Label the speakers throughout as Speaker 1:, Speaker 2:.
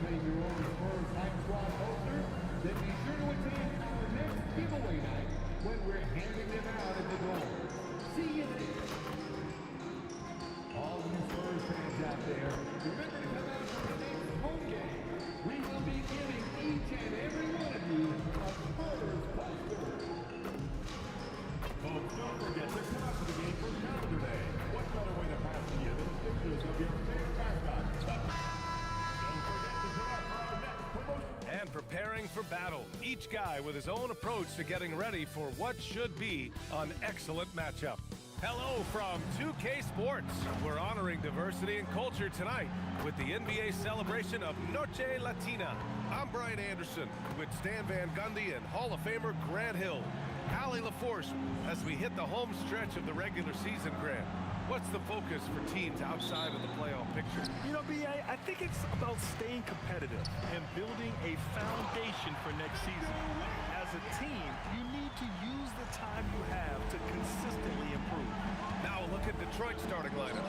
Speaker 1: purchasing your own Spurs Hype Squad poster, then be sure to attend our next giveaway night when we're handing them out at the door. See you there. All you Spurs fans out there, remember to come out for the next home game. We will be giving each and every one of you a Spurs poster. Folks, don't forget to come out to the game for Calendar Day. What better way to pass the year than pictures of your favorite mascots? Don't forget to put up for our next promotion.
Speaker 2: And preparing for battle, each guy with his own approach to getting ready for what should be an excellent matchup. Hello from 2K Sports. We're honoring diversity and culture tonight with the NBA celebration of Noche Latina. I'm Brian Anderson with Stan Van Gundy and Hall of Famer Grant Hill. Allie LaForce as we hit the home stretch of the regular season, Grant. What's the focus for teams outside of the playoff picture?
Speaker 3: You know, B.A., I think it's about staying competitive and building a foundation for next season. As a team, you need to use the time you have to consistently improve.
Speaker 2: Now a look at Detroit's starting lineup.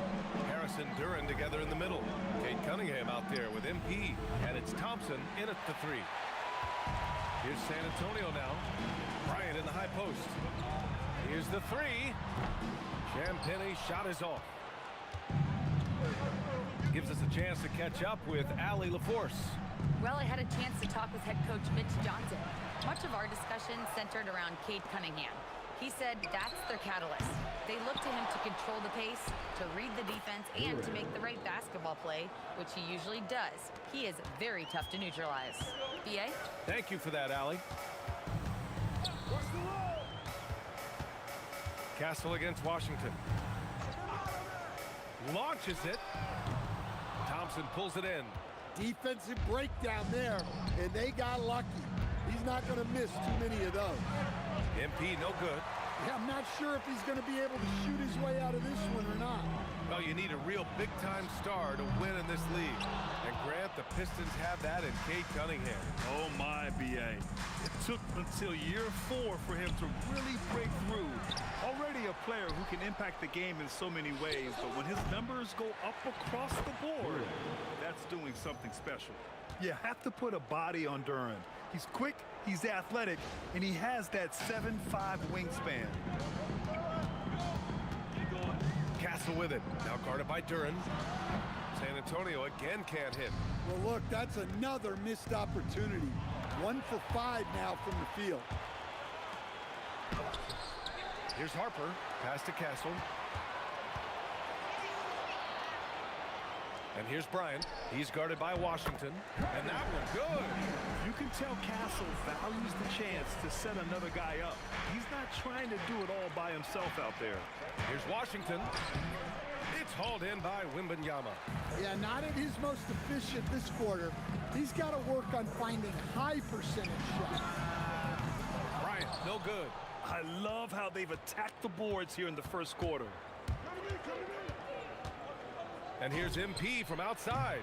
Speaker 2: Harrison Duran together in the middle. Kate Cunningham out there with MP. And it's Thompson in at the 3. Here's San Antonio now. Bryant in the high post. Here's the 3. Champagnie shot is off. Gives us a chance to catch up with Allie LaForce.
Speaker 4: Well, I had a chance to talk with head coach Mitch Johnson. Much of our discussion centered around Cade Cunningham. He said that's their catalyst. They look to him to control the pace, to read the defense, and to make the right basketball play, which he usually does. He is very tough to neutralize. B.A.?
Speaker 2: Thank you for that, Allie. Castle against Washington. Launches it. Thompson pulls it in.
Speaker 5: Defensive breakdown there, and they got lucky. He's not going to miss too many of those.
Speaker 2: MP no good.
Speaker 5: Yeah, I'm not sure if he's going to be able to shoot his way out of this one or not.
Speaker 2: Well, you need a real big-time star to win in this league. And Grant, the Pistons have that in Cade Cunningham.
Speaker 3: Oh my, B.A. It took until year 4 for him to really break through. Already a player who can impact the game in so many ways, but when his numbers go up across the board, that's doing something special. You have to put a body on Duran. He's quick, he's athletic, and he has that 7'5" wingspan.
Speaker 2: Castle with it. Now guarded by Duran. San Antonio again can't hit.
Speaker 5: Well, look, that's another missed opportunity. 1 for 5 now from the field.
Speaker 2: Here's Harper. Pass to Castle. And here's Bryant. He's guarded by Washington. And that one good.
Speaker 3: You can tell Castle values the chance to set another guy up. He's not trying to do it all by himself out there.
Speaker 2: Here's Washington. It's hauled in by Wembanyama.
Speaker 5: Yeah, not at his most efficient this quarter. He's got to work on finding high percentage shots.
Speaker 2: Bryant, no good.
Speaker 3: I love how they've attacked the boards here in the first quarter.
Speaker 2: And here's MP from outside.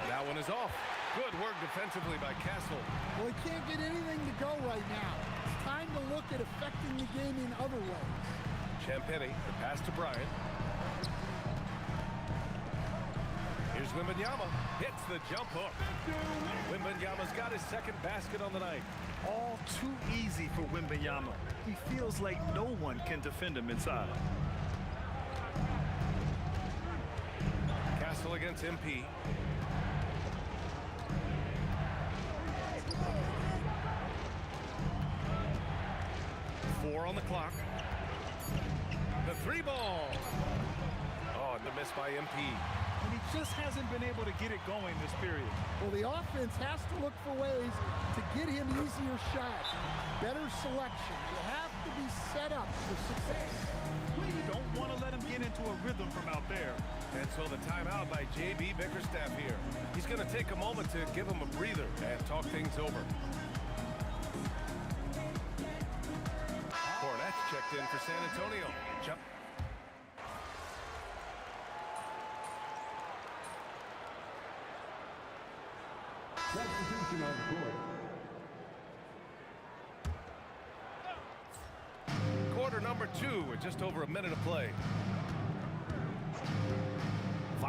Speaker 2: That one is off. Good work defensively by Castle.
Speaker 5: Well, he can't get anything to go right now. It's time to look at affecting the game in other ways.
Speaker 2: Champagnie, the pass to Bryant. Here's Wembanyama. Hits the jump hook. Wembanyama's got his second basket on the night.
Speaker 3: All too easy for Wembanyama. He feels like no one can defend him inside.
Speaker 2: Castle against MP. Four on the clock. The 3 ball. Oh, and the miss by MP.
Speaker 3: And he just hasn't been able to get it going this period.
Speaker 5: Well, the offense has to look for ways to get him easier shots. Better selection. You have to be set up for success.
Speaker 3: You don't want to let him get into a rhythm from out there.
Speaker 2: And so the timeout by J.B. Bickerstaff here. He's going to take a moment to give him a breather and talk things over. Cornette's checked in for San Antonio.
Speaker 1: Substitution on the court.
Speaker 2: Quarter number 2 with just over a minute of play.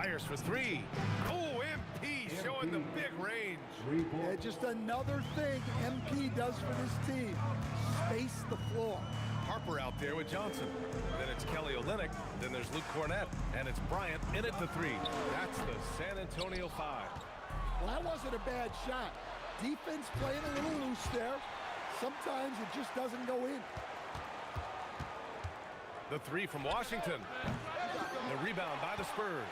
Speaker 2: Fires for three. Oh, MP showing the big range.
Speaker 5: Yeah, just another thing MP does for this team. Space the floor.
Speaker 2: Harper out there with Johnson. Then it's Kelly Olynyk. Then there's Luke Cornett. And it's Bryant in at the three. That's the San Antonio 5.
Speaker 5: Well, that wasn't a bad shot. Defense playing a little loose there. Sometimes it just doesn't go in.
Speaker 2: The three from Washington. The rebound by the Spurs.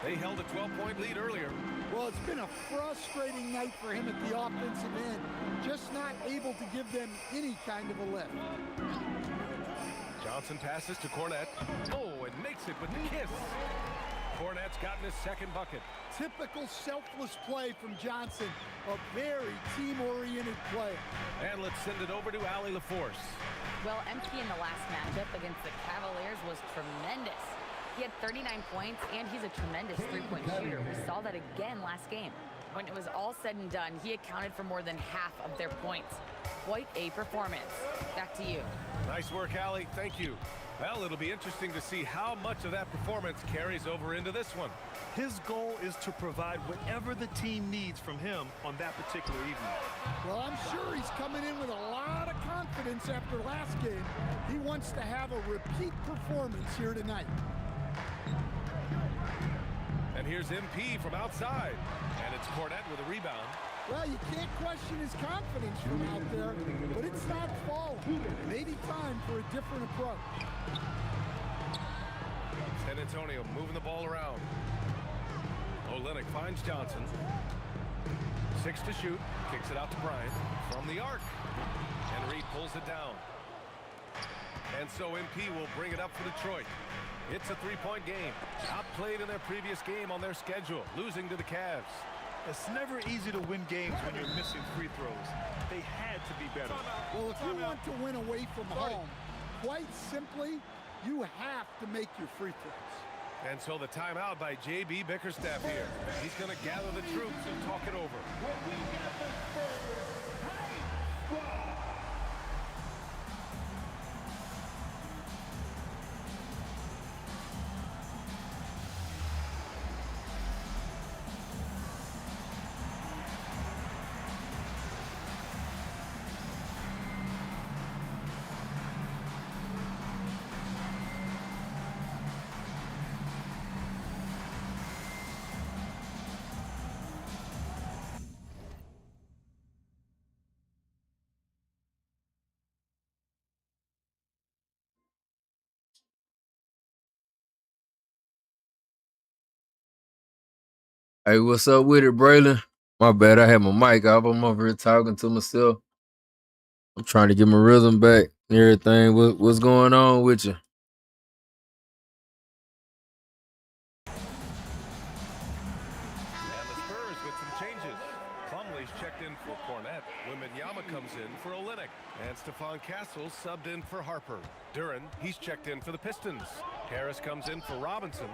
Speaker 2: They held a 12-point lead earlier.
Speaker 5: Well, it's been a frustrating night for him at the offensive end. Just not able to give them any kind of a lift.
Speaker 2: Johnson passes to Cornett. Oh, and makes it with the kiss. Cornett's gotten his second bucket.
Speaker 5: Typical selfless play from Johnson. A very team-oriented player.
Speaker 2: And let's send it over to Allie LaForce.
Speaker 4: Well, MP in the last matchup against the Cavaliers was tremendous. He had 39 points, and he's a tremendous three-point shooter. We saw that again last game. When it was all said and done, he accounted for more than half of their points. Quite a performance. Back to you.
Speaker 2: Nice work, Allie. Thank you. Well, it'll be interesting to see how much of that performance carries over into this one.
Speaker 3: His goal is to provide whatever the team needs from him on that particular evening.
Speaker 5: Well, I'm sure he's coming in with a lot of confidence after last game. He wants to have a repeat performance here tonight.
Speaker 2: And here's MP from outside. And it's Cornett with a rebound.
Speaker 5: Well, you can't question his confidence from out there, but it's not falling. Maybe time for a different approach.
Speaker 2: San Antonio moving the ball around. Olynyk finds Johnson. 6 to shoot. Kicks it out to Bryant from the arc. And Reed pulls it down. And so MP will bring it up for Detroit. It's a three-point game. Outplayed in their previous game on their schedule, losing to the Cavs.
Speaker 3: It's never easy to win games when you're missing free throws. They had to be better.
Speaker 5: Well, if you want to win away from home, quite simply, you have to make your free throws.
Speaker 2: And so the timeout by J.B. Bickerstaff here. He's going to gather the troops and talk it over.
Speaker 6: Hey, what's up with it, Braylon? My bad, I had my mic off. I'm over here talking to myself. I'm trying to get my rhythm back and everything. What's going on with you?
Speaker 2: And the Spurs with some changes. Plumlee's checked in for Cornett. Wembanyama comes in for Olynyk. And Stephon Castle subbed in for Harper. Duren, he's checked in for the Pistons. Harris comes in for Robinson.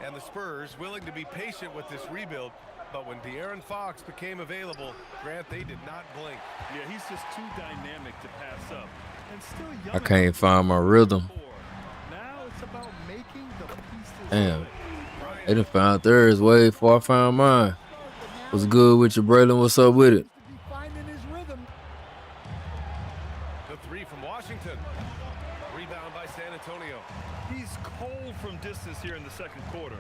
Speaker 2: And the Spurs willing to be patient with this rebuild. But when De'Aaron Fox became available, Grant, they did not blink.
Speaker 3: Yeah, he's just too dynamic to pass up. And still young
Speaker 6: I can't find my rhythm.
Speaker 3: Now it's about making the pieces.
Speaker 6: Damn. They done found theirs way before I found mine. What's good with you, Braylon? What's up with it?
Speaker 5: Finding his rhythm.
Speaker 2: The three from Washington. Rebound by San Antonio.
Speaker 3: He's cold from distance here in the second quarter.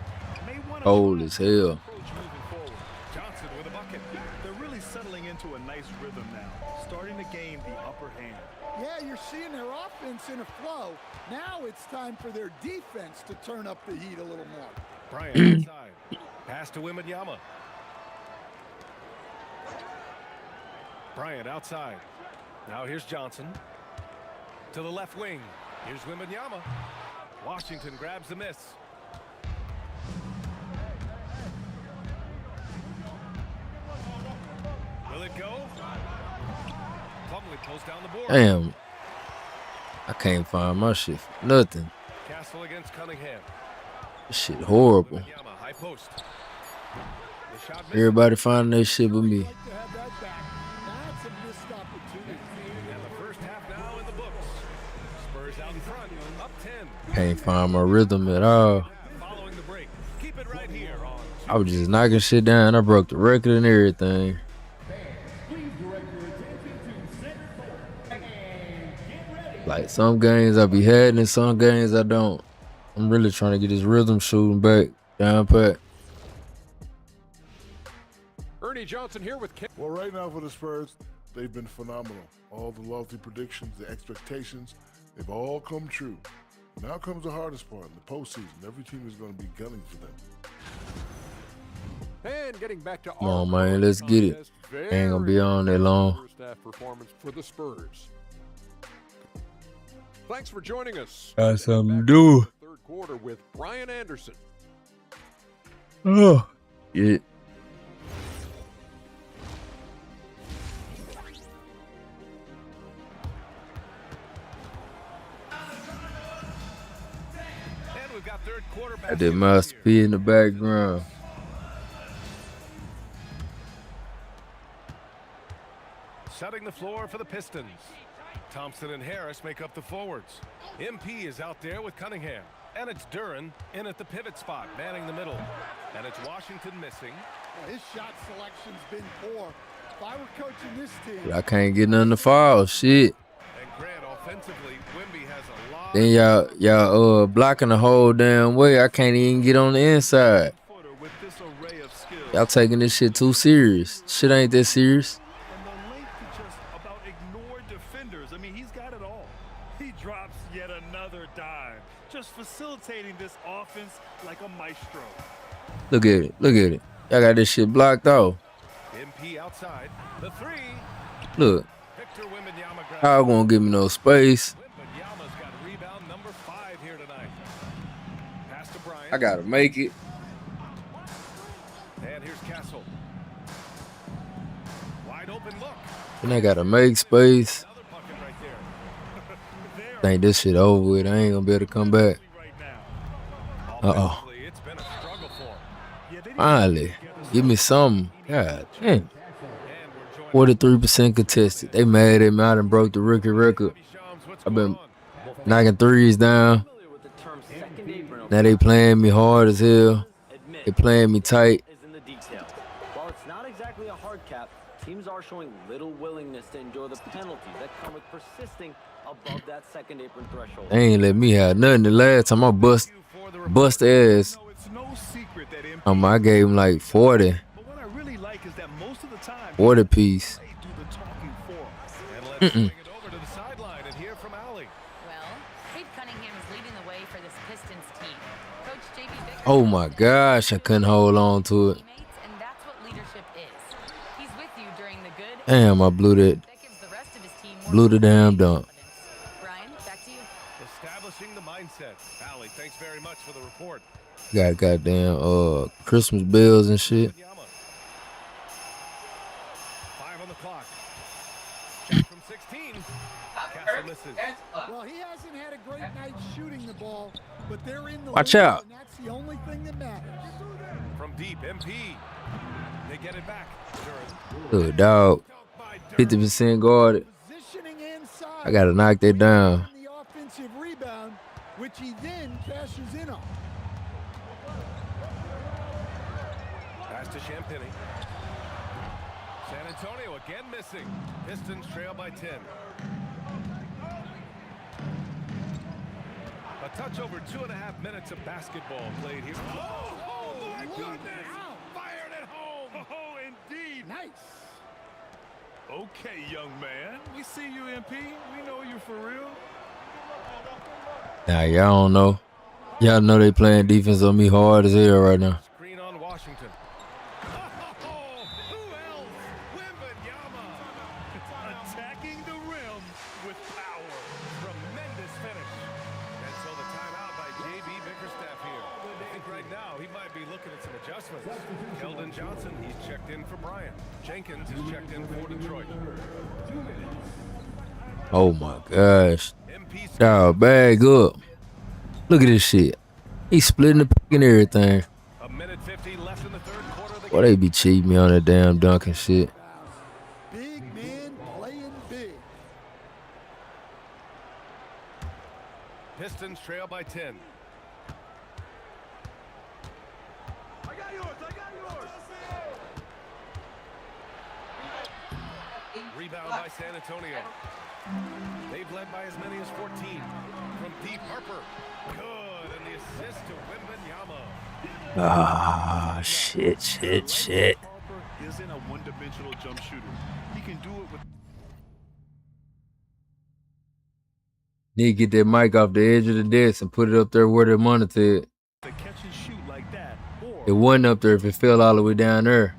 Speaker 3: May want to
Speaker 6: Cold as hell.
Speaker 3: approach moving forward.
Speaker 2: Johnson with a bucket.
Speaker 3: They're really settling into a nice rhythm now, starting to gain the upper hand.
Speaker 5: Yeah, you're seeing their offense in a flow. Now it's time for their defense to turn up the heat a little more.
Speaker 2: Bryant inside. Pass to Wembanyama. Bryant outside. Now here's Johnson. To the left wing. Here's Wembanyama. Washington grabs the miss. Will it go? Plumlee pulls down the board.
Speaker 6: Damn. I can't find my shit for nothing.
Speaker 2: Castle against Cunningham.
Speaker 6: This shit horrible.
Speaker 2: Wembanyama, high post. The shot misses.
Speaker 6: Everybody finding their shit but me.
Speaker 5: Like to have that back. That's a missed opportunity.
Speaker 2: And the first half now in the books. Spurs out in front, up 10.
Speaker 6: Can't find my rhythm at all.
Speaker 2: Following the break. Keep it right here
Speaker 6: I was just knocking shit down. I broke the record and everything. Like some games I be had and some games I don't. I'm really trying to get this rhythm shooting back down pat.
Speaker 7: Ernie Johnson here with Ken.
Speaker 8: Well, right now for the Spurs, they've been phenomenal. All the lofty predictions, the expectations, they've all come true. Now comes the hardest part, the postseason. Every team is going to be gunning for them.
Speaker 7: And getting back to
Speaker 6: Come on, man, let's get it. Ain't gonna be on that long.
Speaker 7: First half performance for the Spurs. Thanks for joining us.
Speaker 6: Got something to
Speaker 7: Back
Speaker 6: do.
Speaker 7: to the third quarter with Brian Anderson.
Speaker 6: Oh, yeah.
Speaker 2: And we've got third quarter
Speaker 6: I did Master P in the background.
Speaker 2: Setting the floor for the Pistons. Thompson and Harris make up the forwards. MP is out there with Cunningham. And it's Duren in at the pivot spot, manning the middle. And it's Washington missing.
Speaker 5: His shot selection's been poor. If I were coaching this team,
Speaker 6: I can't get nothing to foul. Shit.
Speaker 2: And Grant, offensively, Wemby has a lot.
Speaker 6: Then y'all blocking the whole damn way. I can't even get on the inside.
Speaker 3: Footer with this array of skills.
Speaker 6: Y'all taking this shit too serious. Shit ain't that serious.
Speaker 3: And the length to just about ignore defenders. I mean, he's got it all. He drops yet another dime, just facilitating this offense like a maestro.
Speaker 6: Look at it. Look at it. Y'all got this shit blocked off.
Speaker 2: MP outside. The three.
Speaker 6: Look.
Speaker 2: Victor Wembanyama grabs.
Speaker 6: Y'all gonna give me no space.
Speaker 2: Wembanyama's got rebound number 5 here tonight. Pass to Bryant.
Speaker 6: I gotta make it.
Speaker 2: And here's Castle. Wide open look.
Speaker 6: And I gotta make space.
Speaker 2: Another bucket right there.
Speaker 6: Think this shit over with. I ain't gonna be able to come back.
Speaker 3: Right now.
Speaker 2: Offensively, it's been a struggle for him.
Speaker 3: Yeah, they
Speaker 6: Finally. Give me something. God damn.
Speaker 2: And we're joined
Speaker 6: 43% contested. They mad at me. I done broke the rookie record.
Speaker 2: by Shams. What's
Speaker 6: I've
Speaker 2: going
Speaker 6: been
Speaker 2: on?
Speaker 6: knocking threes down. Now they playing me hard as hell. They playing me tight.
Speaker 9: Is in the detail. While it's not exactly a hard cap, teams are showing little willingness to endure the penalties that come with persisting above that second apron threshold.
Speaker 6: They ain't let me have nothing. The last time I bust ass.
Speaker 3: No, it's no secret that
Speaker 6: I gave him like 40.
Speaker 3: But what I really like is that most of the time
Speaker 6: 40 piece.
Speaker 3: they do the talking for us.
Speaker 2: And let's swing it over to the sideline and hear from Allie.
Speaker 4: Well, Cade Cunningham is leading the way for this Pistons team. Coach J.B. Vickers
Speaker 6: Oh my gosh, I couldn't hold on to it.
Speaker 4: teammates, and that's what leadership is. He's with you during the good.
Speaker 6: Damn, I blew that.
Speaker 4: That gives the rest of his team more
Speaker 6: Blew the damn
Speaker 4: confidence.
Speaker 6: dunk.
Speaker 4: Brian, back to you.
Speaker 2: Establishing the mindset. Allie, thanks very much for the report.
Speaker 6: Got goddamn Christmas bells and shit.
Speaker 2: Wembanyama. 5 on the clock. Shot from 16. Castle misses.
Speaker 5: well, he hasn't had a great night shooting the ball, but they're in the
Speaker 6: Watch
Speaker 5: lead,
Speaker 6: out.
Speaker 5: and that's the only thing that matters.
Speaker 2: From deep, MP. They get it back. Duren.
Speaker 6: Look, dog.
Speaker 2: By Duren.
Speaker 6: 50% guarded.
Speaker 5: Positioning inside.
Speaker 6: I gotta knock that down.
Speaker 5: On the offensive rebound, which he then cashes in on.
Speaker 2: Pass to Champagny. San Antonio again missing. Pistons trail by 10. A touch over 2.5 minutes of basketball played here. Oh my goodness! Fired at home!
Speaker 3: Oh, indeed.
Speaker 5: Nice.
Speaker 3: Okay, young man. We see you, MP. We know you for real.
Speaker 6: Nah, y'all don't know. Y'all know they playing defense on me hard as hell right now.
Speaker 2: Screen on Washington. Oh, who else? Wembanyama.
Speaker 3: Attacking the rim with power.
Speaker 2: Tremendous finish. And so the timeout by J.B. Bickerstaff here. I think right now he might be looking at some adjustments. Keldon Johnson, he's checked in for Bryant. Jenkins is checked in for Detroit.
Speaker 6: Oh my gosh.
Speaker 2: MP
Speaker 6: Dog, bag up. Look at this shit. He splitting the pick and everything.
Speaker 2: a minute 50 left in the third quarter of the
Speaker 6: Boy,
Speaker 2: game.
Speaker 6: they be cheating me on that damn dunk and shit.
Speaker 5: Big man playing big.
Speaker 2: Pistons trail by 10.
Speaker 3: I got yours.
Speaker 2: by San Antonio. They've led by as many as 14. From deep, Harper. Good, and the assist to Wembanyama.
Speaker 6: Ah, shit.
Speaker 3: Harper isn't a one-dimensional jump shooter. He can do it with
Speaker 6: Need to get that mic off the edge of the desk and put it up there where the monitor is.
Speaker 3: the catch and shoot like that, or
Speaker 6: It wasn't up there if it fell all the way down there.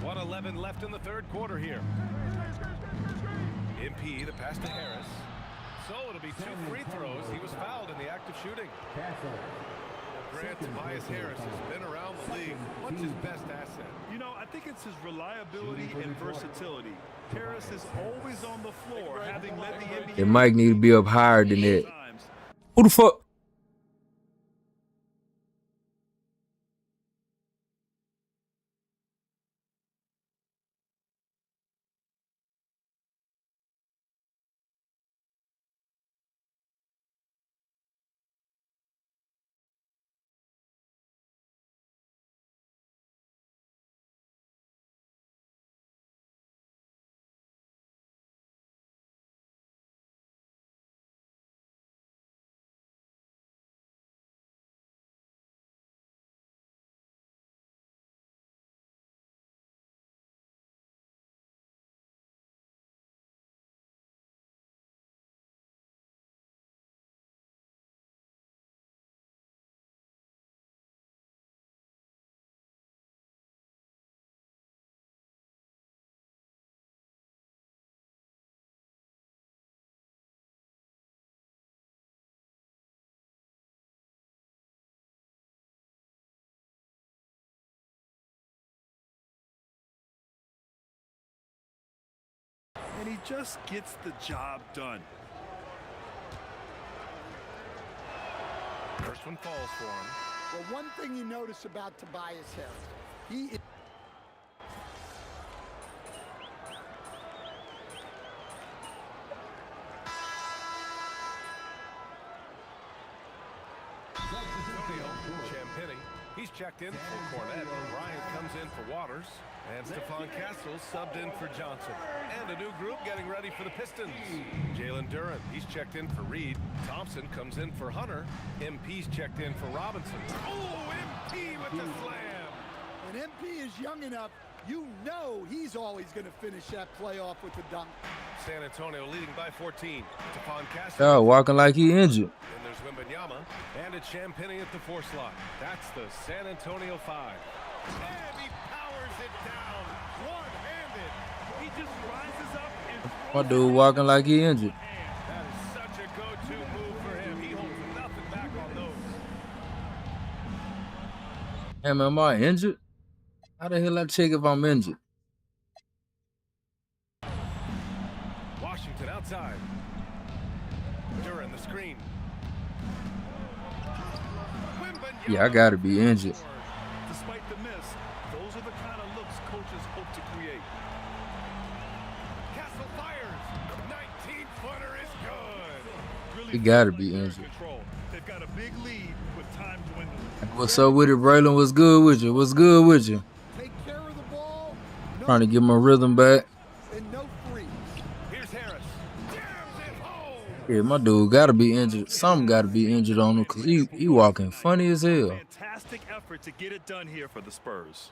Speaker 2: 1:11 left in the third quarter here. MP, the pass to Harris. So it'll be 2 free throws. He was fouled in the act of shooting. Grant, Tobias Harris has been around the league. What's his best asset?
Speaker 3: you know, I think it's his reliability and versatility. Harris is always on the floor, having led the NBA.
Speaker 6: That mic need to be up higher than that.
Speaker 3: times.
Speaker 6: Who the fuck?
Speaker 3: And he just gets the job done.
Speaker 2: First one falls for him.
Speaker 5: Well, one thing you notice about Tobias Harris, he is
Speaker 2: Champagny. He's checked in for Cornette. Bryant comes in for Waters. And Stephon Castle subbed in for Johnson. And a new group getting ready for the Pistons. Jalen Duren, he's checked in for Reed. Thompson comes in for Hunter. MP's checked in for Robinson. Oh, MP with the slam.
Speaker 5: when MP is young enough, you know he's always going to finish that playoff with a dunk.
Speaker 2: San Antonio leading by 14. Stephon Castle.
Speaker 6: Y'all walking like he injured.
Speaker 2: And there's Wembanyama. And it's Champagny at the 4 slot. That's the San Antonio 5. And he powers it down. One-handed.
Speaker 3: He just rises up and
Speaker 6: My dude walking like he injured.
Speaker 2: That is such a go-to move for him. He holds nothing back on those.
Speaker 6: Am I injured? How the hell I check if I'm injured?
Speaker 2: Washington outside. Duren the screen. Wembanyama.
Speaker 6: Yeah, I gotta be injured.
Speaker 3: despite the miss, those are the kind of looks coaches hope to create.
Speaker 2: Castle fires. 19-footer is good.
Speaker 3: Really
Speaker 6: He gotta
Speaker 3: feels
Speaker 6: be
Speaker 3: they're in
Speaker 6: injured.
Speaker 3: control. They've got a big lead with time dwindling.
Speaker 6: What's up with it, Braylon? What's good with you? What's good with you?
Speaker 5: Take care of the ball, no
Speaker 6: Trying to get my rhythm back.
Speaker 5: and no freeze.
Speaker 2: Here's Harris. Jams it home.
Speaker 6: Yeah, my dude gotta be injured. Something gotta be injured on him because he walking funny as hell.
Speaker 3: Fantastic effort to get it done here for the Spurs.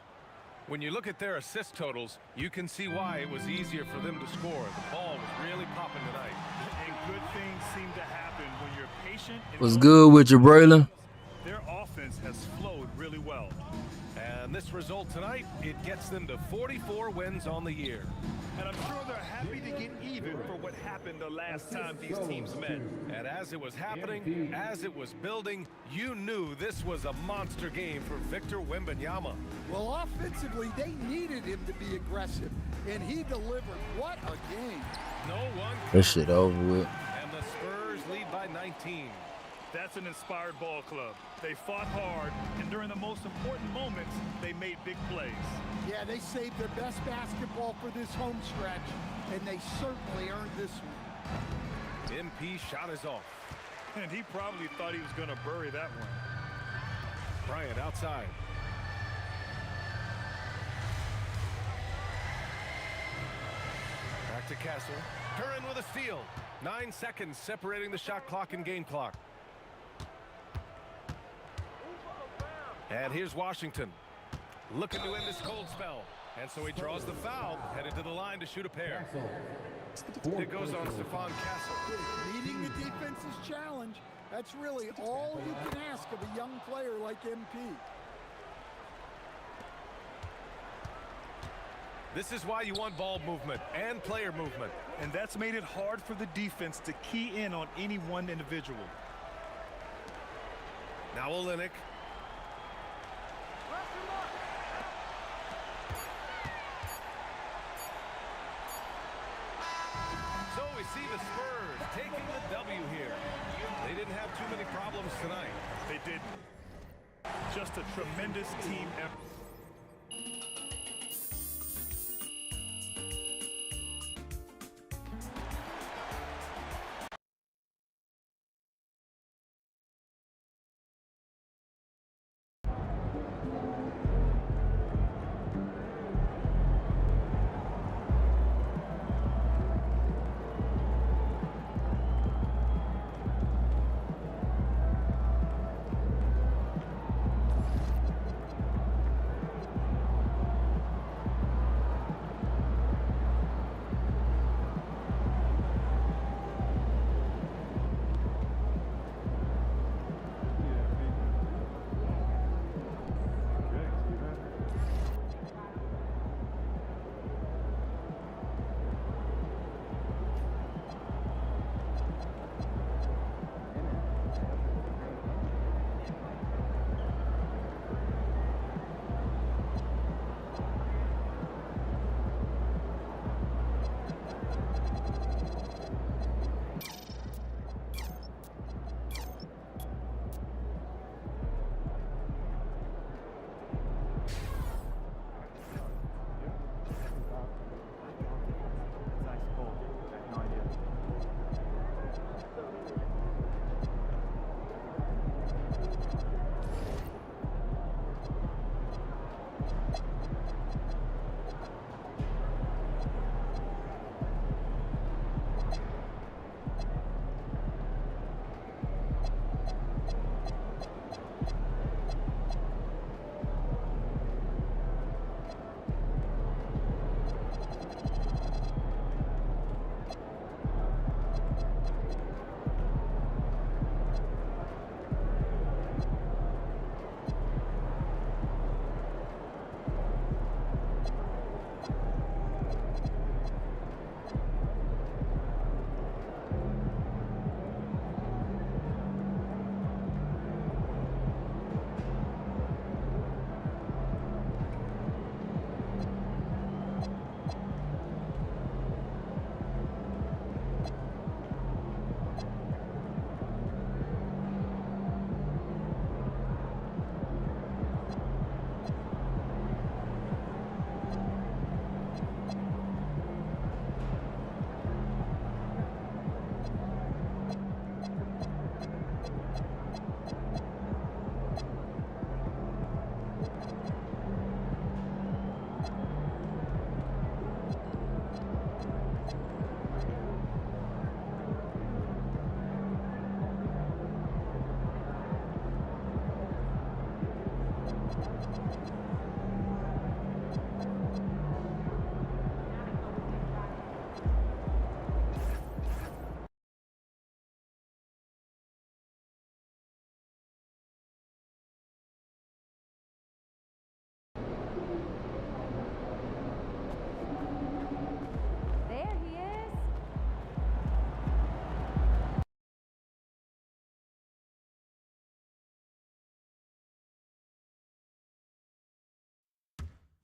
Speaker 2: When you look at their assist totals, you can see why it was easier for them to score. The ball was really popping tonight.
Speaker 3: And good things seem to happen when you're patient. And
Speaker 6: What's good with you, Braylon?
Speaker 3: Their offense has flowed really well.
Speaker 2: And this result tonight, it gets them to 44 wins on the year.
Speaker 3: And I'm sure they're happy to get even for what happened the last time these teams met.
Speaker 2: And as it was happening, as it was building, you knew this was a monster game for Victor Wembanyama.
Speaker 5: Well, offensively, they needed him to be aggressive, and he delivered. What a game.
Speaker 2: No one.
Speaker 6: That shit over with.
Speaker 2: And the Spurs lead by 19.
Speaker 3: That's an inspired ball club. They fought hard, and during the most important moments, they made big plays.
Speaker 5: Yeah, they saved their best basketball for this home stretch, and they certainly earned this one.
Speaker 2: MP shot is off.
Speaker 3: And he probably thought he was going to bury that one.
Speaker 2: Bryant outside. back to Castle. Curran with a steal. 9 seconds separating the shot clock and game clock. And here's Washington. Looking to end this cold spell. And so he draws the foul, headed to the line to shoot a pair. It goes on Stephon Castle.
Speaker 5: Meeting the defense's challenge, that's really all you can ask of a young player like MP.
Speaker 2: This is why you want ball movement and player movement.
Speaker 3: And that's made it hard for the defense to key in on any one individual.
Speaker 2: Now Olynyk. So we see the Spurs taking the W here. They didn't have too many problems tonight.
Speaker 3: They didn't. Just a tremendous team effort.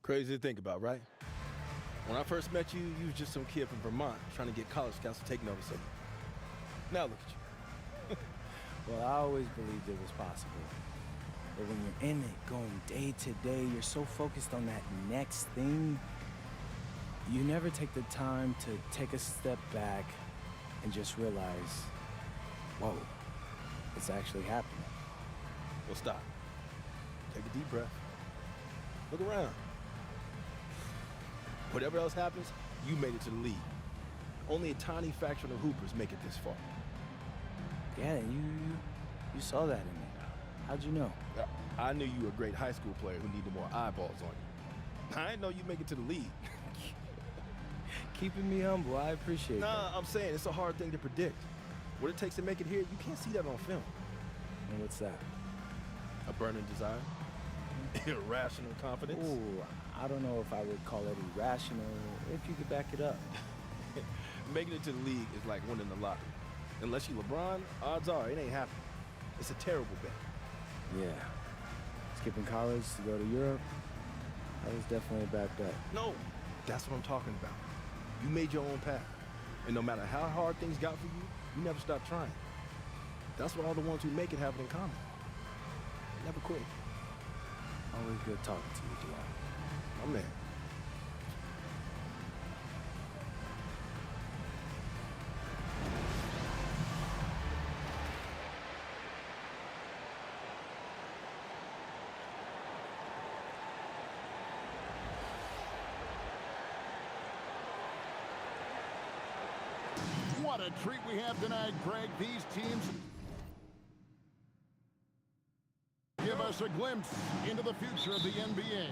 Speaker 10: Crazy to think about, right? When I first met you, you was just some kid from Vermont trying to get college scouts to take notice of you. Now look at you.
Speaker 11: Well, I always believed it was possible. But when you're in it, going day to day, you're so focused on that next thing, you never take the time to take a step back and just realize, whoa, it's actually happening.
Speaker 10: Well, stop. Take a deep breath. Look around. Whatever else happens, you made it to the league. Only a tiny fraction of hoopers make it this far.
Speaker 11: Yeah, you saw that in me. How'd you know?
Speaker 10: I knew you were a great high school player who needed more eyeballs on you. I didn't know you'd make it to the league.
Speaker 11: Keeping me humble, I appreciate that.
Speaker 10: Nah, I'm saying it's a hard thing to predict. What it takes to make it here, you can't see that on film.
Speaker 11: And what's that?
Speaker 10: A burning desire, irrational confidence.
Speaker 11: Ooh, I don't know if I would call it irrational, if you could back it up.
Speaker 10: Making it to the league is like winning the lottery. Unless you LeBron, odds are it ain't happening. It's a terrible bet.
Speaker 11: Yeah. Skipping college to go to Europe, that was definitely a bad bet.
Speaker 10: No, that's what I'm talking about. You made your own path. And no matter how hard things got for you, you never stopped trying. That's what all the ones who make it have in common. They never quit.
Speaker 11: Always good talking to you, Dwight.
Speaker 10: My man.
Speaker 1: What a treat we have tonight, Greg. These teams give us a glimpse into the future of the NBA.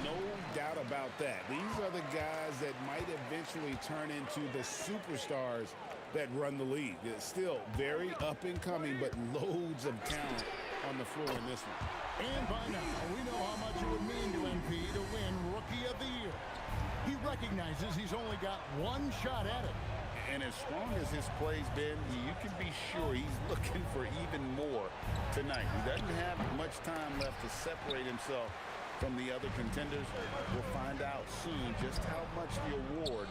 Speaker 12: No doubt about that. These are the guys that might eventually turn into the superstars that run the league. It's still very up and coming, but loads of talent on the floor in this one.
Speaker 1: And by now, we know how much it would mean to MP to win Rookie of the Year. He recognizes he's only got one shot at it.
Speaker 12: And as strong as his play's been, you can be sure he's looking for even more tonight. He doesn't have much time left to separate himself from the other contenders. We'll find out soon just how much the award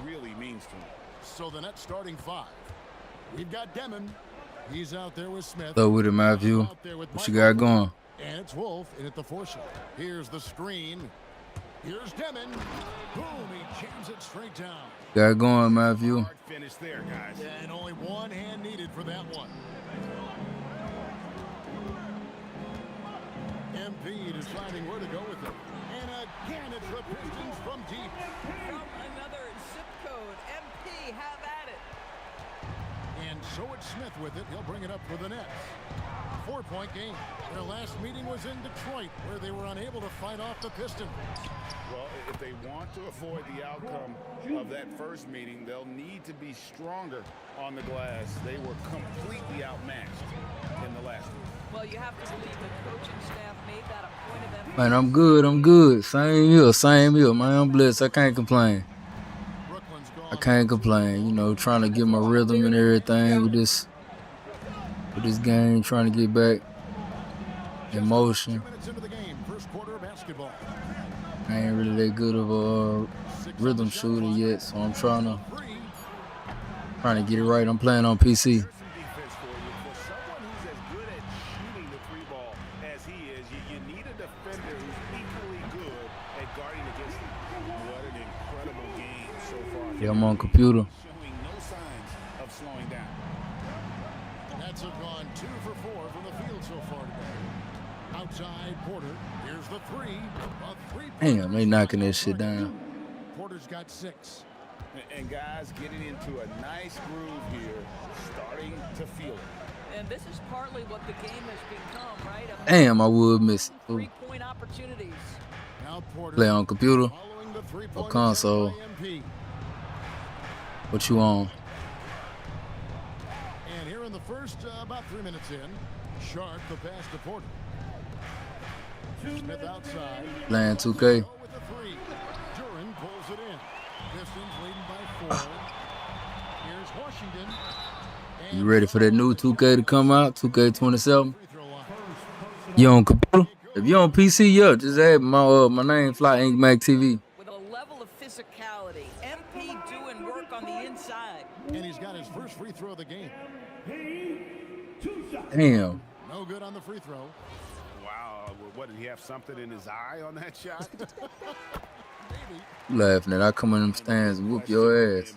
Speaker 12: really means to him.
Speaker 1: So the Nets starting five. We've got Demon. He's out there with Smith.
Speaker 6: So with it, Matthew. What you got going?
Speaker 1: And it's Wolf in at the four shot. Here's the screen. Here's Demon. Boom, he jams it straight down.
Speaker 6: Got going, Matthew.
Speaker 12: Hard finish there, guys.
Speaker 1: And only one hand needed for that one. MP deciding where to go with it. And again, it's the Pistons from deep.
Speaker 13: From another zip code, MP have at it.
Speaker 1: And so it's Smith with it. He'll bring it up for the Nets. 4-point game. Their last meeting was in Detroit, where they were unable to fight off the Pistons.
Speaker 12: Well, if they want to avoid the outcome of that first meeting, they'll need to be stronger on the glass. They were completely outmatched in the last one.
Speaker 13: Well, you have to believe the coaching staff made that a point of emphasis.
Speaker 6: Man, I'm good. I'm good. Same here, man. I'm blessed. I can't complain. I can't complain. You know, trying to get my rhythm and everything with this game, trying to get back in motion.
Speaker 1: 2 minutes into the game, first quarter of basketball.
Speaker 6: I ain't really that good of a rhythm shooter yet, so I'm trying to get it right. I'm playing on PC. Yeah, I'm on computer.
Speaker 12: Showing no signs of slowing down.
Speaker 1: Nets have gone 2 for 4 from the field so far today. Outside Porter. Here's the three. A three-point.
Speaker 6: Damn, they knocking that shit down.
Speaker 1: Porter's got 6.
Speaker 12: And guys getting into a nice groove here, starting to feel it.
Speaker 13: And this is partly what the game has become, right?
Speaker 6: Damn, I would miss it.
Speaker 13: 3-point opportunities.
Speaker 1: Now Porter
Speaker 6: Play on computer
Speaker 1: following the
Speaker 6: or
Speaker 1: three-point
Speaker 6: console.
Speaker 1: attempt by MP.
Speaker 6: What you on?
Speaker 1: And here in the first, about 3 minutes in, Sharp the pass to Porter. Smith outside.
Speaker 6: Playing 2K.
Speaker 1: With the three. Duran pulls it in. Pistons leading by 4. Here's Washington.
Speaker 6: You ready for that new 2K to come out? 2K27? You on computer? If you on PC, yeah, just add my name, Fly Ink Mac TV.
Speaker 13: With a level of physicality, MP doing work on the inside.
Speaker 1: And he's got his first free throw of the game.
Speaker 6: Damn.
Speaker 1: No good on the free throw.
Speaker 12: Wow, what, did he have something in his eye on that shot?
Speaker 6: Laughing at I come in them stands and whoop your ass.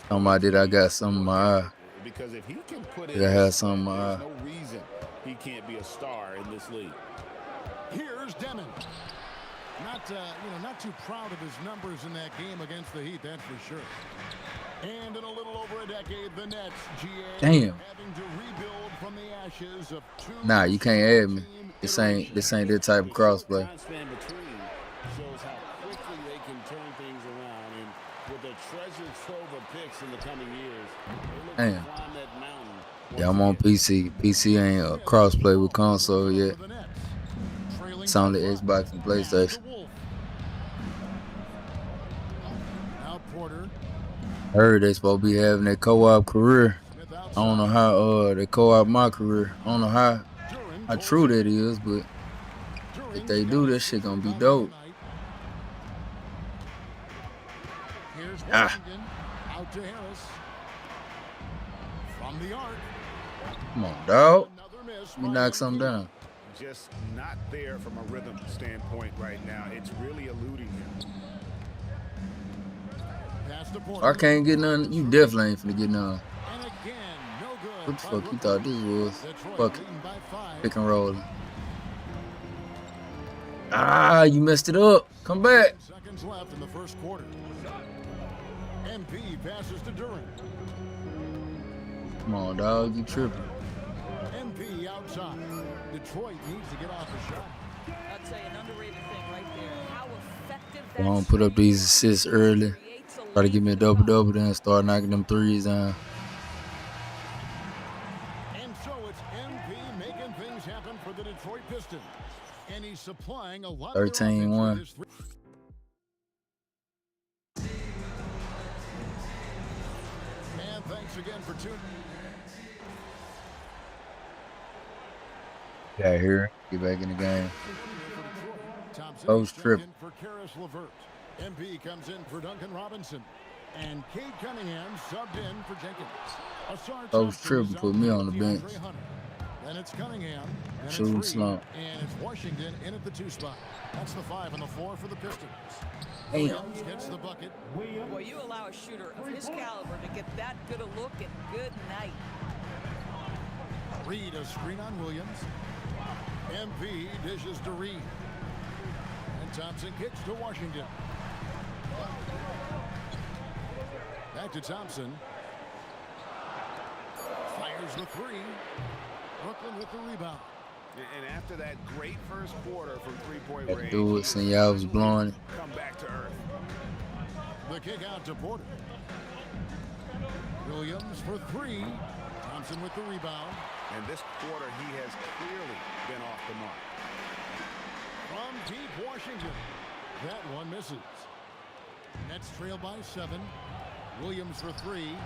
Speaker 6: Talking about did I got something in my eye?
Speaker 12: Because if he can put it,
Speaker 6: Did I have something in my eye?
Speaker 12: there's no reason he can't be a star in this league.
Speaker 1: Here's Demon. Not too proud of his numbers in that game against the Heat, that's for sure.
Speaker 12: And in a little over a decade, the Nets, GA,
Speaker 6: Damn.
Speaker 12: having to rebuild from the ashes of two.
Speaker 6: Nah, you can't add me. This ain't that type of crossplay.
Speaker 12: Time span between shows how quickly they can turn things around, and with a treasure trove of picks in the coming years, they look
Speaker 6: Damn.
Speaker 12: to climb that mountain.
Speaker 6: Yeah, I'm on PC. PC ain't a crossplay with console yet. It's only Xbox and PlayStation.
Speaker 12: Now Porter.
Speaker 6: Heard they supposed to be having that co-op career. I don't know how they co-op my career. I don't know how true that is, but if they do, that shit gonna be dope. Ah.
Speaker 12: Out to Harris. From the arc.
Speaker 6: Come on, dog. Let me knock something down.
Speaker 14: Just not there from a rhythm standpoint right now. It's really eluding him.
Speaker 6: I can't get none. You definitely ain't finna get none. What the fuck you thought this was? Fuck it. Pick and roll. Ah, you messed it up. Come back.
Speaker 12: Seconds left in the first quarter. MP passes to Durant.
Speaker 6: Come on, dog. You tripping.
Speaker 12: MP outside. Detroit needs to get off the shot.
Speaker 13: I'd say an underrated thing right there. How effective
Speaker 6: I want to put up these assists early. Try to give me a double-double, then start knocking them threes down.
Speaker 12: And so it's MP making things happen for the Detroit Pistons. And he's supplying a lot
Speaker 6: 13-1.
Speaker 12: And thanks again for tuning.
Speaker 6: Got here. Get back in the game.
Speaker 12: Thompson
Speaker 6: Coach tripping.
Speaker 12: in for Karis LeVert. MP comes in for Duncan Robinson. And Cade Cunningham subbed in for Jenkins.
Speaker 6: Coach tripping, put me on the bench.
Speaker 12: Then it's Cunningham. Then it's
Speaker 6: Shooting
Speaker 12: Reed,
Speaker 6: slump.
Speaker 12: And it's Washington in at the 2 spot. That's the 5 and the 4 for the Pistons.
Speaker 6: Damn.
Speaker 12: Williams gets the bucket.
Speaker 13: Boy, you allow a shooter of his caliber to get that good a look, and good night.
Speaker 12: Reed a screen on Williams. MP dishes to Reed. And Thompson kicks to Washington. Back to Thompson. Fires the 3. Brooklyn with the rebound.
Speaker 14: And after that great first quarter from three-point
Speaker 6: Had to
Speaker 14: range,
Speaker 6: do it since y'all was blowing it.
Speaker 14: come back to earth.
Speaker 12: The kick out to Porter. Williams for 3. Thompson with the rebound.
Speaker 14: And this quarter, he has clearly been off the mark.
Speaker 12: From deep Washington. That one misses. Nets trail by 7. Williams for 3.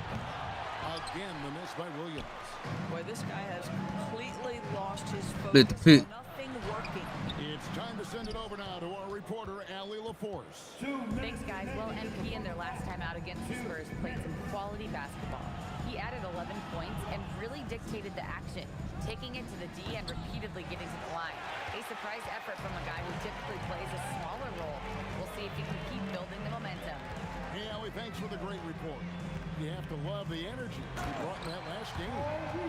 Speaker 12: Again, the miss by Williams.
Speaker 13: Boy, this guy has completely lost his
Speaker 6: Split the
Speaker 13: focus.
Speaker 6: pick.
Speaker 13: Nothing working.
Speaker 12: It's time to send it over now to our reporter, Allie LaForce.
Speaker 4: Thanks, guys. Well, MP in their last time out against the Spurs played some quality basketball. He added 11 points and really dictated the action, taking it to the D and repeatedly getting to the line. A surprise effort from a guy who typically plays a smaller role. We'll see if he can keep building the momentum.
Speaker 12: Hey, Allie, thanks for the great report. You have to love the energy he brought in that last game.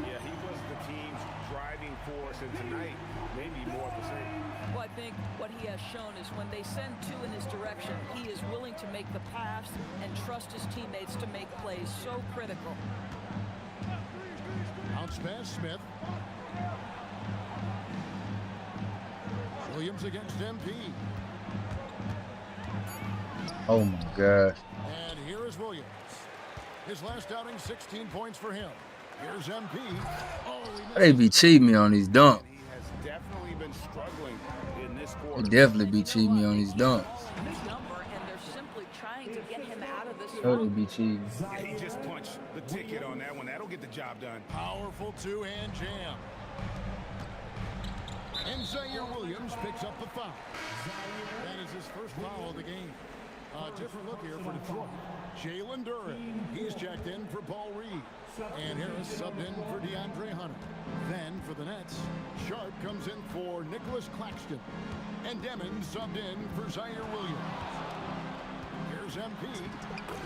Speaker 14: Yeah, he was the team's driving force, and tonight, maybe more of the same.
Speaker 13: Well, I think what he has shown is when they send 2 in his direction, he is willing to make the pass and trust his teammates to make plays. So critical.
Speaker 12: Bounce pass, Smith. Williams against MP.
Speaker 6: Oh my gosh.
Speaker 12: And here is Williams. His last outing, 16 points for him. Here's MP. Oh,
Speaker 6: They be cheating me on these dunks.
Speaker 14: He has definitely been struggling in this
Speaker 6: They
Speaker 14: quarter.
Speaker 6: definitely be cheating me on these dunks.
Speaker 13: His number, and they're simply trying to get him out of this.
Speaker 6: Oh, they be cheating.
Speaker 14: Yeah, he just punched the ticket on that one. That'll get the job done.
Speaker 12: powerful 2-hand jam. And Zaire Williams picks up the foul. That is his first foul of the game. A different look here for Detroit. Jalen Duren, he's checked in for Paul Reed. And Harris subbed in for DeAndre Hunter. Then for the Nets, Sharp comes in for Nicholas Claxton. And Demon subbed in for Zaire Williams. Here's MP.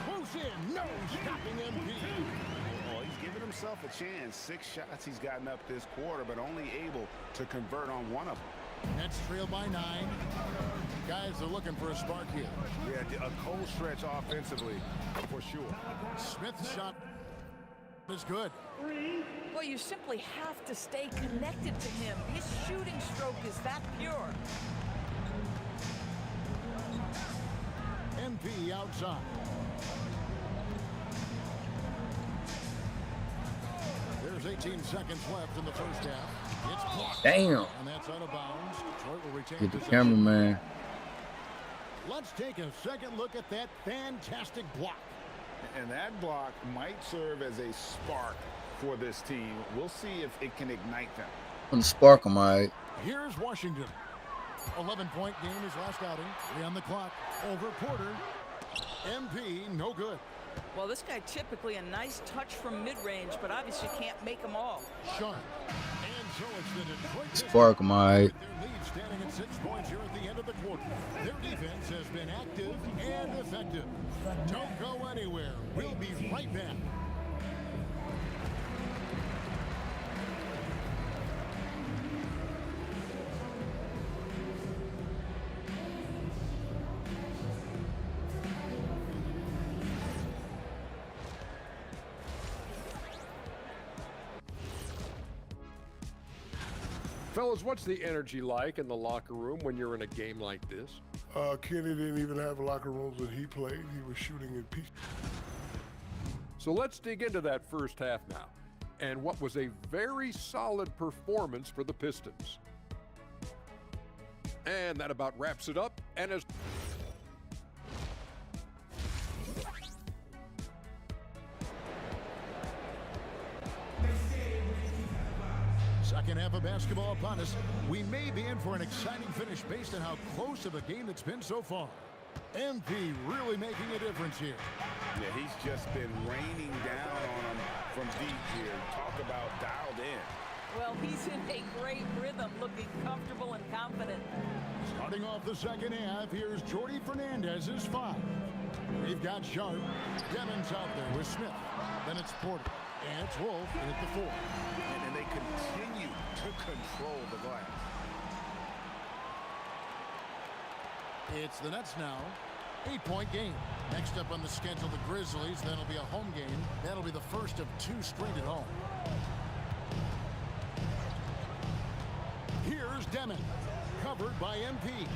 Speaker 12: Close in, no stopping MP.
Speaker 14: Well, he's given himself a chance. 6 shots he's gotten up this quarter, but only able to convert on one of them.
Speaker 15: Nets trail by 9. Guys are looking for a spark here.
Speaker 14: Yeah, a cold stretch offensively, for sure.
Speaker 15: Smith's shot is good.
Speaker 13: Well, you simply have to stay connected to him. His shooting stroke is that pure.
Speaker 15: MP outside. There's 18 seconds left in the first half. It's blocked.
Speaker 6: Damn.
Speaker 15: And that's out of bounds. Detroit will retain
Speaker 6: Get the
Speaker 15: possession.
Speaker 6: cameraman.
Speaker 15: Let's take a second look at that fantastic block.
Speaker 14: And that block might serve as a spark for this team. We'll see if it can ignite them.
Speaker 6: I'm gonna spark him, all right.
Speaker 15: Here's Washington. 11-point game his last outing. 3 on the clock. Over Porter. MP, no good.
Speaker 13: Well, this guy typically a nice touch from mid-range, but obviously can't make them all.
Speaker 15: Sharp. And so it's the Detroit
Speaker 6: Spark him, all right.
Speaker 15: Their lead standing at 6 points here at the end of the quarter. Their defense has been active and effective. Don't go anywhere. We'll be right back.
Speaker 7: Fellas, what's the energy like in the locker room when you're in a game like this?
Speaker 8: Kenny didn't even have locker rooms when he played. He was shooting in peace.
Speaker 7: So let's dig into that first half now, and what was a very solid performance for the Pistons. And that about wraps it up. And as
Speaker 15: Second half of basketball upon us. We may be in for an exciting finish based on how close of a game it's been so far. MP really making a difference here.
Speaker 14: Yeah, he's just been raining down on them from deep here. Talk about dialed in.
Speaker 13: Well, he's in a great rhythm, looking comfortable and confident.
Speaker 15: Starting off the second half, here's Jordy Fernandez's 5. We've got Sharp. Devon's out there with Smith. Then it's Porter. And it's Wolf at the 4.
Speaker 14: And they continue to control the glass.
Speaker 15: It's the Nets now. 8-point game. Next up on the schedule, the Grizzlies. Then it'll be a home game. That'll be the first of 2 straight at home. Here's Demon, covered by MP.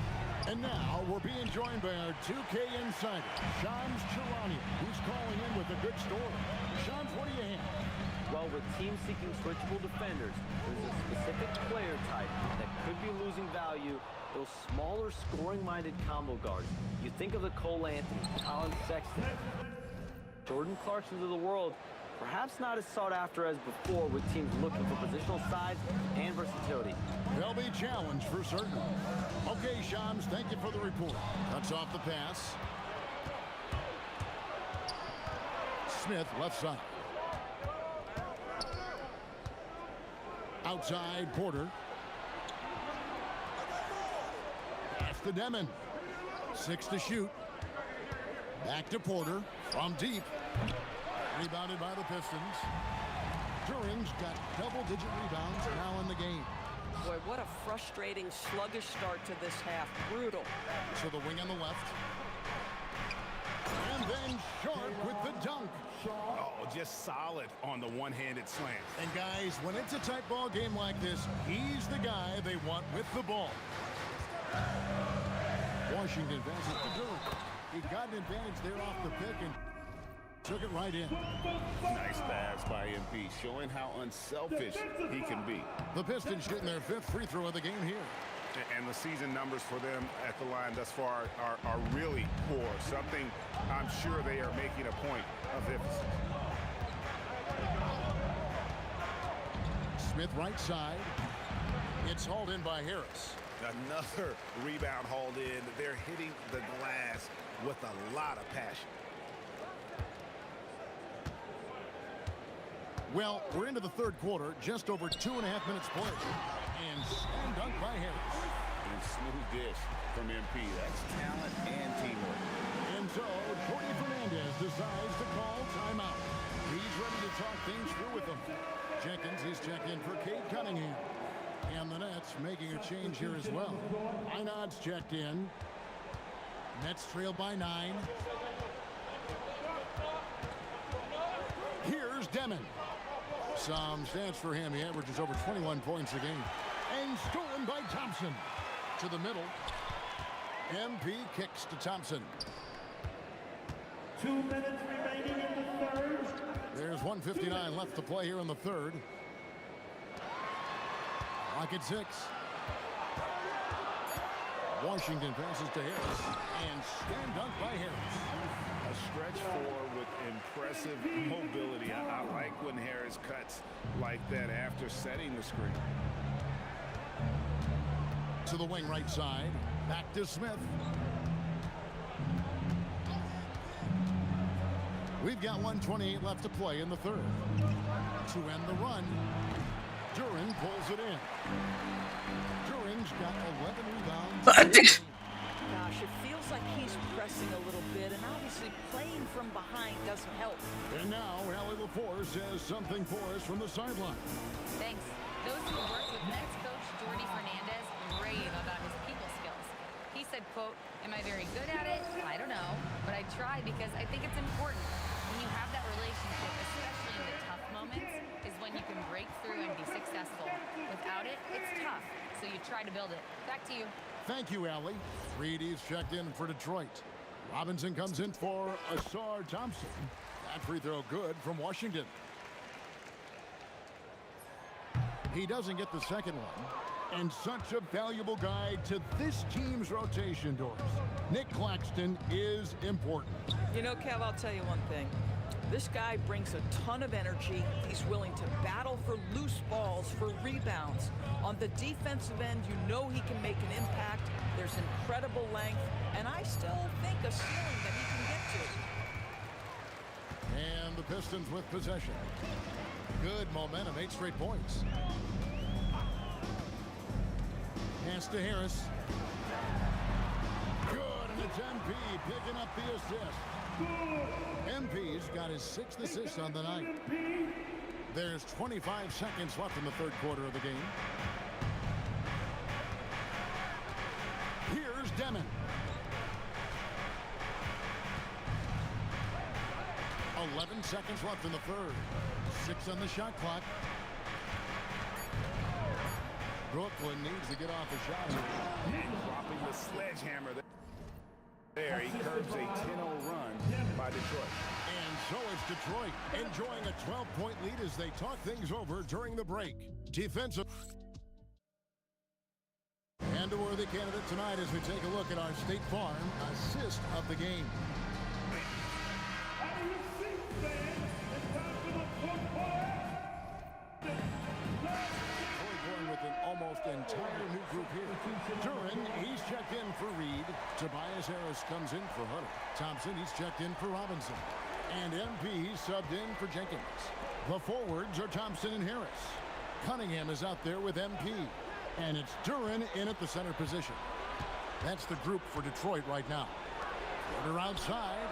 Speaker 15: And now we're being joined by our 2K insider, Shams Charania, who's calling in with a good story. Shams, what do you have?
Speaker 9: Well, with teams seeking switchable defenders, there's a specific player type that could be losing value. Those smaller, scoring-minded combo guards. You think of the Cole Anthony, Colin Sexton, Jordan Clarksons of the world. Perhaps not as sought after as before, with teams looking for positional size and versatility.
Speaker 15: They'll be challenged for certain. Okay, Shams, thank you for the report. Cuts off the pass. Smith, left side. Outside, Porter. Pass to Demon. 6 to shoot. Back to Porter from deep. Rebounded by the Pistons. Turing's got double-digit rebounds now in the game.
Speaker 13: Boy, what a frustrating, sluggish start to this half. Brutal.
Speaker 15: To the wing on the left. And then Sharp with the dunk.
Speaker 14: Oh, just solid on the one-handed slant.
Speaker 15: And guys, when it's a tight ball game like this, he's the guy they want with the ball. Washington passes to Durant. He got an advantage there off the pick and took it right in.
Speaker 14: Nice pass by MP, showing how unselfish he can be.
Speaker 15: The Pistons shooting their 5th free throw of the game here.
Speaker 14: And the season numbers for them at the line thus far are really poor. Something I'm sure they are making a point of emphasis.
Speaker 15: Smith right side. It's hauled in by Harris.
Speaker 14: Another rebound hauled in. They're hitting the glass with a lot of passion.
Speaker 15: Well, we're into the third quarter, just over 2.5 minutes played. And slam dunk by Harris.
Speaker 14: And smooth dish from MP. That's talent and teamwork.
Speaker 15: And so, Jordy Fernandez decides to call timeout. He's ready to talk things through with them. Jenkins is checked in for Cade Cunningham. And the Nets making a change here as well. Einad's checked in. Nets trail by 9. Here's Demon. Some stats for him. He averages over 21 points a game. And stolen by Thompson. To the middle. MP kicks to Thompson.
Speaker 1: 2 minutes remaining in the third.
Speaker 15: There's 1:59 left to play here in the third. Clock at 6. Washington passes to Harris. And stand dunk by Harris.
Speaker 14: A stretch four with impressive mobility. I like when Harris cuts like that after setting the screen.
Speaker 15: To the wing right side. Back to Smith. We've got 1:28 left to play in the third. To end the run, Duren pulls it in. Duren's got 11 rebounds.
Speaker 13: Gosh, it feels like he's pressing a little bit, and obviously playing from behind doesn't help.
Speaker 15: And now, Allie LaForce says something for us from the sideline.
Speaker 4: Thanks. Those who worked with Nets coach Jordi Fernandez rave about his people skills. He said, quote, "Am I very good at it? I don't know, but I try because I think it's important. When you have that relationship, especially in the tough moments, is when you can break through and be successful. Without it, it's tough, so you try to build it." Back to you.
Speaker 15: Thank you, Allie. Reedy's checked in for Detroit. Robinson comes in for Asar Thompson. That free throw good from Washington. He doesn't get the second one. And such a valuable guy to this team's rotation, Doris. Nick Claxton is important.
Speaker 13: You know, Kev, I'll tell you one thing. This guy brings a ton of energy. He's willing to battle for loose balls, for rebounds. On the defensive end, you know he can make an impact. There's incredible length, and I still think a ceiling that he can get to.
Speaker 15: And the Pistons with possession. Good momentum, 8 straight points. Pass to Harris. Good, and it's MP picking up the assist. MP's got his 6th assist on the night. There's 25 seconds left in the third quarter of the game. Here's Demon. 11 seconds left in the third. 6 on the shot clock. Brooklyn needs to get off the shot.
Speaker 14: And dropping the sledgehammer there. He curbs a 10-0 run by Detroit.
Speaker 15: And so it's Detroit enjoying a 12-point lead as they talk things over during the break. Defensive. And a worthy candidate tonight as we take a look at our State Farm assist of the game. Almost entire new group here. Duren, he's checked in for Reed. Tobias Harris comes in for Hutter. Thompson, he's checked in for Robinson. And MP, he's subbed in for Jenkins. The forwards are Thompson and Harris. Cunningham is out there with MP. And it's Duren in at the center position. That's the group for Detroit right now. Porter outside.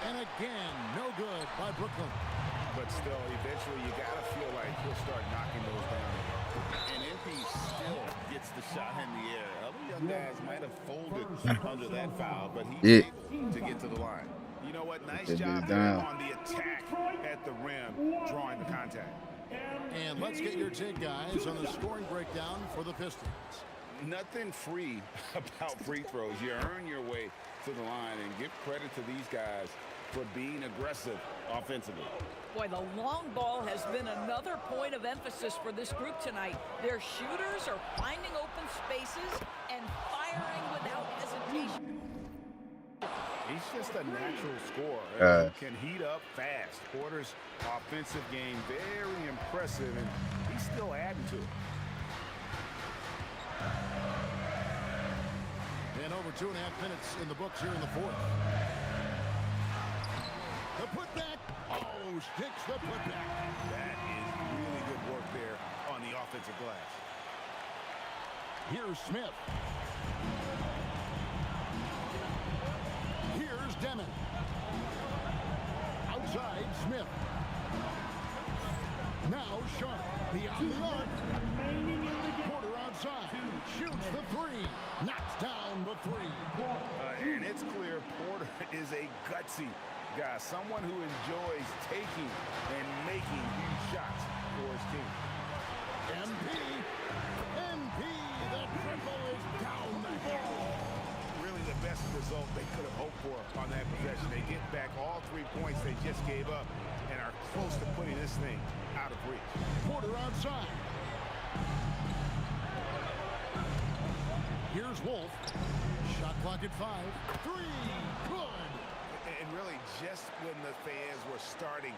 Speaker 15: And again, no good by Brooklyn.
Speaker 14: But still, eventually you got to feel like he'll start knocking those down.
Speaker 12: And MP still gets the shot in the air. Other young guys might have folded under that foul, but he's able to get to the line.
Speaker 14: You know what? Nice job there on the attack at the rim, drawing the contact.
Speaker 15: And let's get your take, guys, on the scoring breakdown for the Pistons.
Speaker 14: Nothing free about free throws. You earn your way to the line, and give credit to these guys for being aggressive offensively.
Speaker 13: Boy, the long ball has been another point of emphasis for this group tonight. Their shooters are finding open spaces and firing without hesitation.
Speaker 14: He's just a natural scorer. Can heat up fast. Porter's offensive game very impressive, and he's still adding to it.
Speaker 15: And over 2.5 minutes in the books here in the fourth. The putback. Oh, sticks the putback.
Speaker 14: That is really good work there on the offensive glass.
Speaker 15: Here's Smith. Here's Demon. Outside, Smith. Now Sharp. Beyond the arc. Porter outside. Shoots the three. Knocks down the three.
Speaker 14: And it's clear Porter is a gutsy guy, someone who enjoys taking and making huge shots for his team.
Speaker 15: MP, the triple is down the hill.
Speaker 14: Really the best result they could have hoped for on that possession. They get back all 3 points they just gave up and are close to putting this thing out of reach.
Speaker 15: Porter outside. Here's Wolf. Shot clock at 5. Three. Good.
Speaker 14: And really just when the fans were starting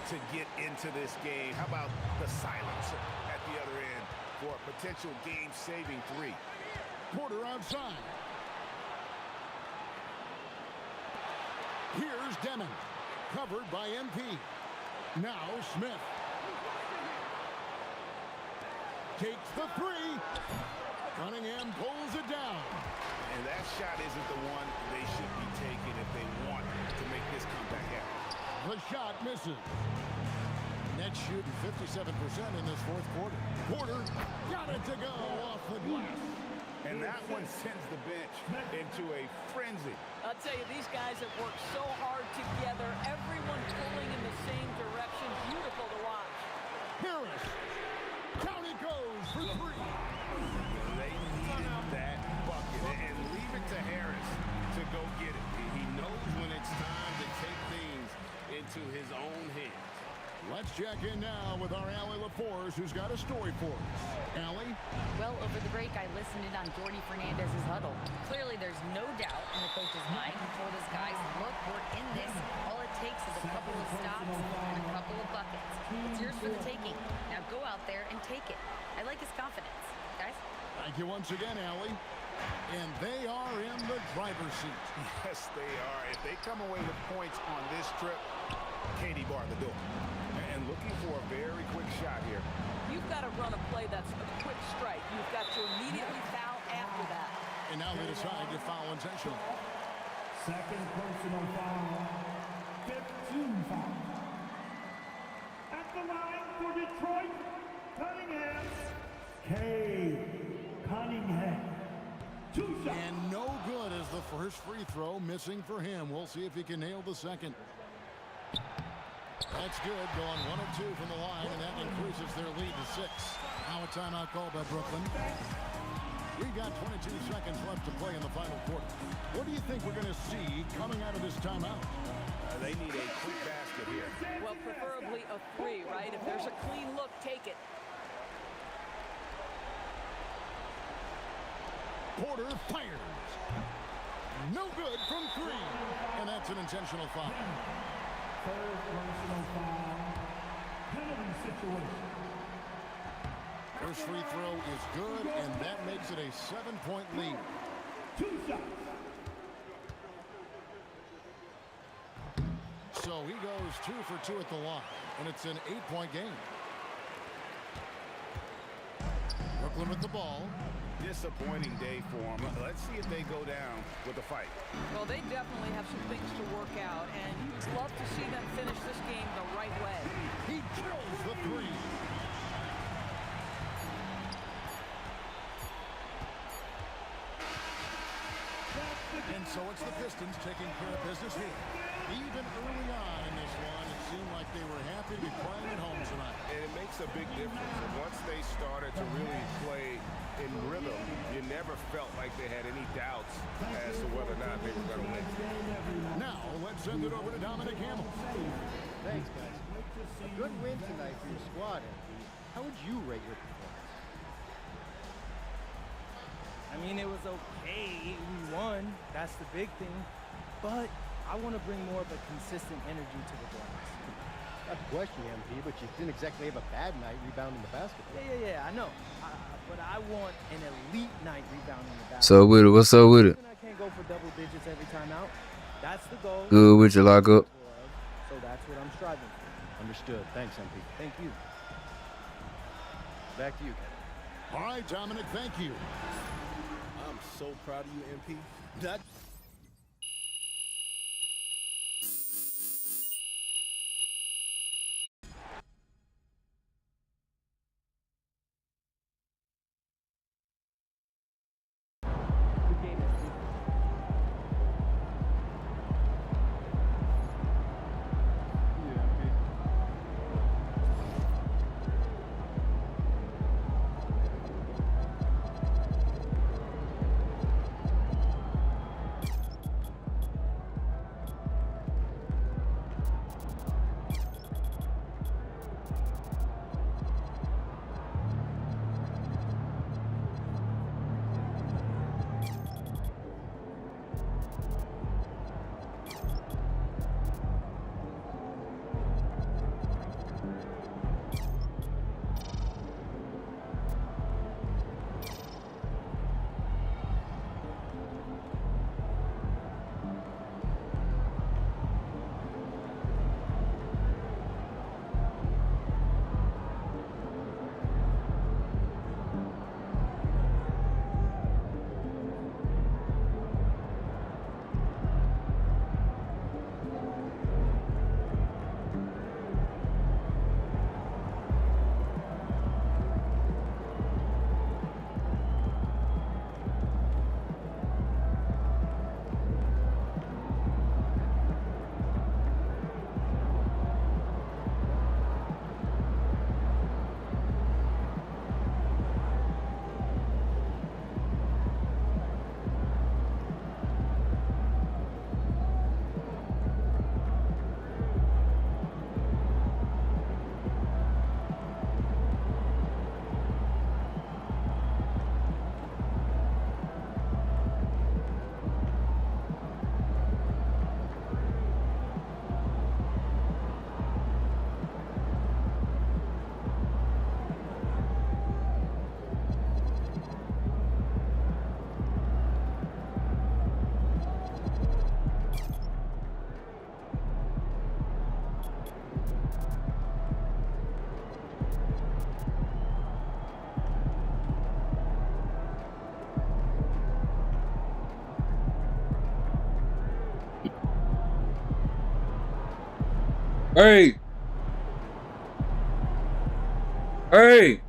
Speaker 14: to get into this game, how about the silence at the other end for a potential game-saving 3?
Speaker 15: Porter outside. Here's Demon. Covered by MP. Now Smith. Takes the 3. Cunningham pulls it down.
Speaker 14: And that shot isn't the one they should be taking if they want to make this comeback happen.
Speaker 15: The shot misses. Nets shooting 57% in this fourth quarter. Porter got it to go off the glass.
Speaker 14: And that one sends the bench into a frenzy.
Speaker 13: I'll tell you, these guys have worked so hard together. Everyone pulling in the same direction. Beautiful to watch.
Speaker 15: Harris. Down it goes for 3.
Speaker 14: They needed that bucket. And leave it to Harris to go get it. He knows when it's time to take things into his own hands.
Speaker 15: Let's check in now with our Allie LaForce, who's got a story for us. Allie?
Speaker 4: Well, over the break, I listened in on Jordi Fernandez's huddle. Clearly, there's no doubt in the coach's mind. He told his guys, look, we're in this. All it takes is a couple of stops and a couple of buckets. It's yours for the taking. Now go out there and take it. I like his confidence. Guys?
Speaker 15: Thank you once again, Allie. And they are in the driver's seat.
Speaker 14: Yes, they are. If they come away with points on this trip, Katie barred the door. And looking for a very quick shot here.
Speaker 13: You've got to run a play that's a quick strike. You've got to immediately foul after that.
Speaker 15: And now they decide to foul intentional.
Speaker 16: Second personal foul. 15 foul. At the line for Detroit, Cunningham. Cunningham. 2 shots.
Speaker 15: And no good as the first free throw missing for him. We'll see if he can nail the second. That's good, going 1 of 2 from the line, and that increases their lead to 6. Now a timeout call by Brooklyn. We've got 22 seconds left to play in the final quarter. What do you think we're going to see coming out of this timeout?
Speaker 14: They need a quick basket here.
Speaker 13: Well, preferably a 3, right? If there's a clean look, take it.
Speaker 15: Porter fires. No good from 3. And that's an intentional foul.
Speaker 16: Third personal foul. Penalty situation.
Speaker 15: First free throw is good, and that makes it a 7-point lead.
Speaker 16: 2 shots.
Speaker 15: So he goes 2 for 2 at the line, and it's an 8-point game. Brooklyn with the ball.
Speaker 14: Disappointing day for them. Let's see if they go down with a fight.
Speaker 13: Well, they definitely have some things to work out, and you'd love to see them finish this game the right way.
Speaker 15: He drills the 3. And so it's the Pistons taking care of business here. Even early on in this one, it seemed like they were happy to be playing at home tonight.
Speaker 14: And it makes a big difference. And once they started to really play in rhythm, you never felt like they had any doubts as to whether or not they were going to win.
Speaker 15: Now, let's send it over to Dominic Hamill.
Speaker 17: Thanks, guys. A good win tonight for your squad, MP. How would you rate your performance?
Speaker 11: I mean, it was okay. We won. That's the big thing. But I want to bring more of a consistent energy to the Blacks.
Speaker 17: Not to question you, MP, but you didn't exactly have a bad night rebounding the basketball.
Speaker 11: Yeah, I know. But I want an elite night rebounding the basketball.
Speaker 6: So with it, what's up with it?
Speaker 11: I can't go for double digits every time out. That's the goal.
Speaker 6: Good with your lockup.
Speaker 11: So that's what I'm striving for.
Speaker 17: Understood. Thanks, MP.
Speaker 11: Thank you.
Speaker 17: Back to you, Kevin.
Speaker 15: All right, Dominic, thank you.
Speaker 10: I'm so proud of you, MP. That
Speaker 6: Hey! Hey!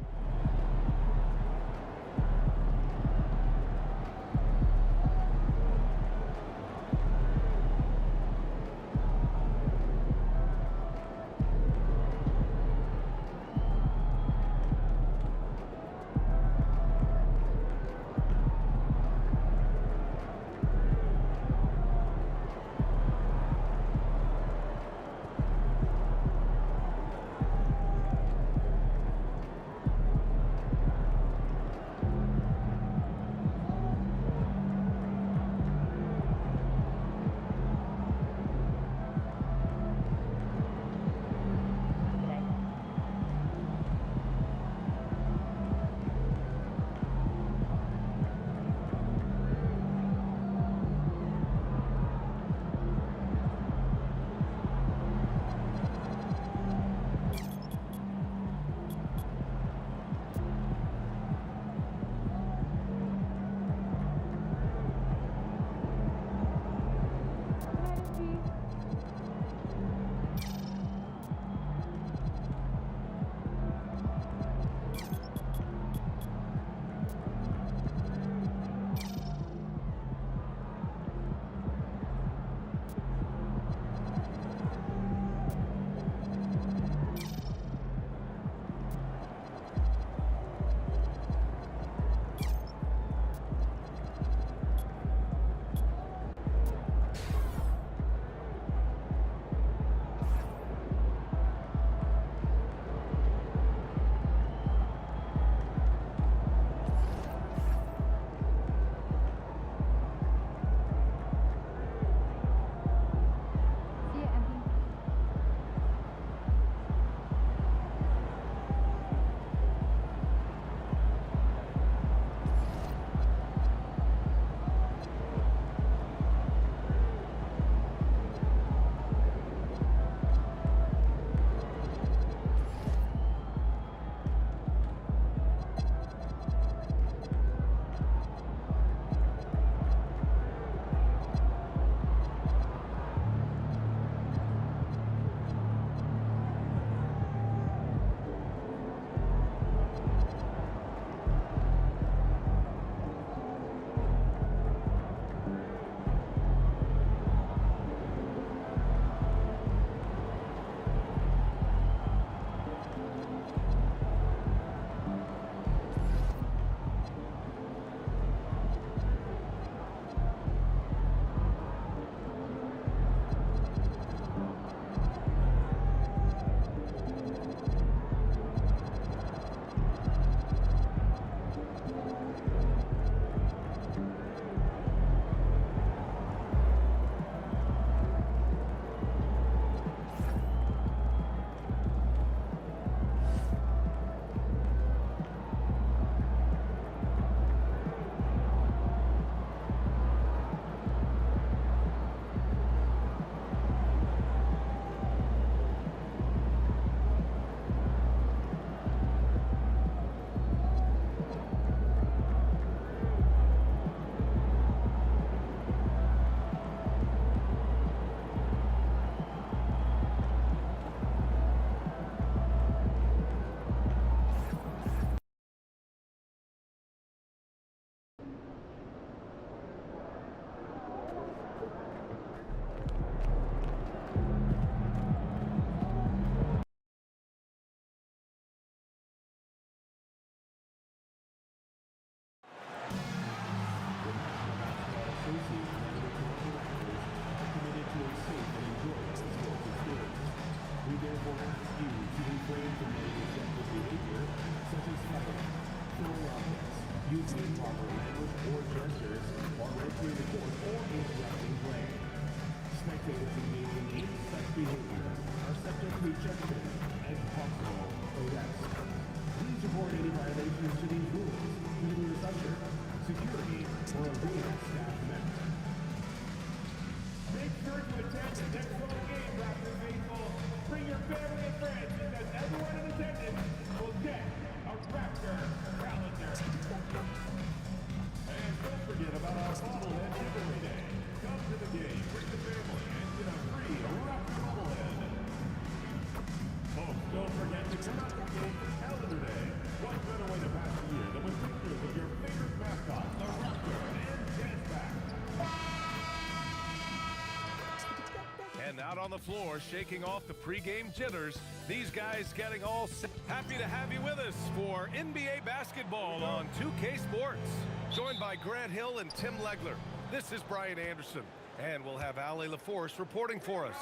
Speaker 2: out on the floor, shaking off the pregame jitters. These guys getting all set. Happy to have you with us for NBA basketball on 2K Sports. Joined by Grant Hill and Tim Legler. This is Brian Anderson. And we'll have Allie LaForce reporting for us.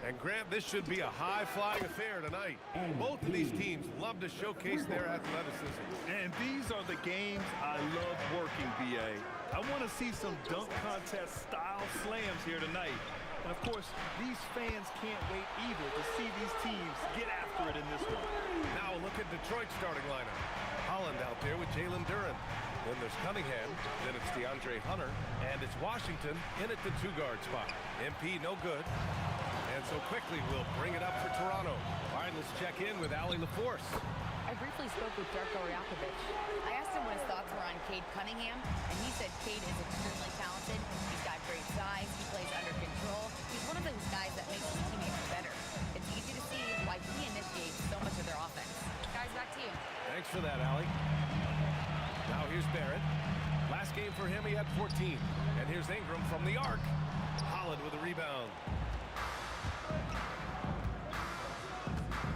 Speaker 2: And Grant, this should be a high-flying affair tonight. Both of these teams love to showcase their athleticism.
Speaker 3: And these are the games I love working, BA. I want to see some dunk contest style slams here tonight. And of course, these fans can't wait either to see these teams get after it in this one.
Speaker 2: Now a look at Detroit's starting lineup. Holland out there with Jalen Duren. Then there's Cunningham, then it's DeAndre Hunter, and it's Washington in at the 2-guard spot. MP no good. And so quickly we'll bring it up for Toronto. All right, let's check in with Allie LaForce.
Speaker 4: I briefly spoke with Darko Rajakovic. I asked him what his thoughts were on Cade Cunningham, and he said Cade is extremely talented. He's got great size. He plays under control. He's one of those guys that makes his teammates better. It's easy to see why he initiates so much of their offense. Guys, back to you.
Speaker 2: Thanks for that, Allie. Now here's Barrett. Last game for him, he had 14. And here's Ingram from the arc. Holland with a rebound.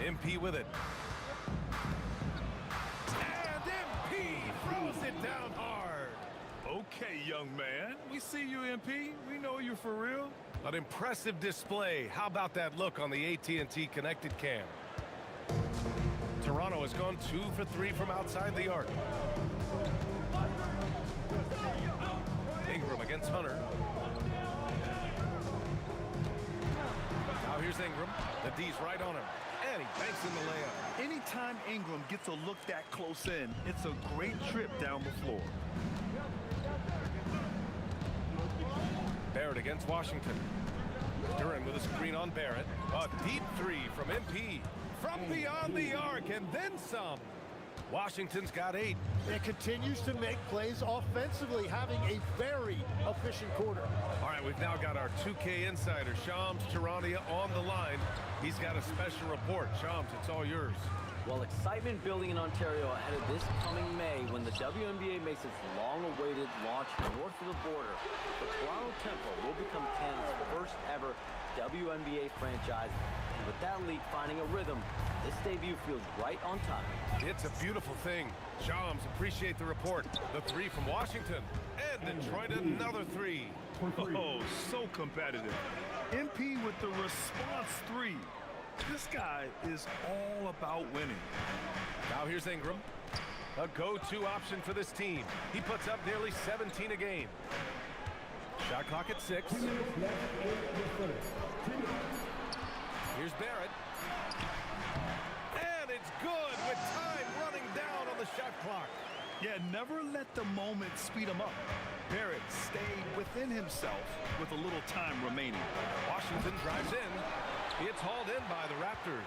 Speaker 2: MP with it. And MP throws it down hard.
Speaker 3: Okay, young man. We see you, MP. We know you for real.
Speaker 2: An impressive display. How about that look on the AT&T connected cam? Toronto has gone 2 for 3 from outside the arc. Ingram against Hunter. Now here's Ingram. The D's right on him. And he banks in the layup.
Speaker 3: Anytime Ingram gets a look that close in, it's a great trip down the floor.
Speaker 2: Barrett against Washington. Duren with a screen on Barrett. A deep 3 from MP. From beyond the arc and then some. Washington's got 8.
Speaker 5: And continues to make plays offensively, having a very efficient quarter.
Speaker 2: All right, we've now got our 2K insider, Shams Charania, on the line. He's got a special report. Shams, it's all yours.
Speaker 9: Well, excitement building in Ontario ahead of this coming May when the WNBA makes its long-awaited launch north of the border. The Toronto Tempo will become Canada's first ever WNBA franchise. And with that league finding a rhythm, this debut feels right on time.
Speaker 2: It's a beautiful thing. Shams, appreciate the report. The 3 from Washington. And Detroit another 3.
Speaker 3: Oh, so competitive. MP with the response 3. This guy is all about winning.
Speaker 2: Now here's Ingram. A go-to option for this team. He puts up nearly 17 a game. Shot clock at 6. Here's Barrett. And it's good with time running down on the shot clock.
Speaker 3: Yeah, never let the moment speed him up. Barrett stayed within himself with a little time remaining.
Speaker 2: Washington drives in. It's hauled in by the Raptors.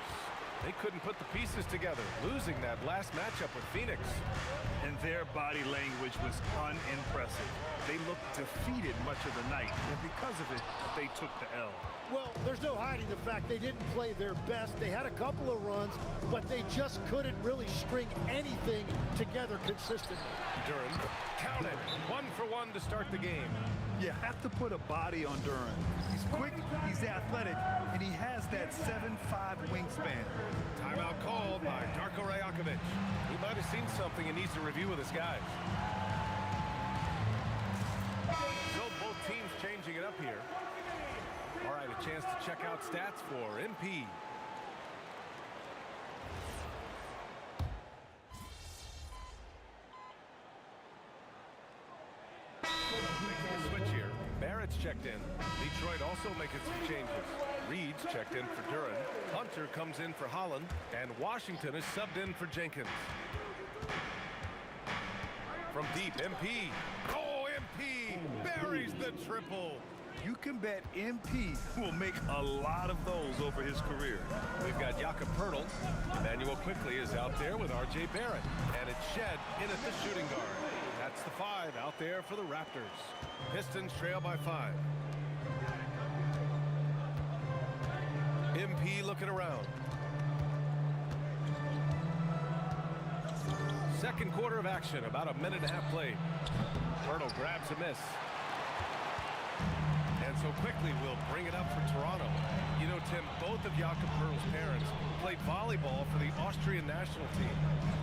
Speaker 2: They couldn't put the pieces together, losing that last matchup with Phoenix.
Speaker 3: And their body language was unimpressive. They looked defeated much of the night, and because of it, they took the L.
Speaker 5: Well, there's no hiding the fact they didn't play their best. They had a couple of runs, but they just couldn't really string anything together consistently.
Speaker 2: Duren counted 1 for 1 to start the game.
Speaker 3: You have to put a body on Duren. He's quick, he's athletic, and he has that 7'5" wingspan.
Speaker 2: Timeout called by Darko Rajakovic. He might have seen something and needs to review with his guys. So both teams changing it up here. All right, a chance to check out stats for MP. Switch here. Barrett's checked in. Detroit also making some changes. Reed's checked in for Duren. Hunter comes in for Holland. And Washington is subbed in for Jenkins. From deep, MP. Oh, MP buries the triple.
Speaker 3: You can bet MP will make a lot of those over his career.
Speaker 2: We've got Jakob Poeltl. Emmanuel Quickly is out there with R.J. Barrett. And it's Shed in at the shooting guard. That's the 5 out there for the Raptors. Pistons trail by 5. MP looking around. Second quarter of action, about a minute and a half played. Poeltl grabs a miss. And so quickly we'll bring it up for Toronto. You know, Tim, both of Jakob Perl's parents played volleyball for the Austrian national team.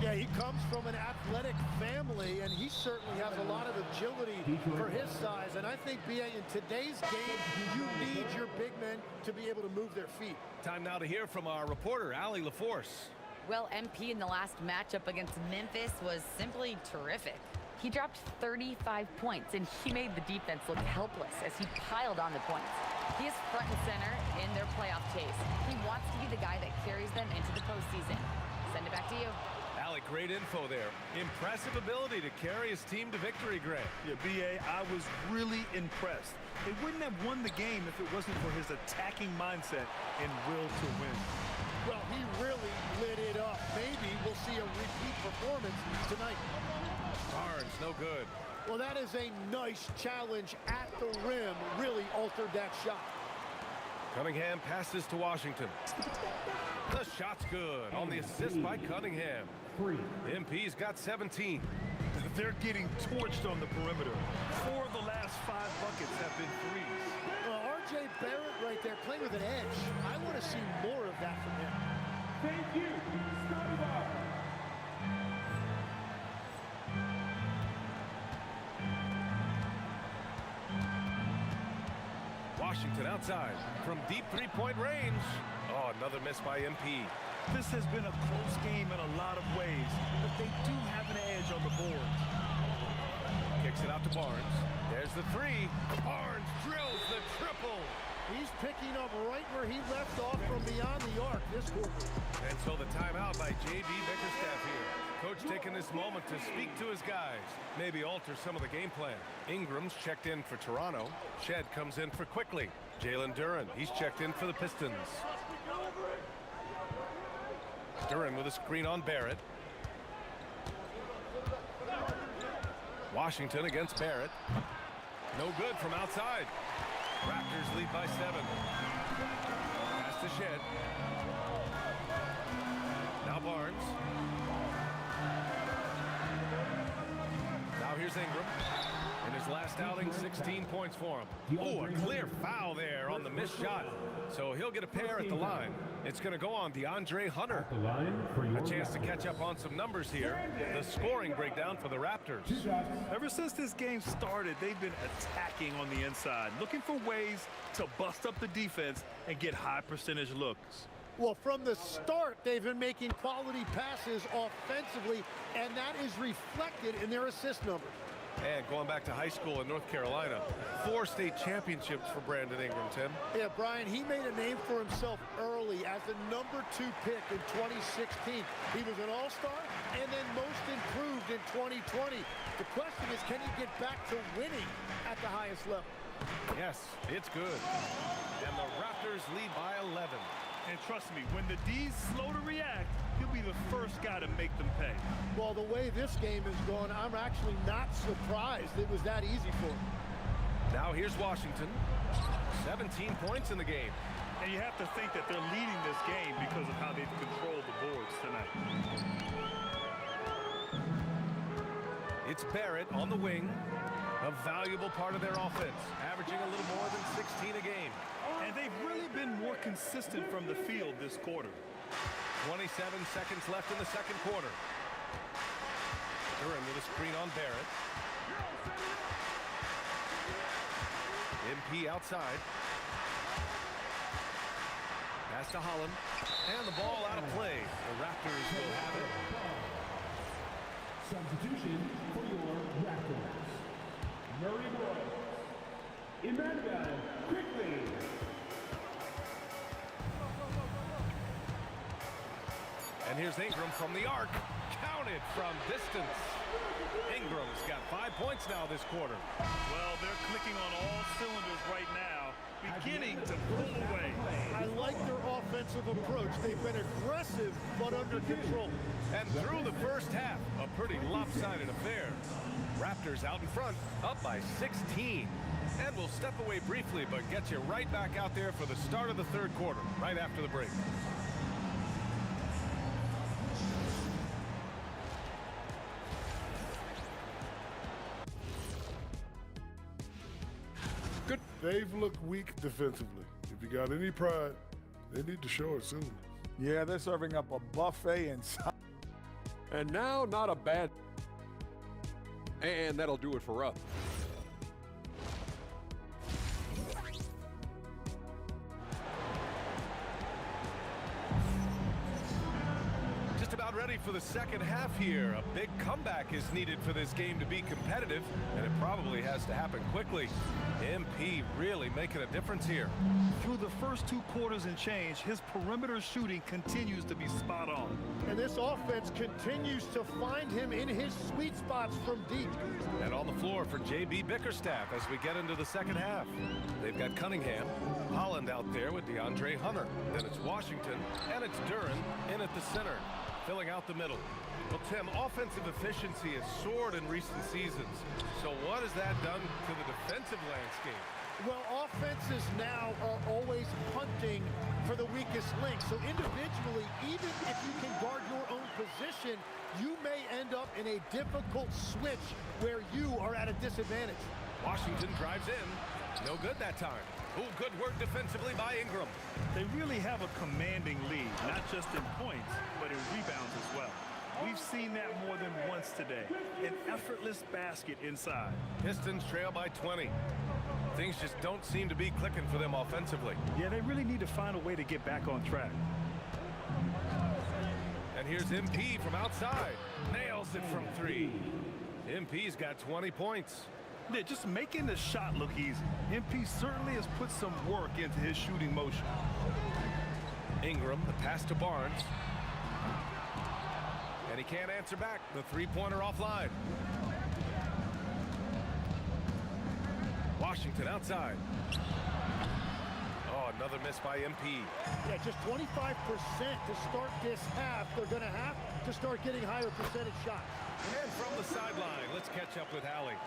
Speaker 5: Yeah, he comes from an athletic family, and he certainly has a lot of agility for his size. And I think, B.A., in today's game, you need your big men to be able to move their feet.
Speaker 2: Time now to hear from our reporter, Allie LaForce.
Speaker 4: Well, MP in the last matchup against Memphis was simply terrific. He dropped 35 points, and he made the defense look helpless as he piled on the points. He is front and center in their playoff chase. He wants to be the guy that carries them into the postseason. Send it back to you.
Speaker 2: Allie, great info there. Impressive ability to carry his team to victory, Grant.
Speaker 3: Yeah, B.A., I was really impressed. They wouldn't have won the game if it wasn't for his attacking mindset and will to win.
Speaker 5: Well, he really lit it up. Maybe we'll see a repeat performance tonight.
Speaker 2: Barnes, no good.
Speaker 5: Well, that is a nice challenge at the rim. Really altered that shot.
Speaker 2: Cunningham passes to Washington. The shot's good on the assist by Cunningham. MP's got 17.
Speaker 3: They're getting torched on the perimeter. 4 of the last 5 buckets have been threes.
Speaker 5: Well, R.J. Barrett right there playing with an edge. I want to see more of that from him.
Speaker 16: Thank you, Scotty Barnes.
Speaker 2: Washington outside from deep three-point range. Oh, another miss by MP.
Speaker 3: This has been a close game in a lot of ways, but they do have an edge on the board.
Speaker 2: Kicks it out to Barnes. There's the three. Barnes drills the triple.
Speaker 5: He's picking up right where he left off from beyond the arc this quarter.
Speaker 2: And so the timeout by J.B. Bickerstaff here. Coach taking this moment to speak to his guys. Maybe alter some of the game plan. Ingram's checked in for Toronto. Shed comes in for Quickly. Jalen Duren, he's checked in for the Pistons. Duren with a screen on Barrett. Washington against Barrett. No good from outside. Raptors lead by 7. Pass to Shed. Now Barnes. Now here's Ingram. In his last outing, 16 points for him. Oh, a clear foul there on the missed shot. So he'll get a pair at the line. It's going to go on DeAndre Hunter. A chance to catch up on some numbers here. The scoring breakdown for the Raptors.
Speaker 3: Ever since this game started, they've been attacking on the inside, looking for ways to bust up the defense and get high percentage looks.
Speaker 5: Well, from the start, they've been making quality passes offensively, and that is reflected in their assist numbers.
Speaker 2: And going back to high school in North Carolina, 4 state championships for Brandon Ingram, Tim.
Speaker 5: Yeah, Brian, he made a name for himself early as the #2 pick in 2016. He was an all-star and then most improved in 2020. The question is, can he get back to winning at the highest level?
Speaker 2: Yes, it's good. And the Raptors lead by 11.
Speaker 3: And trust me, when the D's slow to react, he'll be the first guy to make them pay.
Speaker 5: Well, the way this game is going, I'm actually not surprised it was that easy for him.
Speaker 2: Now here's Washington. 17 points in the game.
Speaker 3: And you have to think that they're leading this game because of how they've controlled the boards tonight.
Speaker 2: It's Barrett on the wing. A valuable part of their offense, averaging a little more than 16 a game.
Speaker 3: And they've really been more consistent from the field this quarter.
Speaker 2: 27 seconds left in the second quarter. Duren with a screen on Barrett. MP outside. Pass to Holland. And the ball out of play. The Raptors will have it.
Speaker 16: Substitution for your Raptors. Murray Boyd. Emmanuel Quickly.
Speaker 2: And here's Ingram from the arc. Counted from distance. Ingram's got 5 points now this quarter.
Speaker 3: Well, they're clicking on all cylinders right now, beginning to pull away.
Speaker 5: I like their offensive approach. They've been aggressive, but under control.
Speaker 2: And through the first half, a pretty lopsided affair. Raptors out in front, up by 16. And we'll step away briefly, but get you right back out there for the start of the third quarter, right after the break.
Speaker 7: Good.
Speaker 8: They've looked weak defensively. If you got any pride, they need to show it soon.
Speaker 18: Yeah, they're serving up a buffet inside.
Speaker 7: And now, not a bad. And that'll do it for us.
Speaker 2: Just about ready for the second half here. A big comeback is needed for this game to be competitive, and it probably has to happen quickly. MP really making a difference here.
Speaker 3: Through the first 2 quarters and change, his perimeter shooting continues to be spot on.
Speaker 5: And this offense continues to find him in his sweet spots from deep.
Speaker 2: And on the floor for J.B. Bickerstaff as we get into the second half. They've got Cunningham, Holland out there with DeAndre Hunter. Then it's Washington, and it's Duren in at the center, filling out the middle. Well, Tim, offensive efficiency has soared in recent seasons. So what has that done to the defensive landscape?
Speaker 5: Well, offenses now are always hunting for the weakest link. So individually, even if you can guard your own position, you may end up in a difficult switch where you are at a disadvantage.
Speaker 2: Washington drives in. No good that time. Oh, good work defensively by Ingram.
Speaker 3: They really have a commanding lead, not just in points, but in rebounds as well. We've seen that more than once today. An effortless basket inside.
Speaker 2: Pistons trail by 20. Things just don't seem to be clicking for them offensively.
Speaker 3: Yeah, they really need to find a way to get back on track.
Speaker 2: And here's MP from outside. Nails it from 3. MP's got 20 points.
Speaker 3: They're just making the shot look easy. MP certainly has put some work into his shooting motion.
Speaker 2: Ingram, the pass to Barnes. And he can't answer back. The three-pointer offline. Washington outside. Oh, another miss by MP.
Speaker 5: Yeah, just 25% to start this half. They're going to have to start getting higher percentage shots.
Speaker 2: And from the sideline, let's catch up with Allie.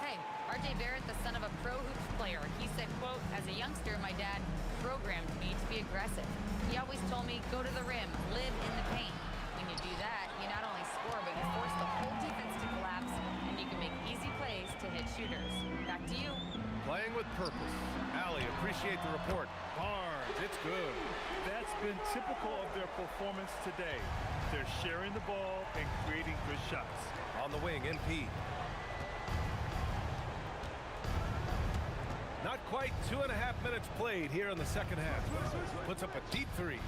Speaker 4: Hey, R.J. Barrett, the son of a pro hoops player. He said, quote, as a youngster, my dad programmed me to be aggressive. He always told me, go to the rim, live in the paint. When you do that, you not only score, but you force the whole defense to collapse, and you can make easy plays to hit shooters. Back to you.
Speaker 2: Playing with purpose. Allie, appreciate the report. Barnes, it's good.
Speaker 3: That's been typical of their performance today. They're sharing the ball and creating good shots.
Speaker 2: On the wing, MP. Not quite 2.5 minutes played here in the second half. Puts up a deep 3.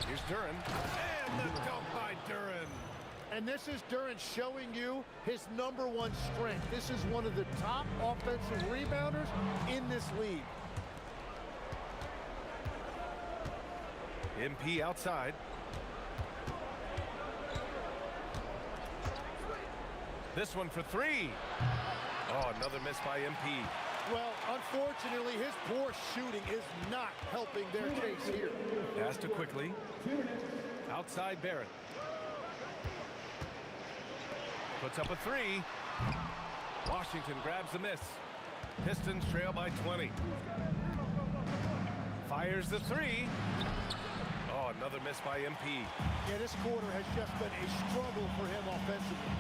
Speaker 2: Here's Duren. And the dunk by Duren.
Speaker 5: And this is Duren showing you his #1 strength. This is one of the top offensive rebounders in this league.
Speaker 2: MP outside. This one for 3. Oh, another miss by MP.
Speaker 5: Well, unfortunately, his poor shooting is not helping their case here.
Speaker 2: Pass to quickly. Outside Barrett. Puts up a 3. Washington grabs the miss. Pistons trail by 20. Fires the 3. Oh, another miss by MP.
Speaker 5: Yeah, this quarter has just been a struggle for him offensively.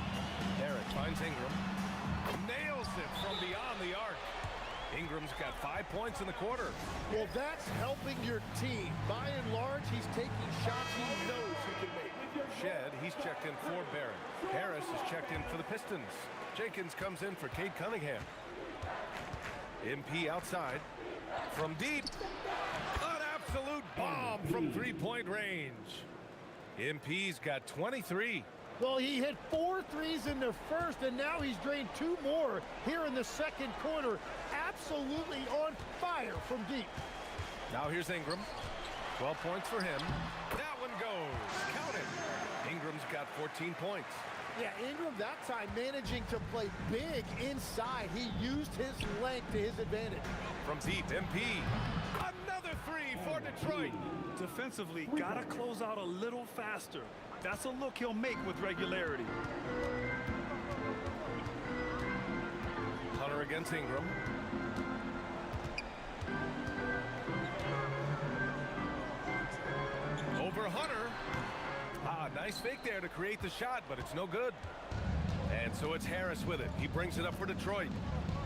Speaker 2: Barrett finds Ingram. Nails it from beyond the arc. Ingram's got 5 points in the quarter.
Speaker 5: Well, that's helping your team. By and large, he's taking shots he knows he can make.
Speaker 2: Shed, he's checked in for Barrett. Harris is checked in for the Pistons. Jenkins comes in for Cade Cunningham. MP outside. From deep. An absolute bomb from three-point range. MP's got 23.
Speaker 5: Well, he hit 4 threes in the first, and now he's drained 2 more here in the second quarter. Absolutely on fire from deep.
Speaker 2: Now here's Ingram. 12 points for him. That one goes. Count it. Ingram's got 14 points.
Speaker 5: Yeah, Ingram that time managing to play big inside. He used his length to his advantage.
Speaker 2: From deep, MP. Another 3 for Detroit.
Speaker 3: Defensively, gotta close out a little faster. That's a look he'll make with regularity.
Speaker 2: Hunter against Ingram. Over Hunter. Nice fake there to create the shot, but it's no good. And so it's Harris with it. He brings it up for Detroit.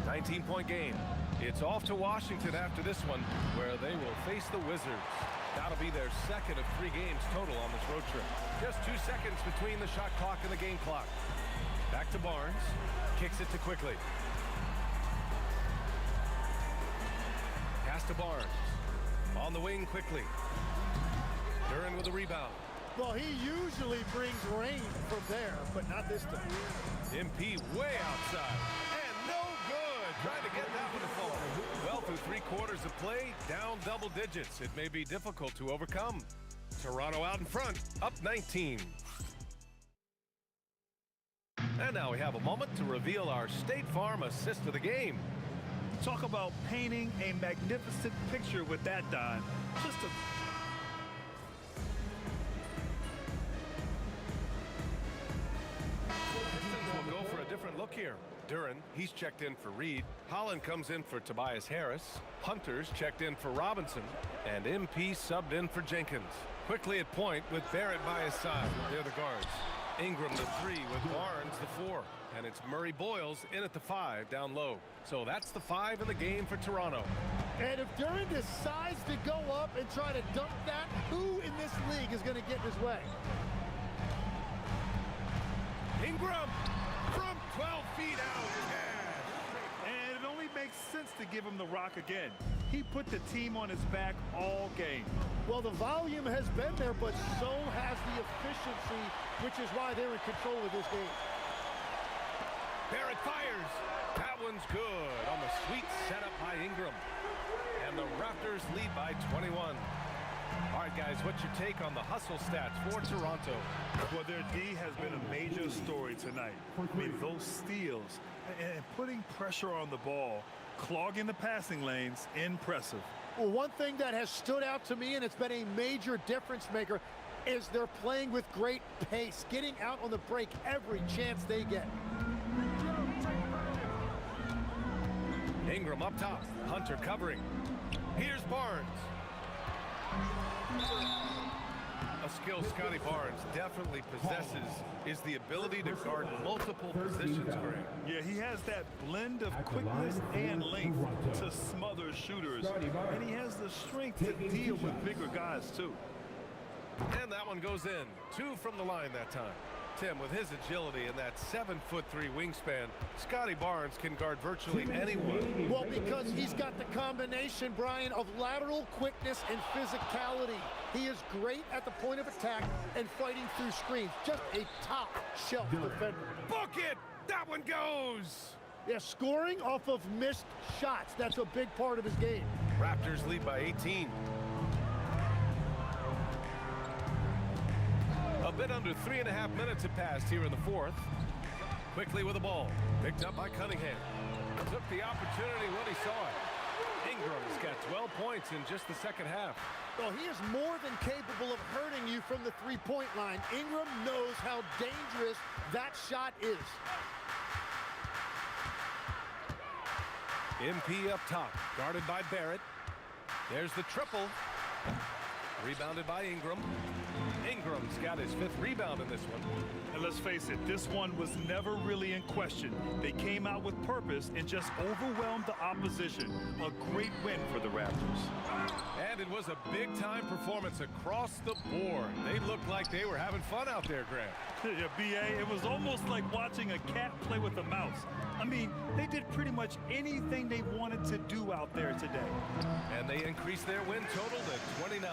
Speaker 2: 19-point game. It's off to Washington after this one, where they will face the Wizards. That'll be their second of 3 games total on this road trip. Just 2 seconds between the shot clock and the game clock. Back to Barnes. Kicks it to Quickly. Pass to Barnes. On the wing Quickly. Duren with a rebound.
Speaker 5: Well, he usually brings rain from there, but not this time.
Speaker 2: MP way outside. And no good. Trying to get that one to fall. Well, through 3 quarters of play, down double digits. It may be difficult to overcome. Toronto out in front, up 19. And now we have a moment to reveal our State Farm assist of the game.
Speaker 3: Talk about painting a magnificent picture with that dime. Just a
Speaker 2: We'll go for a different look here. Duren, he's checked in for Reed. Holland comes in for Tobias Harris. Hunter's checked in for Robinson. And MP subbed in for Jenkins. Quickly at point with Barrett by his side. They're the guards. Ingram the 3 with Barnes the 4. And it's Murray Boyles in at the 5 down low. So that's the 5 in the game for Toronto.
Speaker 5: And if Duren decides to go up and try to dunk that, who in this league is going to get in his way?
Speaker 2: Ingram from 12 feet out.
Speaker 3: And it only makes sense to give him the rock again. He put the team on his back all game.
Speaker 5: Well, the volume has been there, but so has the efficiency, which is why they're in control of this game.
Speaker 2: Barrett fires. That one's good on the sweet setup by Ingram. And the Raptors lead by 21. All right, guys, what's your take on the hustle stats for Toronto?
Speaker 3: Well, their D has been a major story tonight. I mean, those steals and putting pressure on the ball, clogging the passing lanes, impressive.
Speaker 5: Well, one thing that has stood out to me, and it's been a major difference maker, is they're playing with great pace, getting out on the break every chance they get.
Speaker 2: Ingram up top. Hunter covering. Here's Barnes. A skill Scotty Barnes definitely possesses is the ability to guard multiple positions, Greg.
Speaker 3: Yeah, he has that blend of quickness and length to smother shooters. And he has the strength to deal with bigger guys, too.
Speaker 2: And that one goes in. 2 from the line that time. Tim, with his agility and that 7'3" wingspan, Scotty Barnes can guard virtually anyone.
Speaker 5: Well, because he's got the combination, Brian, of lateral quickness and physicality. He is great at the point of attack and fighting through screens. Just a top-shelf defender.
Speaker 2: Book it! That one goes!
Speaker 5: Yeah, scoring off of missed shots. That's a big part of his game.
Speaker 2: Raptors lead by 18. A bit under 3.5 minutes have passed here in the 4th. Quickly with the ball. Picked up by Cunningham. Took the opportunity when he saw it. Ingram's got 12 points in just the second half.
Speaker 5: Well, he is more than capable of hurting you from the three-point line. Ingram knows how dangerous that shot is.
Speaker 2: MP up top, guarded by Barrett. There's the triple. Rebounded by Ingram. Ingram's got his 5th rebound in this one.
Speaker 3: And let's face it, this one was never really in question. They came out with purpose and just overwhelmed the opposition. A great win for the Raptors.
Speaker 2: And it was a big-time performance across the board. They looked like they were having fun out there, Grant.
Speaker 3: Yeah, B.A., it was almost like watching a cat play with a mouse. I mean, they did pretty much anything they wanted to do out there today.
Speaker 2: And they increased their win total to 29.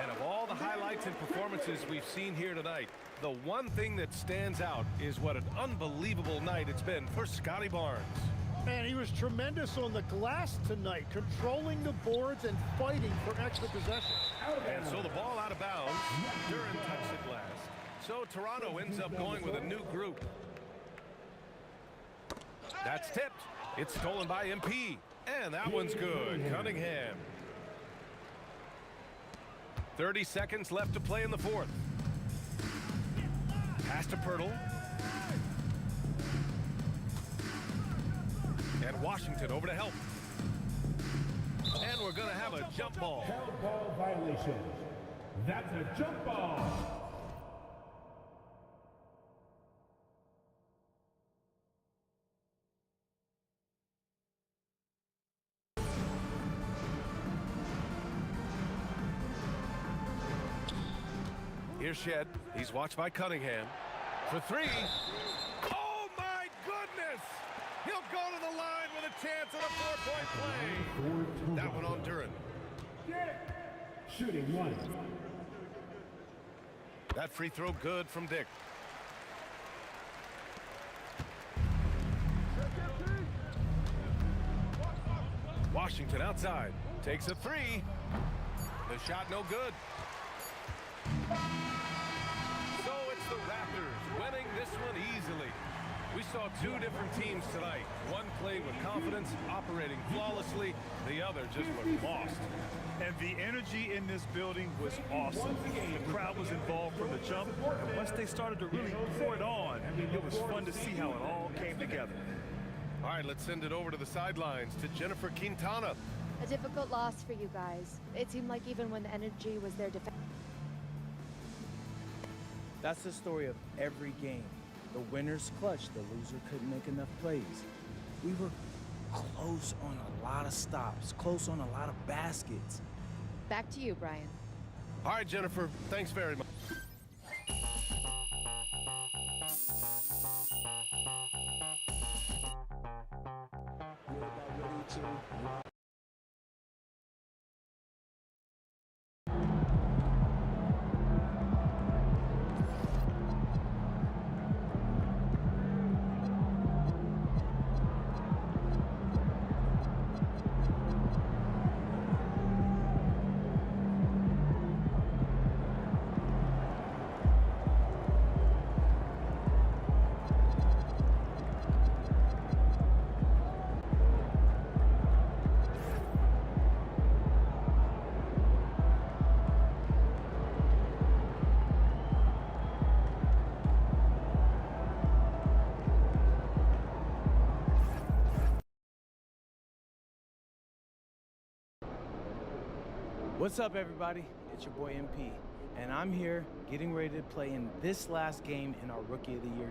Speaker 2: And of all the highlights and performances we've seen here tonight, the one thing that stands out is what an unbelievable night it's been for Scotty Barnes.
Speaker 5: Man, he was tremendous on the glass tonight, controlling the boards and fighting for extra possession.
Speaker 2: And so the ball out of bounds. Duren touched it last. So Toronto ends up going with a new group. That's tipped. It's stolen by MP. And that one's good. Cunningham. 30 seconds left to play in the 4th. Pass to Pirtle. And Washington over to help. And we're going to have a jump ball.
Speaker 16: Held ball violation. That's a jump ball.
Speaker 2: Here's Shed. He's watched by Cunningham. For three. Oh, my goodness! He'll go to the line with a chance at a 4-point play. That one on Duren.
Speaker 16: Shooting one.
Speaker 2: That free throw good from Dick. Washington outside. Takes a three. The shot no good. So it's the Raptors winning this one easily. We saw two different teams tonight. One played with confidence, operating flawlessly. The other just looked lost.
Speaker 3: And the energy in this building was awesome. The crowd was involved from the jump, and once they started to really pour it on, it was fun to see how it all came together.
Speaker 2: All right, let's send it over to the sidelines to Jennifer Quintana.
Speaker 19: A difficult loss for you guys. It seemed like even when the energy was there defense.
Speaker 11: That's the story of every game. The winner's clutch, the loser couldn't make enough plays. We were close on a lot of stops, close on a lot of baskets.
Speaker 19: Back to you, Brian.
Speaker 2: All right, Jennifer, thanks very much.
Speaker 11: What's up, everybody? It's your boy MP, and I'm here getting ready to play in this last game in our Rookie of the Year.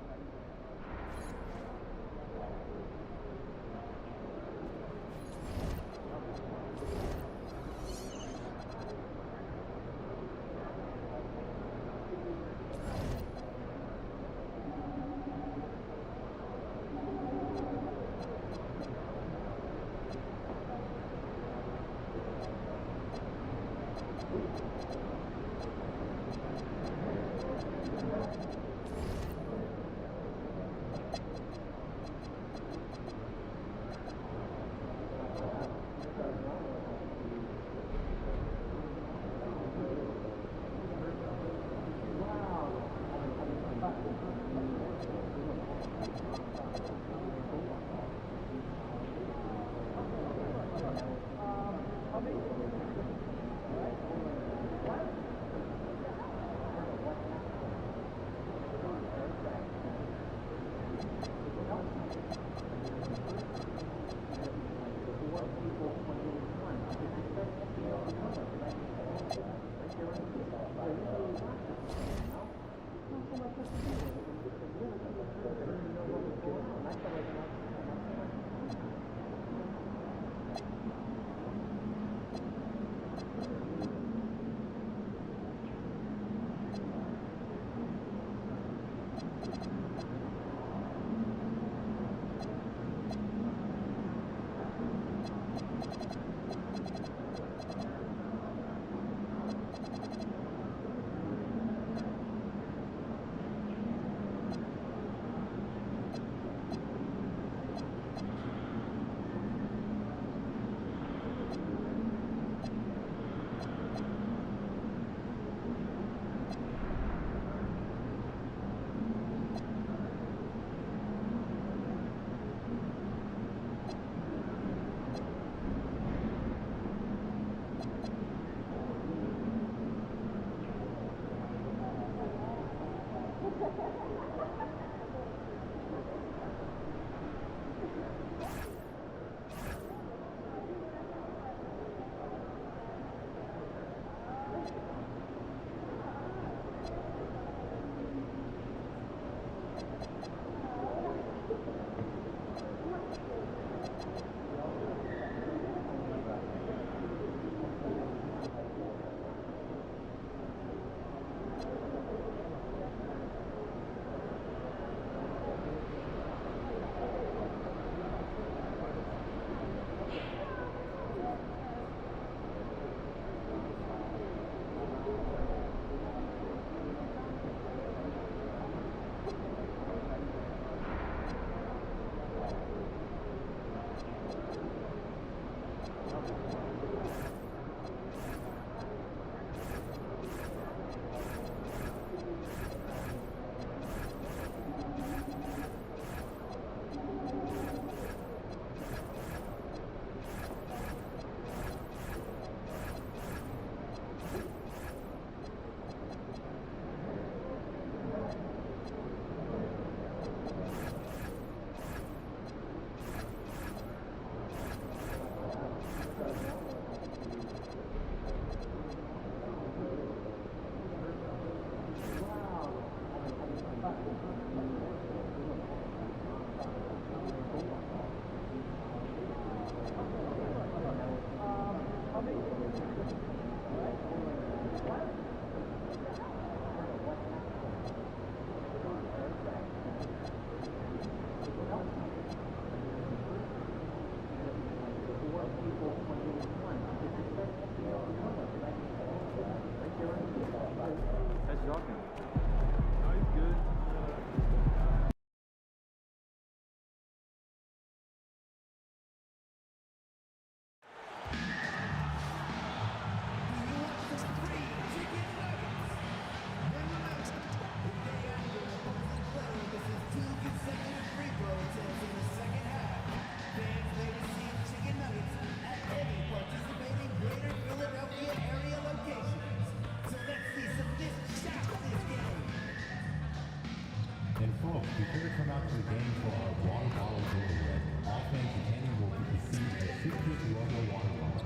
Speaker 16: the game for our water bottle giveaway. All fans attending will receive a Secret Logo water bottle.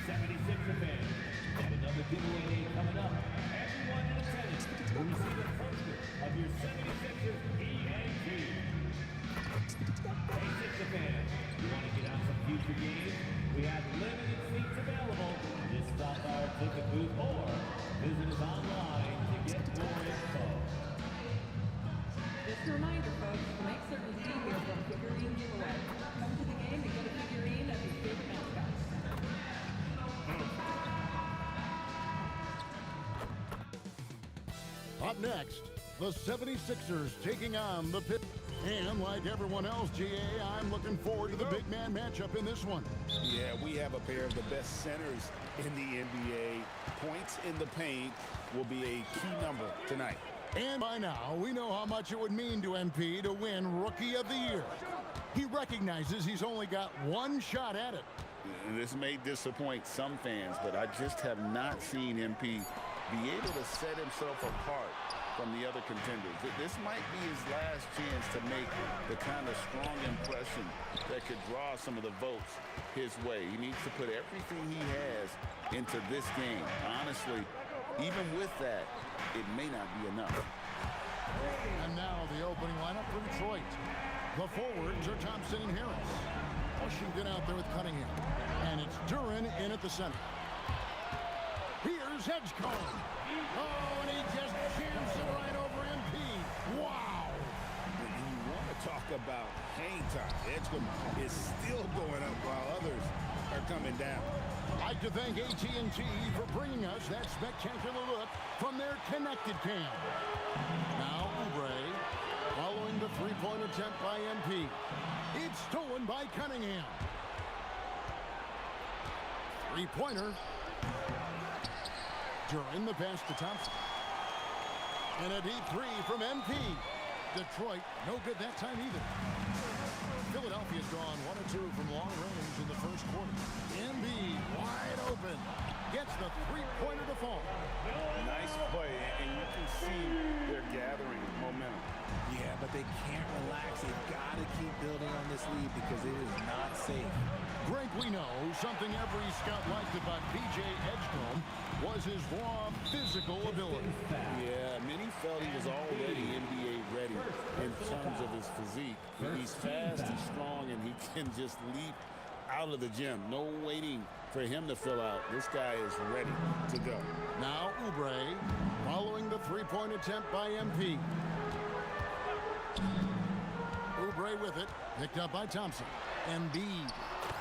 Speaker 16: 76er fans, got another giveaway day coming up. Everyone in attendance will receive a poster of your 76ers ENT. Hey, Sixer fans, you want to get out some future games? We have limited seats available. Just stop by our ticket booth or visit us online to get more info.
Speaker 20: Just a reminder, folks, to make certain to be here for a figurine giveaway. Come to the game and get a figurine of your favorite mascot.
Speaker 15: Up next, the 76ers taking on the Pitt. And like everyone else, GA, I'm looking forward to the big man matchup in this one.
Speaker 12: Yeah, we have a pair of the best centers in the NBA. Points in the paint will be a key number tonight.
Speaker 15: And by now, we know how much it would mean to MP to win Rookie of the Year. He recognizes he's only got one shot at it.
Speaker 12: This may disappoint some fans, but I just have not seen MP be able to set himself apart from the other contenders. This might be his last chance to make the kind of strong impression that could draw some of the votes his way. He needs to put everything he has into this game. Honestly, even with that, it may not be enough.
Speaker 15: And now the opening lineup for Detroit. The forwards are Thompson and Harris. Washington out there with Cunningham. And it's Duren in at the center. Here's Edgecombe. Oh, and he just jams it right over MP. Wow.
Speaker 14: When you want to talk about hang time, Edgecombe is still going up while others are coming down.
Speaker 15: I'd like to thank AT&T for bringing us that spectacular look from their connected cam. Now Oubre, following the three-point attempt by MP. It's stolen by Cunningham. Three-pointer. During the pass to Thompson. And a deep three from MP. Detroit, no good that time either. Philadelphia's gone 1 or 2 from long range in the first quarter. Embiid wide open. Gets the three-pointer to fall.
Speaker 12: Nice play, and you can see they're gathering momentum.
Speaker 11: Yeah, but they can't relax. They've got to keep building on this lead because it is not safe.
Speaker 15: Greg, we know something every scout liked about PJ Edgecombe was his raw physical ability.
Speaker 12: Yeah, many felt he was already NBA ready in terms of his physique. He's fast, he's strong, and he can just leap out of the gym. No waiting for him to fill out. This guy is ready to go.
Speaker 15: Now Oubre, following the three-point attempt by MP. Oubre with it, picked up by Thompson. Embiid.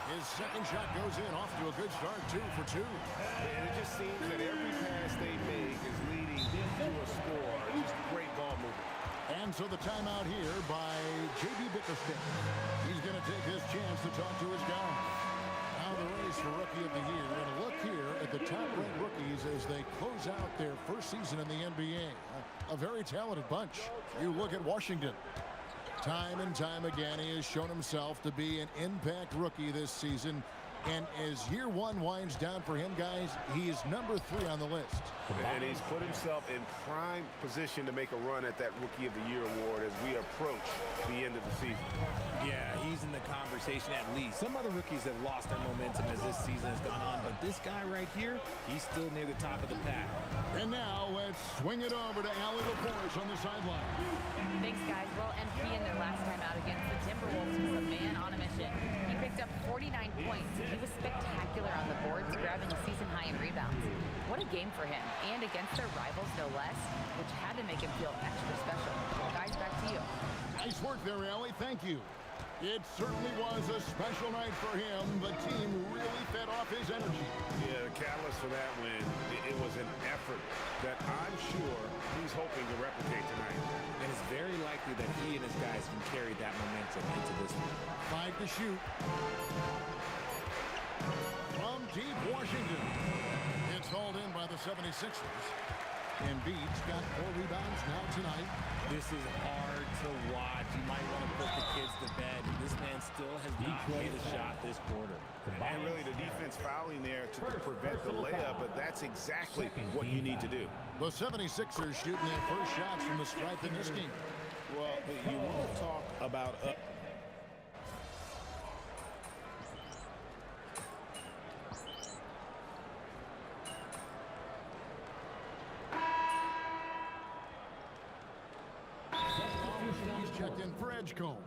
Speaker 15: His second shot goes in, off to a good start, 2 for 2.
Speaker 14: And it just seems that every pass they make is leading to a score. Just great ball movement.
Speaker 15: And so the timeout here by J.B. Bickerstaff. He's going to take his chance to talk to his guys. Now the race for Rookie of the Year. And a look here at the top-ranked rookies as they close out their first season in the NBA. A very talented bunch. You look at Washington. Time and time again, he has shown himself to be an impact rookie this season. And as year one winds down for him, guys, he is number 3 on the list.
Speaker 14: And he's put himself in prime position to make a run at that Rookie of the Year award as we approach the end of the season.
Speaker 11: Yeah, he's in the conversation at least. Some other rookies have lost their momentum as this season has gone on, but this guy right here, he's still near the top of the pack.
Speaker 15: And now let's swing it over to Allie LaForce on the sideline.
Speaker 4: Thanks, guys. Well, MP in their last time out against the Timberwolves was a man on a mission. He picked up 49 points. He was spectacular on the boards, grabbing a season high in rebounds. What a game for him, and against their rivals, no less, which had to make him feel extra special. Guys, back to you.
Speaker 15: Nice work there, Allie. Thank you. It certainly was a special night for him. The team really fed off his energy.
Speaker 14: Yeah, the catalyst for that win, it was an effort that I'm sure he's hoping to replicate tonight.
Speaker 11: And it's very likely that he and his guys can carry that momentum into this one.
Speaker 15: 5 to shoot. From deep Washington. It's hauled in by the 76ers. Embiid's got 4 rebounds now tonight.
Speaker 11: This is hard to watch. You might want to put the kids to bed. This man still has not made a shot this quarter.
Speaker 14: And really the defense fouling there to prevent the layup, but that's exactly what you need to do.
Speaker 15: The 76ers shooting their first shots from the stripe in this game.
Speaker 12: Well, you want to talk about
Speaker 15: He's checked in for Edgecombe.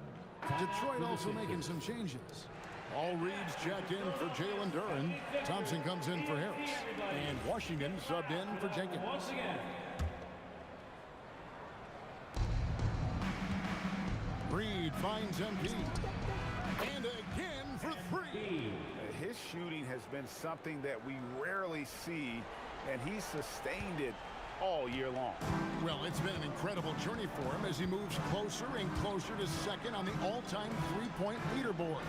Speaker 15: Detroit also making some changes. All reads checked in for Jalen Duren. Thompson comes in for Harris. And Washington subbed in for Jenkins. Reed finds MP. And again for three.
Speaker 12: his shooting has been something that we rarely see, and he's sustained it all year long.
Speaker 15: Well, it's been an incredible journey for him as he moves closer and closer to second on the all-time three-point leaderboard.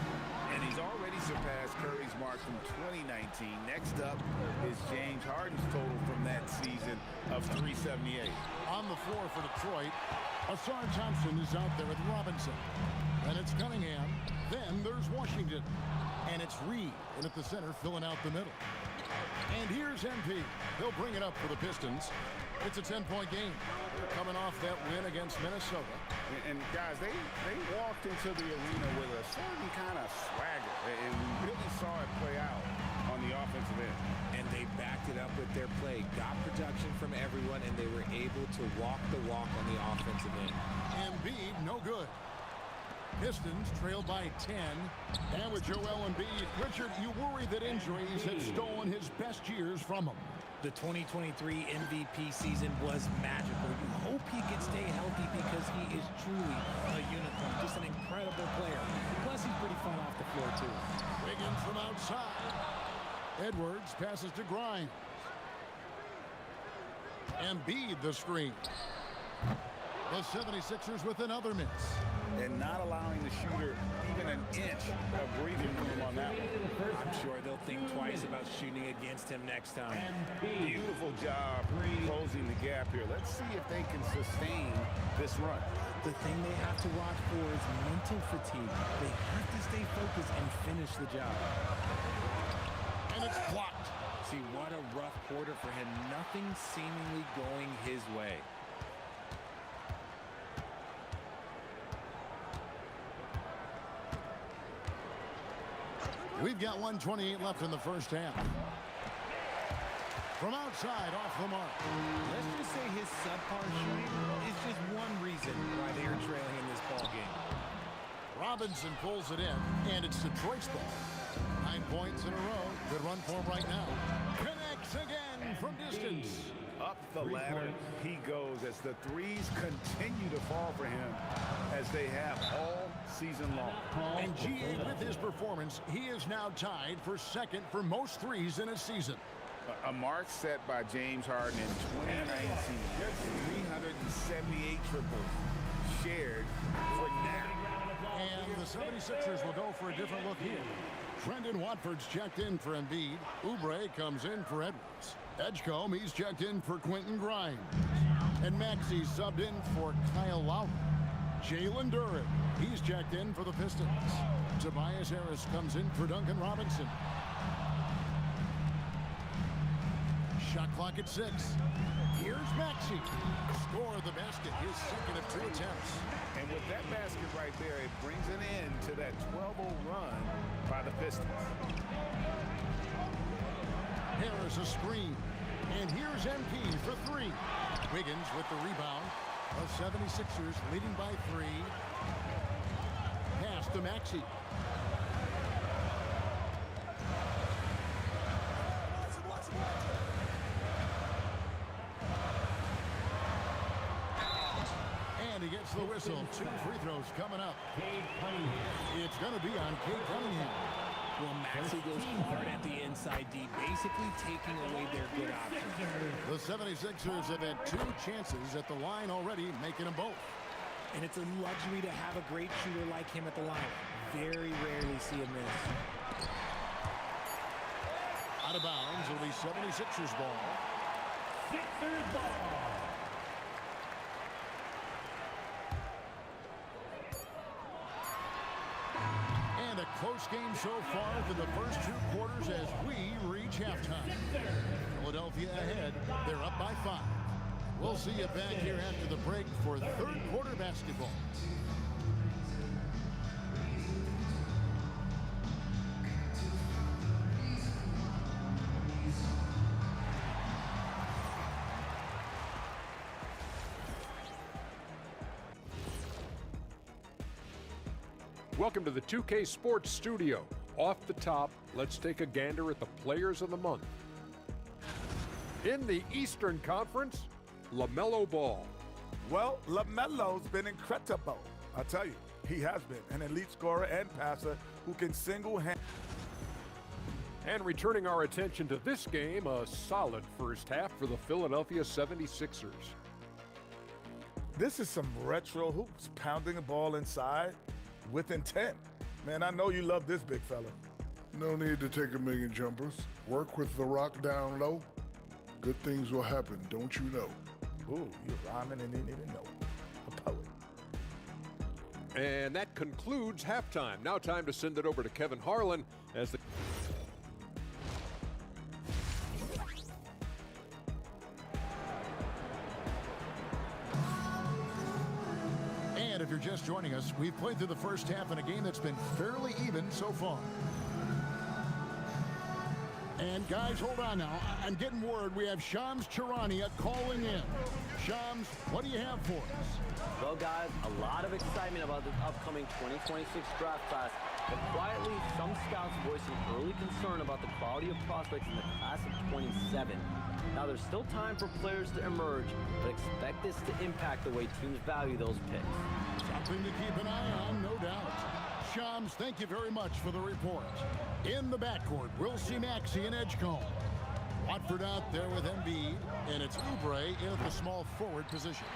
Speaker 12: And he's already surpassed Curry's mark from 2019. Next up is James Harden's total from that season of 378.
Speaker 15: On the floor for Detroit, Asar Thompson is out there with Robinson. And it's Cunningham. Then there's Washington. And it's Reed in at the center filling out the middle. And here's MP. He'll bring it up for the Pistons. It's a 10-point game. They're coming off that win against Minnesota.
Speaker 12: And guys, they walked into the arena with a certain kind of swagger. And we really saw it play out on the offensive end.
Speaker 21: And they backed it up with their play. Got production from everyone, and they were able to walk the walk on the offensive end.
Speaker 15: Embiid, no good. Pistons trail by 10. And with Joel Embiid, Richard, you worry that injuries have stolen his best years from him.
Speaker 11: The 2023 MVP season was magical. You hope he can stay healthy because he is truly a unicorn. Just an incredible player. Plus, he's pretty fun off the floor, too.
Speaker 15: Wiggins from outside. Edwards passes to Grimes. Embiid the screen. The 76ers with another miss.
Speaker 12: And not allowing the shooter even an inch of breathing room on that one.
Speaker 11: I'm sure they'll think twice about shooting against him next time.
Speaker 12: Beautiful job closing the gap here. Let's see if they can sustain this run.
Speaker 11: The thing they have to watch for is mental fatigue. They have to stay focused and finish the job.
Speaker 15: And it's blocked.
Speaker 11: See, what a rough quarter for him. Nothing seemingly going his way.
Speaker 15: We've got 1:28 left in the first half. From outside, off the mark.
Speaker 11: Let's just say his subpar shooting is just one reason why they are trailing in this ball game.
Speaker 15: Robinson pulls it in, and it's Detroit's ball. 9 points in a row. Good run for him right now. Connects again from distance.
Speaker 12: Up the ladder he goes as the threes continue to fall for him as they have all season long.
Speaker 15: And GA, with his performance, he is now tied for second for most threes in a season.
Speaker 12: A mark set by James Harden in 2019. 378 triples shared for now.
Speaker 15: And the 76ers will go for a different look here. Trendon Watford's checked in for Embiid. Oubre comes in for Edwards. Edgecombe, he's checked in for Quentin Grimes. And Maxey subbed in for Kyle Lowry. Jalen Duren, he's checked in for the Pistons. Tobias Harris comes in for Duncan Robinson. Shot clock at 6. Here's Maxey. Score of the basket, his second of 2 attempts.
Speaker 12: And with that basket right there, it brings an end to that 12-0 run by the Pistons.
Speaker 15: Harris a screen. And here's MP for 3. Wiggins with the rebound. The 76ers leading by 3. Pass to Maxey. And he gets the whistle. 2 free throws coming up. It's going to be on Cade Cunningham.
Speaker 11: Well, Maxey goes hard at the inside D, basically taking away their good options.
Speaker 15: The 76ers have had 2 chances at the line already, making them both.
Speaker 11: And it's a luxury to have a great shooter like him at the line. Very rarely see a miss.
Speaker 15: Out of bounds, it'll be 76ers ball.
Speaker 16: Sixers ball.
Speaker 15: And a close game so far for the first 2 quarters as we reach halftime. Philadelphia ahead. They're up by 5. We'll see you back here after the break for third quarter basketball.
Speaker 7: Welcome to the 2K Sports Studio. Off the top, let's take a gander at the players of the month. In the Eastern Conference, LaMelo Ball.
Speaker 18: Well, LaMelo's been incredible. I'll tell you, he has been an elite scorer and passer who can single-handedly.
Speaker 7: And returning our attention to this game, a solid first half for the Philadelphia 76ers.
Speaker 18: This is some retro hoops, pounding the ball inside with intent. Man, I know you love this big fella.
Speaker 8: No need to take a million jumpers. Work with the rock down low. Good things will happen, don't you know?
Speaker 18: Ooh, you're rhyming and didn't even know. A poet.
Speaker 7: And that concludes halftime. Now time to send it over to Kevin Harlan as the...
Speaker 15: And if you're just joining us, we've played through the first half in a game that's been fairly even so far. And guys, hold on now. I'm getting word we have Shams Charania calling in. Shams, what do you have for us?
Speaker 9: Well, guys, a lot of excitement about this upcoming 2026 draft class, but quietly, some scouts voicing early concern about the quality of prospects in the class of 27. Now, there's still time for players to emerge, but expect this to impact the way teams value those picks.
Speaker 15: Something to keep an eye on, no doubt. Shams, thank you very much for the report. In the backcourt, we'll see Maxey and Edgecombe. Watford out there with Embiid, and it's Oubre in at the small forward position.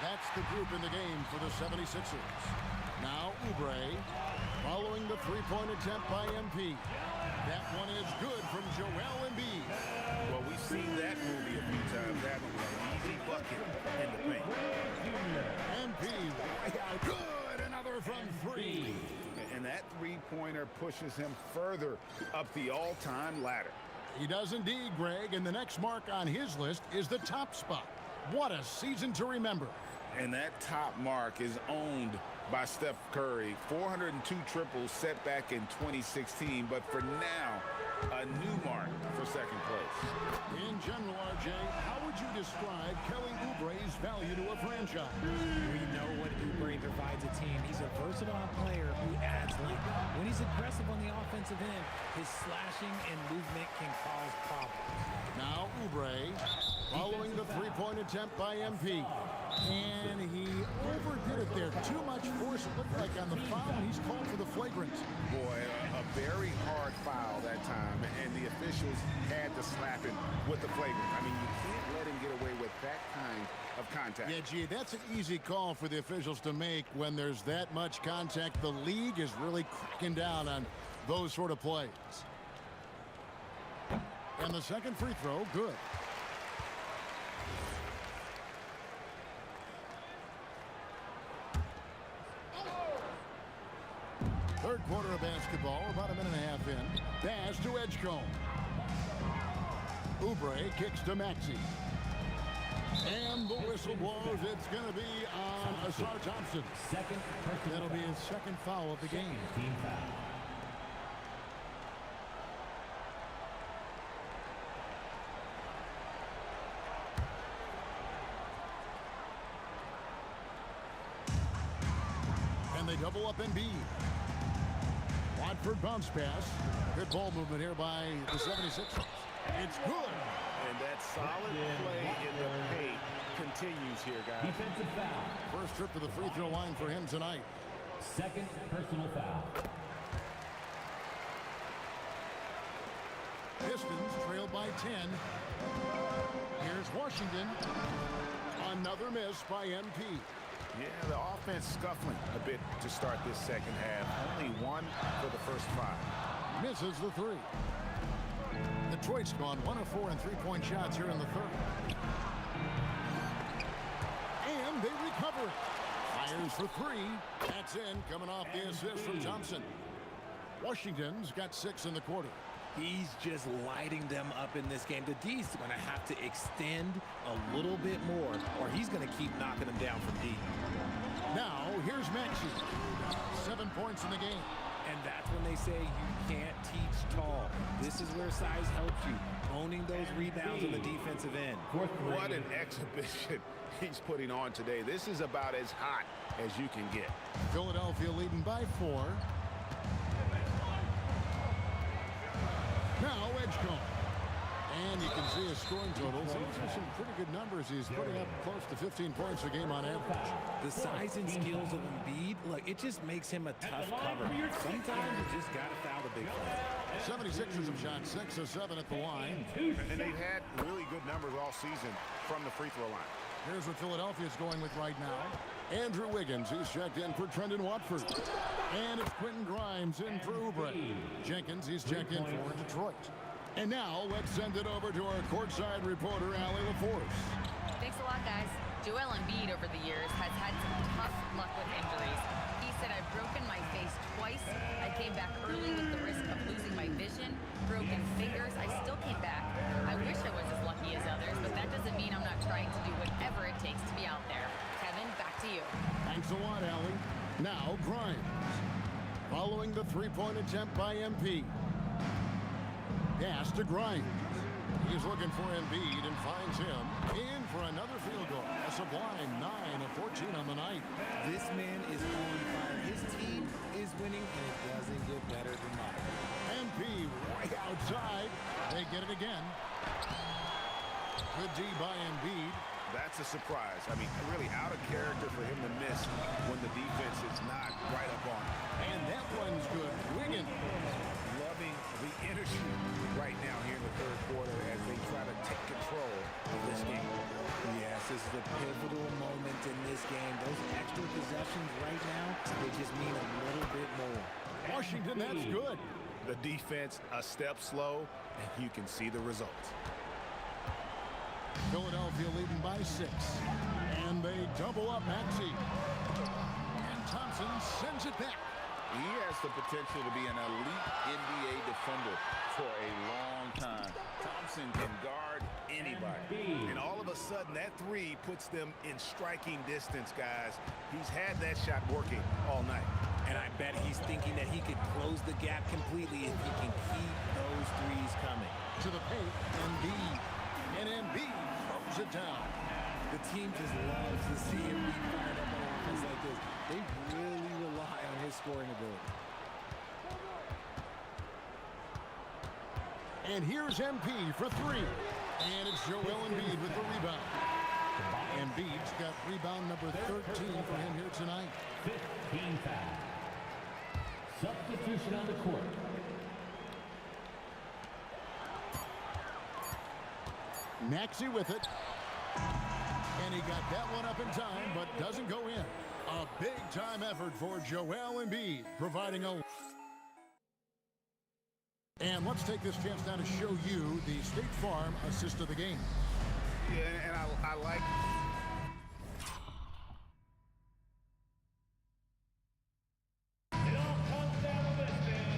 Speaker 15: That's the group in the game for the 76ers. Now Oubre, following the three-point attempt by MP. That one is good from Joel Embiid.
Speaker 14: Well, we've seen that movie a few times, haven't we? An easy bucket in the paint.
Speaker 15: MP, good, another from three.
Speaker 12: And that three-pointer pushes him further up the all-time ladder.
Speaker 15: He does indeed, Greg, and the next mark on his list is the top spot. What a season to remember.
Speaker 12: And that top mark is owned by Steph Curry. 402 triples set back in 2016, but for now, a new mark for second place.
Speaker 15: In general, RJ, how would you describe Kelly Oubre's value to a franchise?
Speaker 1: We know what Oubre provides a team. He's a versatile player who adds length. When he's aggressive on the offensive end, his slashing and movement can cause problems.
Speaker 15: Now Oubre, following the three-point attempt by MP. And he overdid it there. Too much force, it looked like, on the foul, and he's called for the flagrant.
Speaker 12: Boy, a very hard foul that time, and the officials had to slap him with the flagrant. I mean, you can't let him get away with that kind of contact.
Speaker 15: Yeah, gee, that's an easy call for the officials to make when there's that much contact. The league is really cracking down on those sort of plays. And the second free throw, good. Third quarter of basketball, about a minute and a half in. Pass to Edgecombe. Oubre kicks to Maxey. And the whistle blows. It's going to be on Asar Thompson. That'll be his second foul of the game.
Speaker 16: Team foul.
Speaker 15: And they double up Embiid. Watford bounce pass. Good ball movement here by the 76ers. It's good.
Speaker 14: And that solid play in the paint continues here, guys.
Speaker 16: Defensive foul.
Speaker 15: First trip to the free throw line for him tonight.
Speaker 16: Second personal foul.
Speaker 15: Pistons trailed by 10. Here's Washington. Another miss by MP.
Speaker 14: Yeah, the offense scuffling a bit to start this second half. Only one for the first five.
Speaker 15: Misses the three. Detroit's gone 1 of 4 in three-point shots here in the third. And they recover it. Fires for three. That's in, coming off the assist from Thompson. Washington's got 6 in the quarter.
Speaker 1: He's just lighting them up in this game. The D's going to have to extend a little bit more, or he's going to keep knocking them down from deep.
Speaker 15: Now, here's Maxey. 7 points in the game.
Speaker 1: And that's when they say you can't teach tall. This is where size helps you, owning those rebounds on the defensive end.
Speaker 14: What an exhibition he's putting on today. This is about as hot as you can get.
Speaker 15: Philadelphia leading by 4. Now Edgecombe. And you can see his scoring totals. Those are some pretty good numbers. He's putting up close to 15 points a game on average.
Speaker 1: The size and skills of Embiid, look, it just makes him a tough cover. Sometimes you just got to foul the big play.
Speaker 15: 76ers have shot 6 of 7 at the line.
Speaker 14: And they've had really good numbers all season from the free throw line.
Speaker 15: Here's what Philadelphia's going with right now. Andrew Wiggins, he's checked in for Trendon Watford. And it's Quentin Grimes in for Oubre. Jenkins, he's checked in for Detroit. And now, let's send it over to our courtside reporter, Allie LaForce.
Speaker 4: Thanks a lot, guys. Joel Embiid over the years has had some tough luck with injuries. He said, I've broken my face twice. I came back early with the risk of losing my vision, broken fingers. I still came back. I wish I was as lucky as others, but that doesn't mean I'm not trying to do whatever it takes to be out there. Kevin, back to you.
Speaker 15: Thanks a lot, Allie. Now, Grimes. Following the three-point attempt by MP. Pass to Grimes. He's looking for Embiid and finds him in for another field goal. A sublime 9 of 14 on the night.
Speaker 1: This man is on fire. His team is winning, and it doesn't get better than that.
Speaker 15: MP right outside. They get it again. Good D by Embiid.
Speaker 14: That's a surprise. I mean, really out of character for him to miss when the defense is not right up on him.
Speaker 15: And that one's good. Wiggins.
Speaker 14: Loving the energy right now here in the third quarter as they try to take control of this game.
Speaker 1: Yes, this is a pivotal moment in this game. Those extra possessions right now, they just mean a little bit more.
Speaker 15: Washington, that's good.
Speaker 14: The defense a step slow, and you can see the results.
Speaker 15: Philadelphia leading by 6. And they double up Maxey. And Thompson sends it back.
Speaker 12: He has the potential to be an elite NBA defender for a long time. Thompson can guard anybody.
Speaker 14: And all of a sudden, that three puts them in striking distance, guys. He's had that shot working all night.
Speaker 1: And I bet he's thinking that he could close the gap completely if he can keep those threes coming.
Speaker 15: To the paint, Embiid. And Embiid throws it down.
Speaker 1: The team just loves to see him be fired up on offense like this. They really rely on his scoring ability.
Speaker 15: And here's MP for 3. And it's Joel Embiid with the rebound. Embiid's got rebound number 13 for him here tonight.
Speaker 16: 15 foul. Substitution on the court.
Speaker 15: Maxey with it. And he got that one up in time, but doesn't go in. A big-time effort for Joel Embiid, providing a... And let's take this chance now to show you the State Farm assist of the game.
Speaker 14: Yeah, and I like...
Speaker 16: It all comes down to this, man.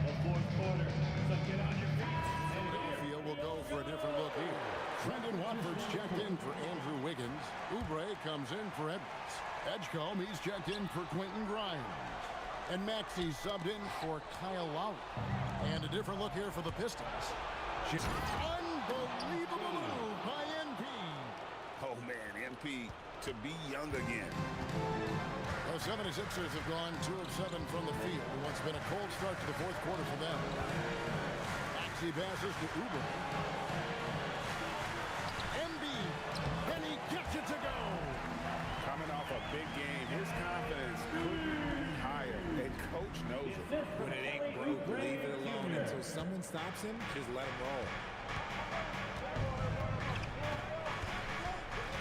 Speaker 16: The fourth quarter, so get on your feet.
Speaker 15: Philadelphia will go for a different look here. Trendon Watford's checked in for Andrew Wiggins. Oubre comes in for Edwards. Edgecombe, he's checked in for Quentin Grimes. And Maxey subbed in for Kyle Lowry. And a different look here for the Pistons. Unbelievable move by MP.
Speaker 12: Oh, man, MP to be young again.
Speaker 15: The 76ers have gone 2 of 7 from the field in what's been a cold start to the fourth quarter for them. Maxey passes to Oubre. Embiid, and he gets it to go.
Speaker 14: Coming off a big game, his confidence could be higher, and coach knows it.
Speaker 1: When it ain't broke, leave it alone. Until someone stops him, just let him roll.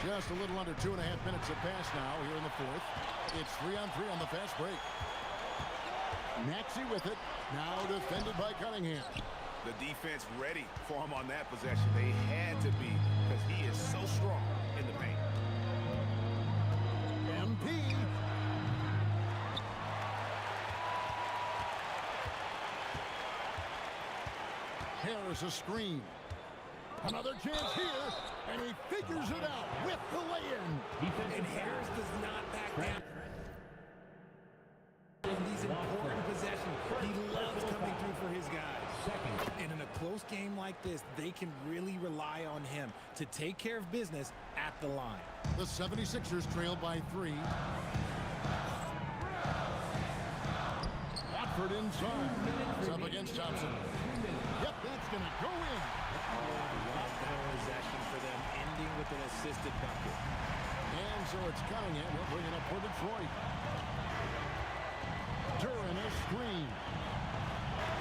Speaker 15: Just a little under 2.5 minutes have passed now here in the fourth. It's 3-on-3 on the fast break. Maxey with it, now defended by Cunningham.
Speaker 14: The defense ready for him on that possession. They had to be because he is so strong in the paint.
Speaker 15: MP. Harris a screen. Another chance here, and he figures it out with the lay-in.
Speaker 1: And Harris does not back down. In these important possessions, he loves coming through for his guys. And in a close game like this, they can really rely on him to take care of business at the line.
Speaker 15: The 76ers trail by 3. Watford inside. It's up against Thompson. Yep, that's going to go in.
Speaker 1: Love that possession for them, ending with an assisted bucket.
Speaker 15: And so it's Cunningham. He'll bring it up for Detroit. Duran a screen.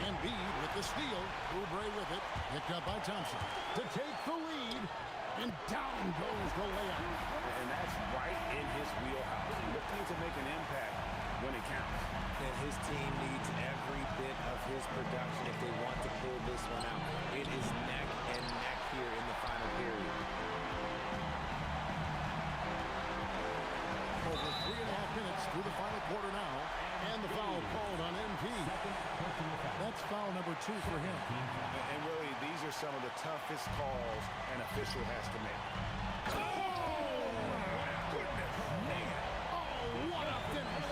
Speaker 15: Embiid with the steal. Oubre with it. Picked up by Thompson. To take the lead. And down goes the layup.
Speaker 14: And that's right in his wheelhouse. Looking to make an impact when it counts.
Speaker 21: And his team needs every bit of his production if they want to pull this one out. It is neck and neck here in the final period.
Speaker 15: Over 3.5 minutes through the final quarter now. And the foul called on MP. That's foul number 2 for him.
Speaker 14: And really, these are some of the toughest calls an official has to make.
Speaker 15: Oh, goodness, man. Oh, what a finish.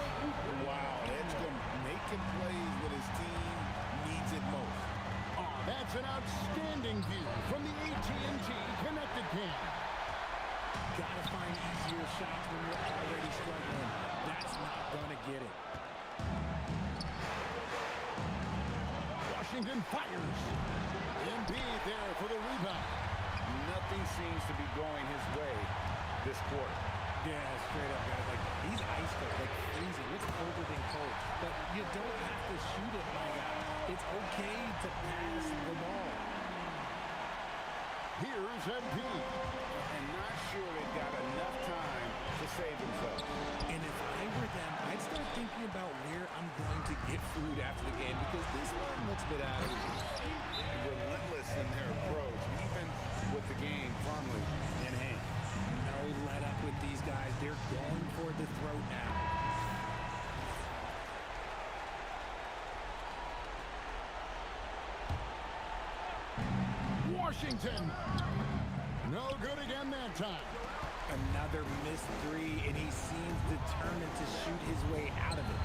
Speaker 14: Wow, Edgecombe making plays when his team needs it most.
Speaker 15: Oh, that's an outstanding view from the AT&T Connected Cam.
Speaker 1: Gotta find easier shots when you're already struggling. That's not gonna get it.
Speaker 15: Washington fires. Embiid there for the rebound.
Speaker 14: Nothing seems to be going his way this quarter.
Speaker 1: Yeah, straight up, guys. Like, he's ice cold, like freezing. It's colder than cold. But you don't have to shoot it, my guy. It's okay to pass the ball.
Speaker 15: Here's Embiid.
Speaker 14: And not sure they've got enough time to save themselves.
Speaker 1: And if I were them, I'd start thinking about where I'm going to get food after the game because this one looks a bit out of reach.
Speaker 14: Relentless in their approach, even with the game firmly in hand.
Speaker 1: No let up with these guys. They're going for the throat now.
Speaker 15: Washington. No good again that time.
Speaker 1: Another missed 3, and he seems determined to shoot his way out of it.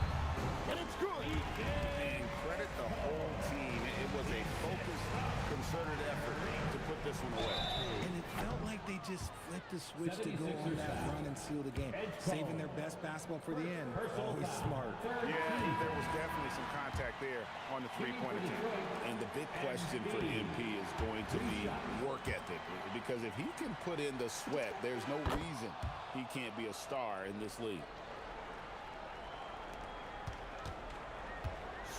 Speaker 15: And it's good.
Speaker 14: And credit the whole team. It was a focused, concerted effort to put this one away.
Speaker 1: And it felt like they just flipped the switch to go on that run and seal the game. Saving their best basketball for the end. Always smart.
Speaker 14: Yeah, there was definitely some contact there on the three-point attempt. And the big question for MP is going to be work ethic. Because if he can put in the sweat, there's no reason he can't be a star in this league.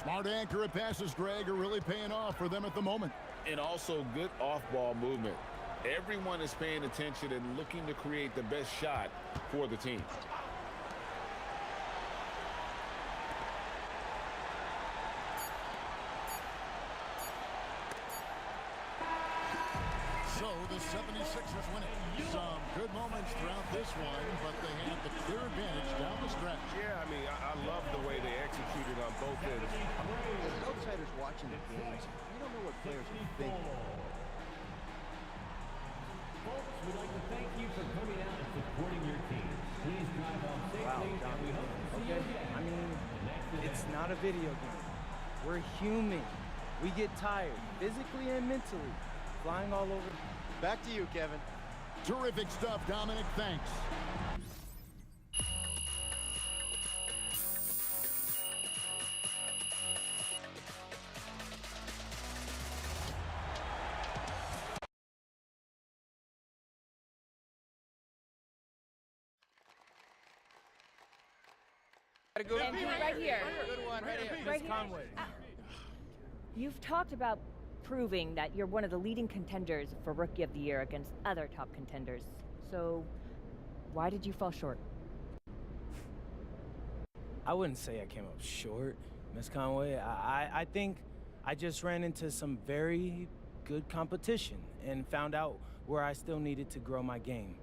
Speaker 15: Smart, accurate passes, Greg, are really paying off for them at the moment.
Speaker 14: And also good off-ball movement. Everyone is paying attention and looking to create the best shot for the team.
Speaker 15: So the 76ers win it. Some good moments throughout this one, but they have the clear advantage down the stretch.
Speaker 14: Yeah, I mean, I love the way they executed on both ends.
Speaker 17: As outsiders watching the games, you don't know what players are thinking.
Speaker 16: Folks, we'd like to thank you for coming out and supporting your team. Please drive on safely, and we hope to see you again.
Speaker 11: I mean, it's not a video game. We're human. We get tired, physically and mentally, flying all over.
Speaker 17: Back to you, Kevin.
Speaker 15: Terrific stuff, Dominic. Thanks.
Speaker 4: MP right here.
Speaker 17: Good one, right here.
Speaker 4: Right here.
Speaker 11: Conway.
Speaker 13: You've talked about proving that you're one of the leading contenders for Rookie of the Year against other top contenders. So, why did you fall short?
Speaker 11: I wouldn't say I came up short, Miss Conway. I think I just ran into some very good competition and found out where I still needed to grow my game.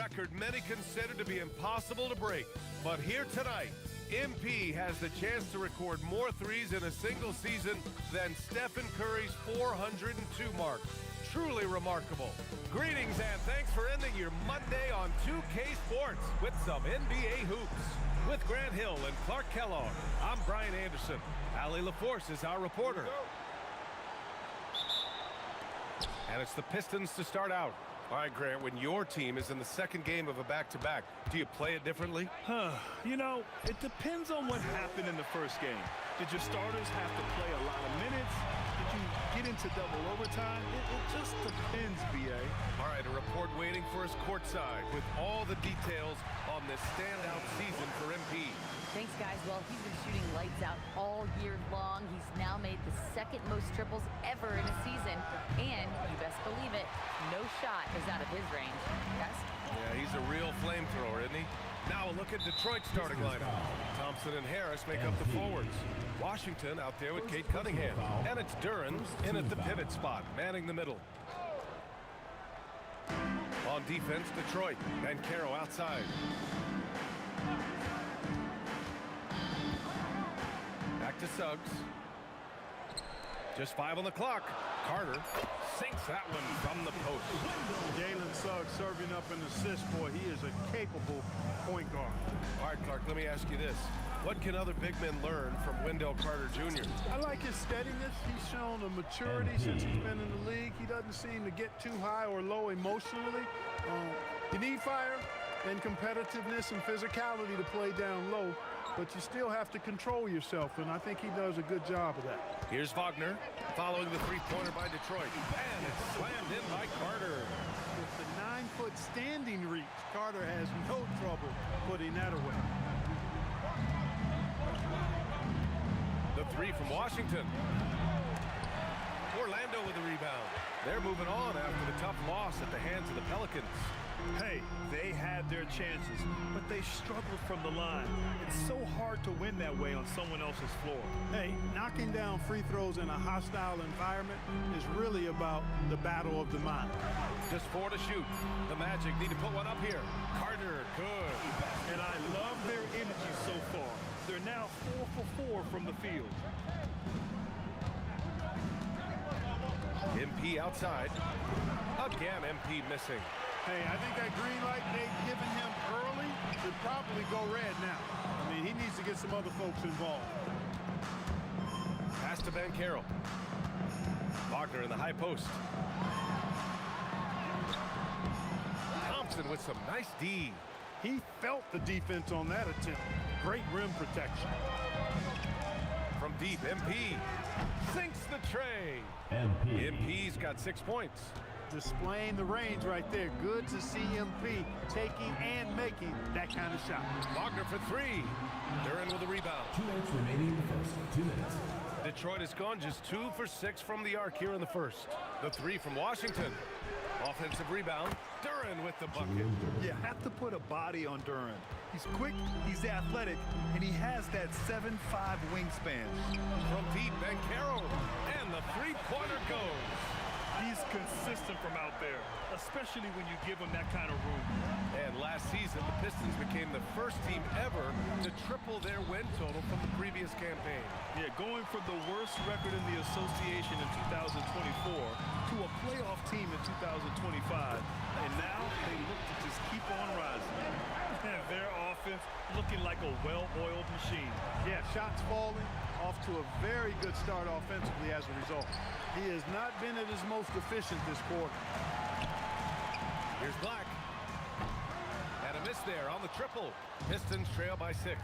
Speaker 2: record many consider to be impossible to break. But here tonight, MP has the chance to record more threes in a single season than Stephen Curry's 402 mark. Truly remarkable. Greetings and thanks for ending your Monday on 2K Sports with some NBA hoops. With Grant Hill and Clark Kellogg, I'm Brian Anderson. Allie LaForce is our reporter. And it's the Pistons to start out. All right, Grant, when your team is in the second game of a back-to-back, do you play it differently?
Speaker 3: You know, it depends on what happened in the first game. Did your starters have to play a lot of minutes? Did you get into double overtime? It just depends, B.A.
Speaker 2: All right, a report waiting for us courtside with all the details on this standout season for MP.
Speaker 4: Thanks, guys. Well, he's been shooting lights out all year long. He's now made the second most triples ever in a season. And, you best believe it, no shot is out of his range. Yes?
Speaker 2: Yeah, he's a real flamethrower, isn't he? Now a look at Detroit's starting lineup. Thompson and Harris make up the forwards. Washington out there with Kate Cunningham. And it's Duren in at the pivot spot, manning the middle. On defense, Detroit. Banchero outside. Back to Suggs. Just 5 on the clock. Carter sinks that one from the post.
Speaker 5: Jalen Suggs serving up an assist, boy. He is a capable point guard.
Speaker 2: All right, Clark, let me ask you this. What can other big men learn from Wendell Carter Jr.?
Speaker 5: I like his steadiness. He's shown a maturity since he's been in the league. He doesn't seem to get too high or low emotionally. You need fire and competitiveness and physicality to play down low, but you still have to control yourself, and I think he does a good job of that.
Speaker 2: Here's Wagner following the three-pointer by Detroit, and it's slammed in by Carter.
Speaker 5: With the 9-foot standing reach, Carter has no trouble putting that away.
Speaker 2: The three from Washington. Orlando with the rebound. They're moving on after the tough loss at the hands of the Pelicans.
Speaker 3: Hey, they had their chances, but they struggled from the line. It's so hard to win that way on someone else's floor.
Speaker 5: Hey, knocking down free throws in a hostile environment is really about the battle of the mind.
Speaker 2: Just 4 to shoot. The Magic need to put one up here. Carter, good.
Speaker 3: And I love their energy so far. They're now 4 for 4 from the field.
Speaker 2: MP outside. Again, MP missing.
Speaker 5: Hey, I think that green light they've given him early should probably go red now. I mean, he needs to get some other folks involved.
Speaker 2: Pass to Banchero. Wagner in the high post. Thompson with some nice D.
Speaker 5: He felt the defense on that attempt. Great rim protection.
Speaker 2: From deep, MP sinks the tray. MP's got 6 points.
Speaker 5: Displaying the range right there. Good to see MP taking and making that kind of shot.
Speaker 2: Wagner for 3. Duren with the rebound.
Speaker 16: 2 minutes remaining in the first. 2 minutes.
Speaker 2: Detroit has gone just 2 for 6 from the arc here in the first. The 3 from Washington. Offensive rebound. Duren with the bucket.
Speaker 3: You have to put a body on Duren. He's quick, he's athletic, and he has that 7'5" wingspan.
Speaker 2: From deep, Banchero. And the three-pointer goes.
Speaker 3: He's consistent from out there, especially when you give him that kind of room.
Speaker 2: And last season, the Pistons became the first team ever to triple their win total from the previous campaign.
Speaker 3: Yeah, going from the worst record in the association in 2024 to a playoff team in 2025. And now they look to just keep on rising. And their offense looking like a well-oiled machine.
Speaker 5: Yeah, shots falling, off to a very good start offensively as a result. He has not been at his most efficient this quarter.
Speaker 2: Here's Black. And a miss there on the triple. Pistons trail by 6.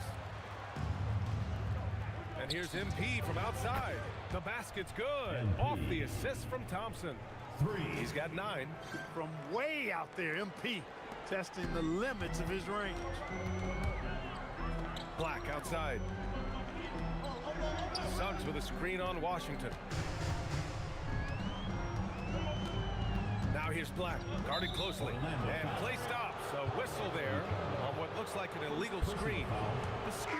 Speaker 2: And here's MP from outside. The basket's good. Off the assist from Thompson.
Speaker 16: 3.
Speaker 2: He's got 9.
Speaker 5: From way out there, MP testing the limits of his range.
Speaker 2: Black outside. Suggs with a screen on Washington. Now here's Black, guarded closely, and play stops. A whistle there on what looks like an illegal screen.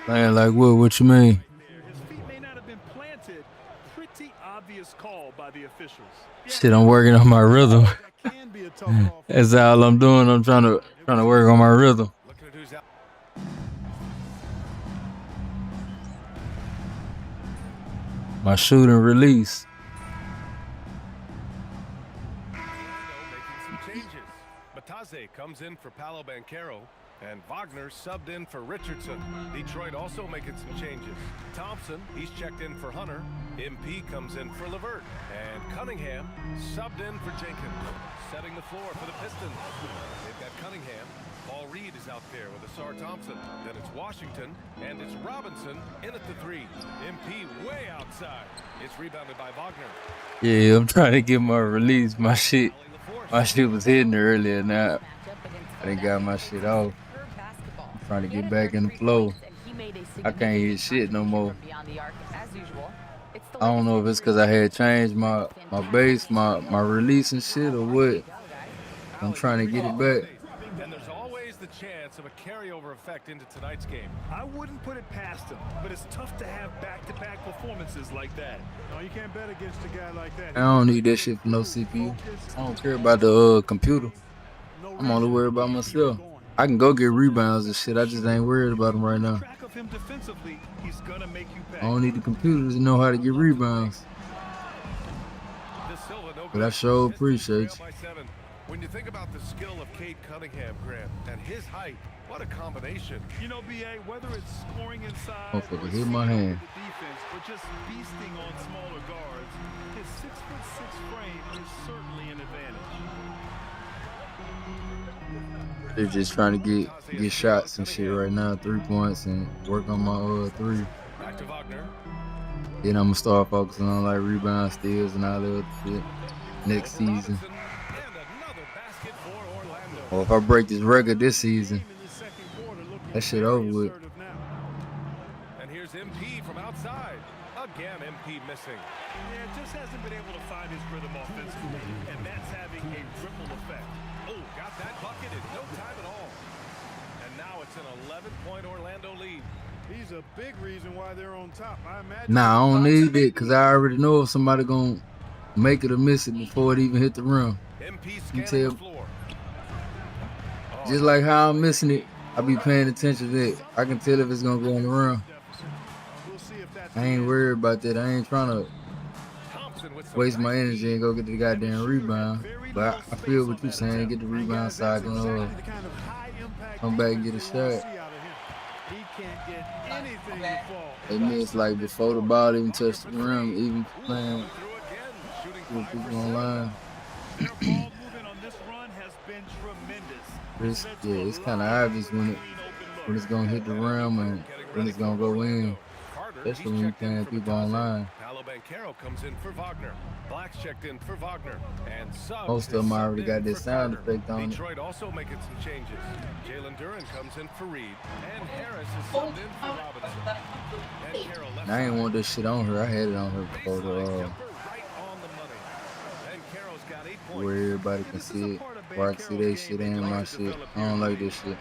Speaker 6: Man, like what you mean?
Speaker 3: His feet may not have been planted. Pretty obvious call by the officials.
Speaker 6: Shit, I'm working on my rhythm.
Speaker 3: That can be a tough call.
Speaker 6: That's all I'm doing. I'm trying to work on my rhythm.
Speaker 2: Looking at who's out.
Speaker 6: My shoot and release.
Speaker 2: Making some changes. Bataze comes in for Paolo Banchero, and Wagner subbed in for Richardson. Detroit also making some changes. Thompson, he's checked in for Hunter. MP comes in for Levert. And Cunningham subbed in for Jenkins. Setting the floor for the Pistons. They've got Cunningham. Paul Reed is out there with Asar Thompson. Then it's Washington, and it's Robinson in at the 3. MP way outside. It's rebounded by Wagner.
Speaker 6: Yeah, I'm trying to get my release. My shit was hitting earlier. Now I done got my shit off. I'm trying to get back in the flow. I can't hit shit no more. I don't know if it's because I had changed my base, my release and shit, or what. I'm trying to get it back.
Speaker 2: And there's always the chance of a carryover effect into tonight's game.
Speaker 3: I wouldn't put it past him, but it's tough to have back-to-back performances like that. No, you can't bet against a guy like that.
Speaker 6: I don't need that shit for no CPU. I don't care about the computer. I'm only worried about myself. I can go get rebounds and shit. I just ain't worried about them right now. I don't need the computers to know how to get rebounds. But I sure appreciate you.
Speaker 2: When you think about the skill of Cade Cunningham, Grant, and his height, what a combination.
Speaker 3: You know, BA, whether it's scoring inside
Speaker 6: Motherfucker hit my hand.
Speaker 3: defense or just feasting on smaller guards, his 6'6" frame is certainly an advantage.
Speaker 6: They're just trying to get shots and shit right now, 3 points, and work on my 3.
Speaker 2: Back to Wagner.
Speaker 6: Then I'm gonna start focusing on like rebound steals and all that other shit next season. Or if I break this record this season, that shit over with.
Speaker 2: And here's MP from outside. Again, MP missing.
Speaker 3: Yeah, just hasn't been able to find his rhythm offensively, and that's having a ripple effect.
Speaker 2: Oh, got that bucket in no time at all. And now it's an 11-point Orlando lead.
Speaker 3: He's a big reason why they're on top. I imagine.
Speaker 6: Nah, I don't need it because I already know if somebody gonna make it or miss it before it even hit the rim. You tell. Just like how I'm missing it, I be paying attention to it. I can tell if it's gonna go on the rim. I ain't worried about that. I ain't trying to waste my energy and go get the goddamn rebound. But I feel what you're saying. Get the rebound so I can come back and get a shot. They missed like before the ball even touched the rim, even playing with people online. It's kind of obvious when it's gonna hit the rim and when it's gonna go in. Especially when you're playing people online.
Speaker 2: Paolo Banchero comes in for Wagner. Black's checked in for Wagner. And
Speaker 6: most of them already got this sound effect on it.
Speaker 2: Detroit also making some changes. Jalen Duren comes in for Reed. And Harris is subbed in for Robinson.
Speaker 6: I ain't want this shit on her. I had it on her before where everybody can see it. Where I can see their shit and my shit. I don't like this shit.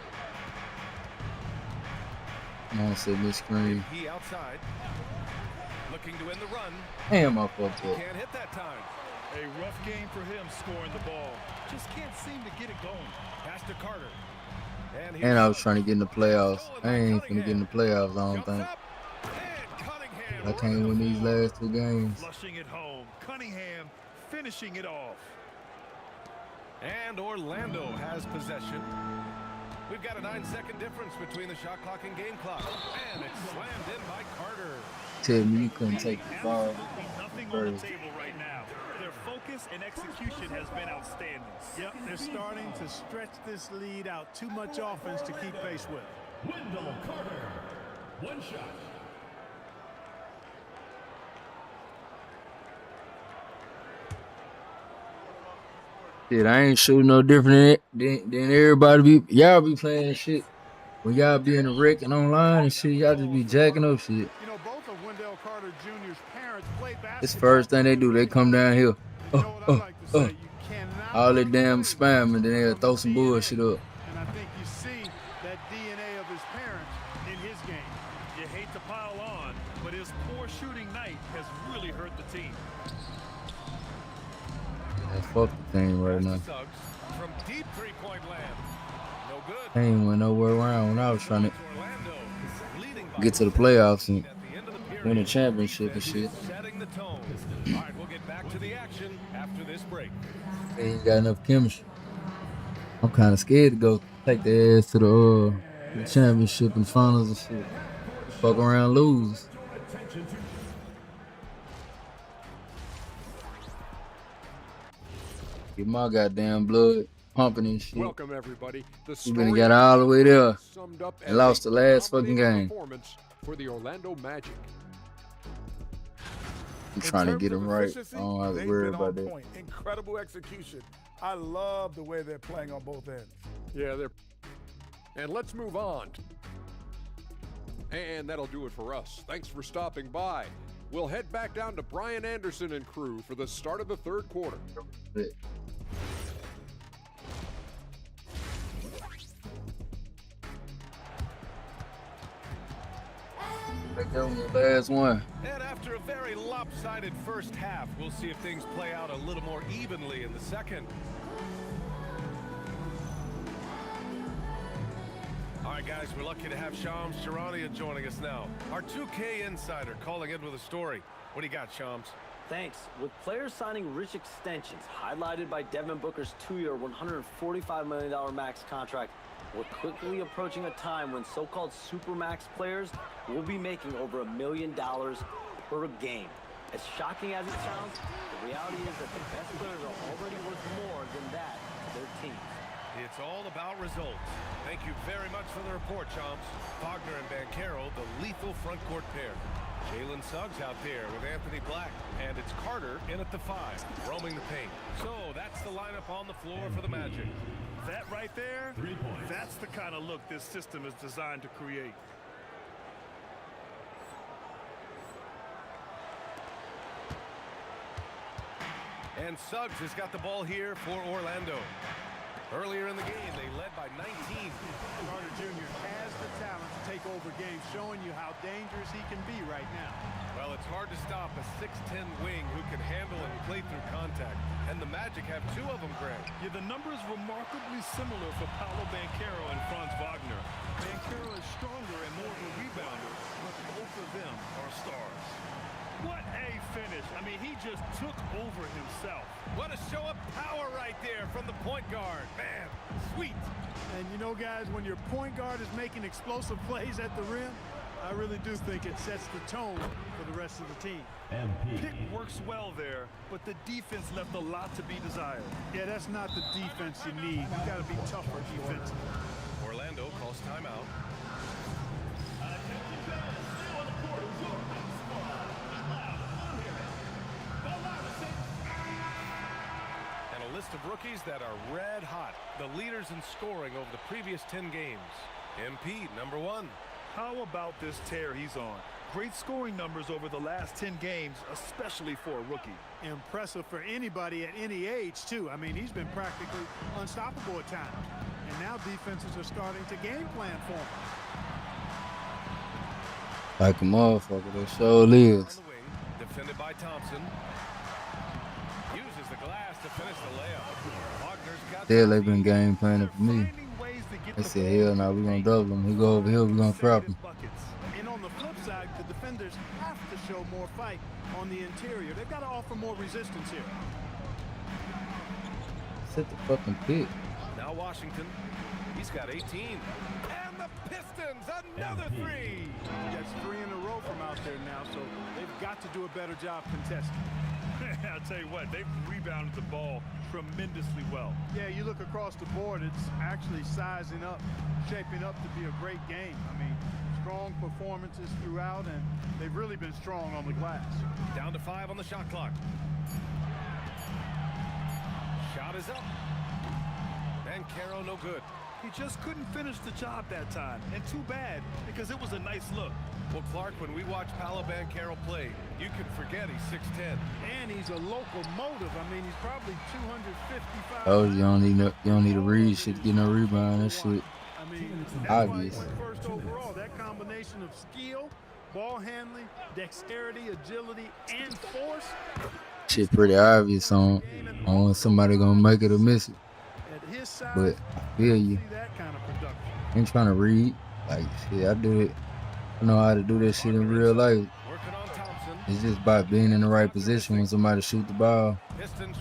Speaker 6: I want to say miss screen.
Speaker 2: He outside. Looking to win the run.
Speaker 6: Damn, I fucked up.
Speaker 2: Can't hit that time.
Speaker 3: A rough game for him scoring the ball. Just can't seem to get it going.
Speaker 2: Pass to Carter.
Speaker 6: And I was trying to get in the playoffs. I ain't finna get in the playoffs, I don't think. I can't win these last 2 games.
Speaker 3: Flushing it home. Cunningham finishing it off.
Speaker 2: And Orlando has possession. We've got a 9-second difference between the shot clock and game clock. And it's slammed in by Carter.
Speaker 6: Tell me you couldn't take the ball.
Speaker 3: Nothing on the table right now. Their focus and execution has been outstanding.
Speaker 5: Yep, they're starting to stretch this lead out. Too much offense to keep pace with.
Speaker 16: Wendell Carter, 1 shot.
Speaker 6: Shit, I ain't shooting no different than everybody be. Y'all be playing shit. When y'all be in the wreck and online and shit, y'all just be jacking up shit.
Speaker 5: You know, both of Wendell Carter Jr.'s parents played basketball.
Speaker 6: It's the first thing they do. They come down here. All that damn spam and then they'll throw some bullshit up.
Speaker 5: And I think you see that DNA of his parents in his game.
Speaker 3: You hate to pile on, but his poor shooting night has really hurt the team.
Speaker 6: That's Fuck the team right now.
Speaker 2: Suggs from deep three-point land. No good.
Speaker 6: I ain't went nowhere around when I was trying to
Speaker 2: Orlando leading by
Speaker 6: get to the playoffs and win a championship and shit.
Speaker 2: setting the tone. All right, we'll get back to the action after this break.
Speaker 6: They ain't got enough chemistry. I'm kind of scared to go take their ass to the championship and finals and shit. Fuck around, lose. Get my goddamn blood pumping and shit.
Speaker 7: Welcome everybody. The
Speaker 6: We been
Speaker 7: story
Speaker 6: got all the way there
Speaker 7: summed up
Speaker 6: and
Speaker 7: as
Speaker 6: lost
Speaker 7: a
Speaker 6: the last fucking
Speaker 7: dominating
Speaker 6: game.
Speaker 7: performance for the Orlando Magic.
Speaker 6: I'm trying to get them right. I
Speaker 18: Efficiency,
Speaker 6: don't have to
Speaker 18: they've
Speaker 6: worry
Speaker 18: been
Speaker 6: about
Speaker 18: on
Speaker 6: that.
Speaker 18: point. Incredible execution. I love the way they're playing on both ends.
Speaker 7: Yeah, they're. And let's move on. And that'll do it for us. Thanks for stopping by. We'll head back down to Brian Anderson and crew for the start of the third quarter.
Speaker 6: That was the last one.
Speaker 2: And after a very lopsided first half, we'll see if things play out a little more evenly in the second. All right, guys, we're lucky to have Shams Charania joining us now. Our 2K insider calling in with a story. What do you got, Shams?
Speaker 9: Thanks. With players signing rich extensions, highlighted by Devin Booker's 2-year, $145 million max contract, we're quickly approaching a time when so-called supermax players will be making over $1 million per game. As shocking as it sounds, the reality is that the best players are already worth more than that to their teams.
Speaker 2: It's all about results. Thank you very much for the report, Shams. Wagner and Banchero, the lethal front court pair. Jalen Suggs out there with Anthony Black, and it's Carter in at the 5, roaming the paint. So that's the lineup on the floor for the Magic.
Speaker 3: That right there, that's the kind of look this system is designed to create.
Speaker 2: And Suggs has got the ball here for Orlando. Earlier in the game, they led by 19.
Speaker 17: Carter Jr. has the talent to take over games, showing you how dangerous he can be right now.
Speaker 2: Well, it's hard to stop a 6'10 wing who can handle and play through contact. And the Magic have 2 of them, Greg.
Speaker 3: Yeah, the number is remarkably similar for Paolo Banchero and Franz Wagner. Banchero is stronger and more of a rebounder, but both of them are stars. What a finish. I mean, he just took over himself.
Speaker 2: What a show of power right there from the point guard. Man, sweet.
Speaker 17: And you know, guys, when your point guard is making explosive plays at the rim, I really do think it sets the tone for the rest of the team.
Speaker 3: Pick works well there, but the defense left a lot to be desired.
Speaker 17: Yeah, that's not the defense you need. You got to be tougher defensively.
Speaker 2: Orlando calls timeout. And a list of rookies that are red hot, the leaders in scoring over the previous 10 games. MP, number 1.
Speaker 3: How about this tear he's on? Great scoring numbers over the last 10 games, especially for a rookie.
Speaker 17: Impressive for anybody at any age, too. I mean, he's been practically unstoppable at times. And now defenses are starting to game plan for him.
Speaker 6: Like a motherfucker, they sure is.
Speaker 2: Defended by Thompson. Uses the glass to finish the layup. Wagner's got
Speaker 6: Still, they been game planning for me. They said, hell no, we're going to double him. He go over here, we're going to trap him.
Speaker 17: And on the flip side, the defenders have to show more fight on the interior. They've got to offer more resistance here.
Speaker 6: Set the fucking pick.
Speaker 2: Now Washington. He's got 18. And the Pistons, another 3.
Speaker 17: That's 3 in a row from out there now, so they've got to do a better job contesting.
Speaker 3: I'll tell you what, they've rebounded the ball tremendously well.
Speaker 17: Yeah, you look across the board, it's actually sizing up, shaping up to be a great game. I mean, strong performances throughout, and they've really been strong on the glass.
Speaker 2: Down to 5 on the shot clock. Shot is up. Banchero, no good.
Speaker 3: He just couldn't finish the job that time, and too bad, because it was a nice look.
Speaker 2: Well, Clark, when we watch Paolo Banchero play, you can forget he's 6'10".
Speaker 17: And he's a locomotive. I mean, he's probably 255.
Speaker 6: Oh, you don't need to read shit to get no rebound. That shit
Speaker 17: I mean,
Speaker 6: obvious.
Speaker 17: First overall, that combination of skill, ball handling, dexterity, agility, and force.
Speaker 6: Shit pretty obvious on.
Speaker 17: Game at
Speaker 6: I don't want somebody gonna make it or miss it.
Speaker 17: At his size,
Speaker 6: But I feel you.
Speaker 17: see that kind of production.
Speaker 6: Ain't trying to read. Like, shit, I do it. I know how to do that shit in real life. It's just about being in the right position when somebody shoot the ball.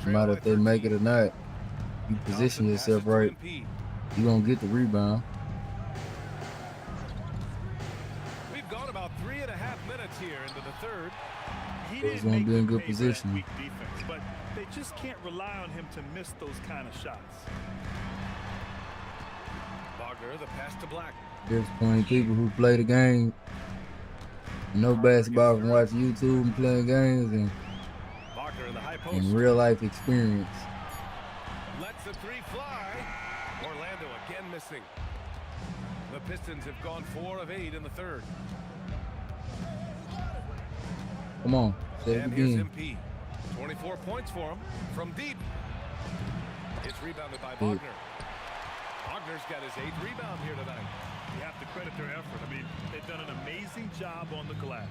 Speaker 6: No matter if they make it or not, you position yourself right, you gonna get the rebound.
Speaker 2: We've gone about 3.5 minutes here into the third.
Speaker 3: He
Speaker 6: So it's
Speaker 3: didn't
Speaker 6: gonna
Speaker 3: make
Speaker 6: be in
Speaker 3: them
Speaker 6: good
Speaker 3: pay for that
Speaker 6: position.
Speaker 3: weak defense, but they just can't rely on him to miss those kind of shots.
Speaker 2: Wagner, the pass to Black.
Speaker 6: There's plenty of people who play the game, know basketball from watching YouTube and playing games and
Speaker 2: Wagner in the high post.
Speaker 6: in real life experience.
Speaker 2: Lets the three fly. Orlando again missing. The Pistons have gone 4 of 8 in the third.
Speaker 6: Come on, say it
Speaker 2: And here's
Speaker 6: again.
Speaker 2: MP. 24 points for him from deep. It's rebounded by
Speaker 6: Good.
Speaker 2: Wagner. Wagner's got his 8th rebound here tonight.
Speaker 3: You have to credit their effort. I mean, they've done an amazing job on the glass.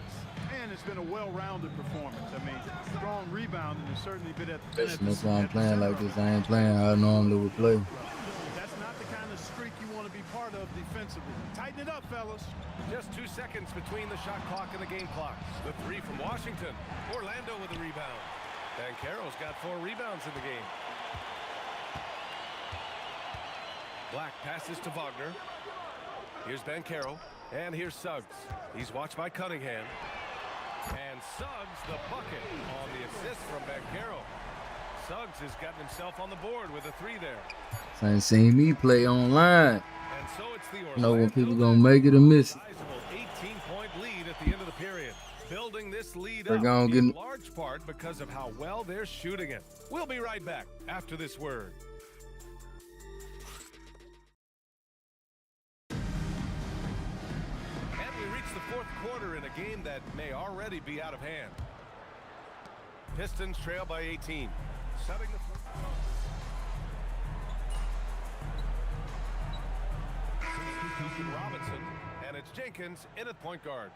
Speaker 17: And it's been a well-rounded performance. I mean, strong rebounding has certainly been at the
Speaker 6: That's why I'm playing like this. I ain't playing how I normally would play.
Speaker 17: That's not the kind of streak you want to be part of defensively. Tighten it up, fellas.
Speaker 2: Just 2 seconds between the shot clock and the game clock. The three from Washington. Orlando with a rebound. Banchero's got 4 rebounds in the game. Black passes to Wagner. Here's Banchero. And here's Suggs. He's watched by Cunningham. And Suggs the bucket on the assist from Banchero. Suggs has gotten himself on the board with a 3 there.
Speaker 6: So I ain't seen me play online.
Speaker 2: And so it's the
Speaker 6: I know when
Speaker 2: Orlando
Speaker 6: people gonna make it or miss it.
Speaker 2: sizable 18-point lead at the end of the period. Building this lead
Speaker 6: They're
Speaker 2: up
Speaker 6: gonna
Speaker 2: in
Speaker 6: get-
Speaker 2: large part because of how well they're shooting it. We'll be right back after this word. And we reach the fourth quarter in a game that may already be out of hand. Pistons trail by 18. Setting the Robinson, and it's Jenkins in at point guard.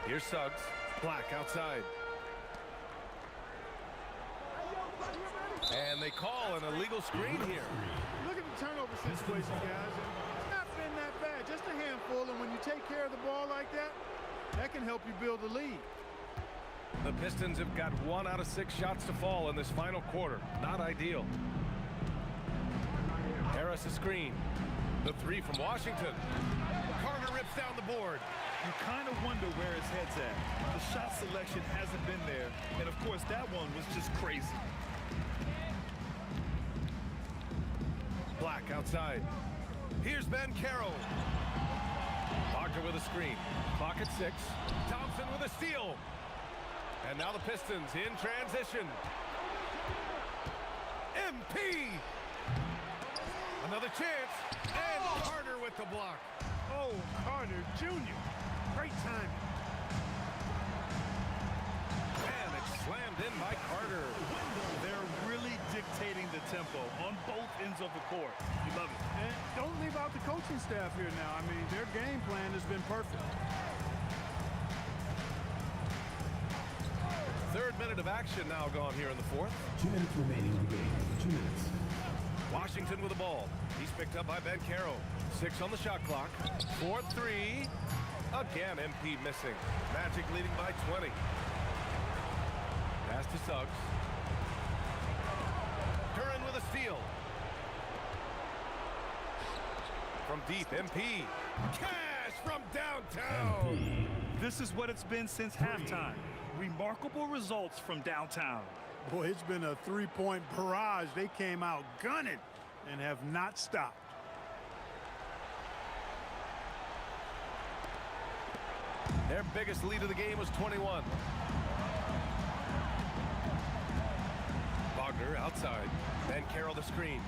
Speaker 2: Here's Suggs. Black outside. And they call an illegal screen here.
Speaker 17: Look at the turnover situation, guys. It's not been that bad, just a handful. And when you take care of the ball like that, that can help you build a lead.
Speaker 2: The Pistons have got 1 out of 6 shots to fall in this final quarter. Not ideal. Harris a screen. The 3 from Washington. Carter rips down the board.
Speaker 3: You kind of wonder where his head's at. The shot selection hasn't been there. And, of course, that one was just crazy.
Speaker 2: Black outside. Here's Banchero. Wagner with a screen. Clock at 6. Thompson with a steal. And now the Pistons in transition. MP. Another chance. And Carter with the block.
Speaker 17: Oh, Carter Jr. Great timing.
Speaker 2: And it's slammed in by Carter.
Speaker 3: They're really dictating the tempo on both ends of the court. You love it.
Speaker 17: And don't leave out the coaching staff here now. I mean, their game plan has been perfect.
Speaker 2: Third minute of action now gone here in the fourth.
Speaker 16: 2 minutes remaining in the game. 2 minutes.
Speaker 2: Washington with the ball. He's picked up by Banchero. 6 on the shot clock. 4-3. Again, MP missing. Magic leading by 20. Pass to Suggs. Curran with a steal. From deep, MP. Cash from downtown.
Speaker 3: This is what it's been since halftime. Remarkable results from downtown.
Speaker 17: Boy, it's been a three-point barrage. They came out gunning and have not stopped.
Speaker 2: Their biggest lead of the game was 21. Wagner outside. Banchero the screen.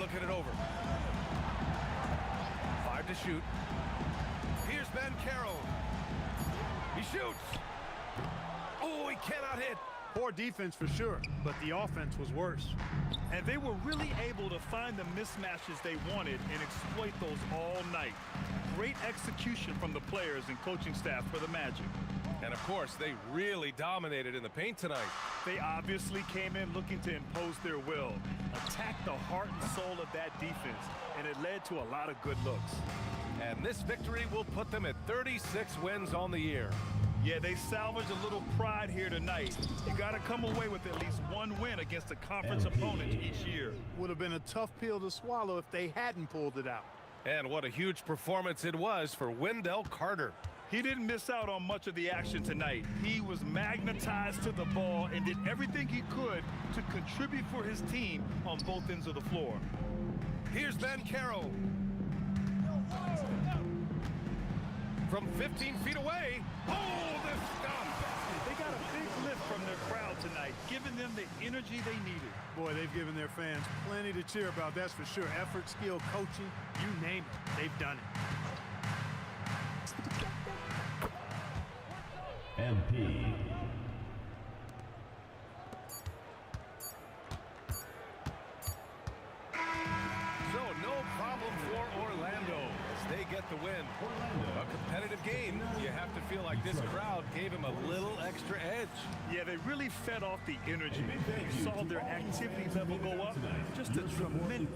Speaker 2: looking it over. 5 to shoot. Here's Ben Carroll. He shoots. Oh, he cannot hit.
Speaker 17: Poor defense for sure, but the offense was worse.
Speaker 3: And they were really able to find the mismatches they wanted and exploit those all night. Great execution from the players and coaching staff for the Magic.
Speaker 2: And of course, they really dominated in the paint tonight.
Speaker 3: They obviously came in looking to impose their will, attack the heart and soul of that defense, and it led to a lot of good looks.
Speaker 2: And this victory will put them at 36 wins on the year.
Speaker 3: Yeah, they salvaged a little pride here tonight. You got to come away with at least one win against a conference opponent each year.
Speaker 17: Would have been a tough pill to swallow if they hadn't pulled it out.
Speaker 2: And what a huge performance it was for Wendell Carter.
Speaker 3: He didn't miss out on much of the action tonight. He was magnetized to the ball and did everything he could to contribute for his team on both ends of the floor.
Speaker 2: Here's Ben Carroll. From 15 feet away. Oh, the stop.
Speaker 3: They got a big lift from their crowd tonight, giving them the energy they needed.
Speaker 17: Boy, they've given their fans plenty to cheer about, that's for sure. Effort, skill, coaching, you name it, they've done it.
Speaker 16: MP.
Speaker 2: So no problem for Orlando as they get the win. A competitive game. You have to feel like this crowd gave him a little extra edge.
Speaker 3: Yeah, they really fed off the energy. You saw their activity level go up. Just a tremendous...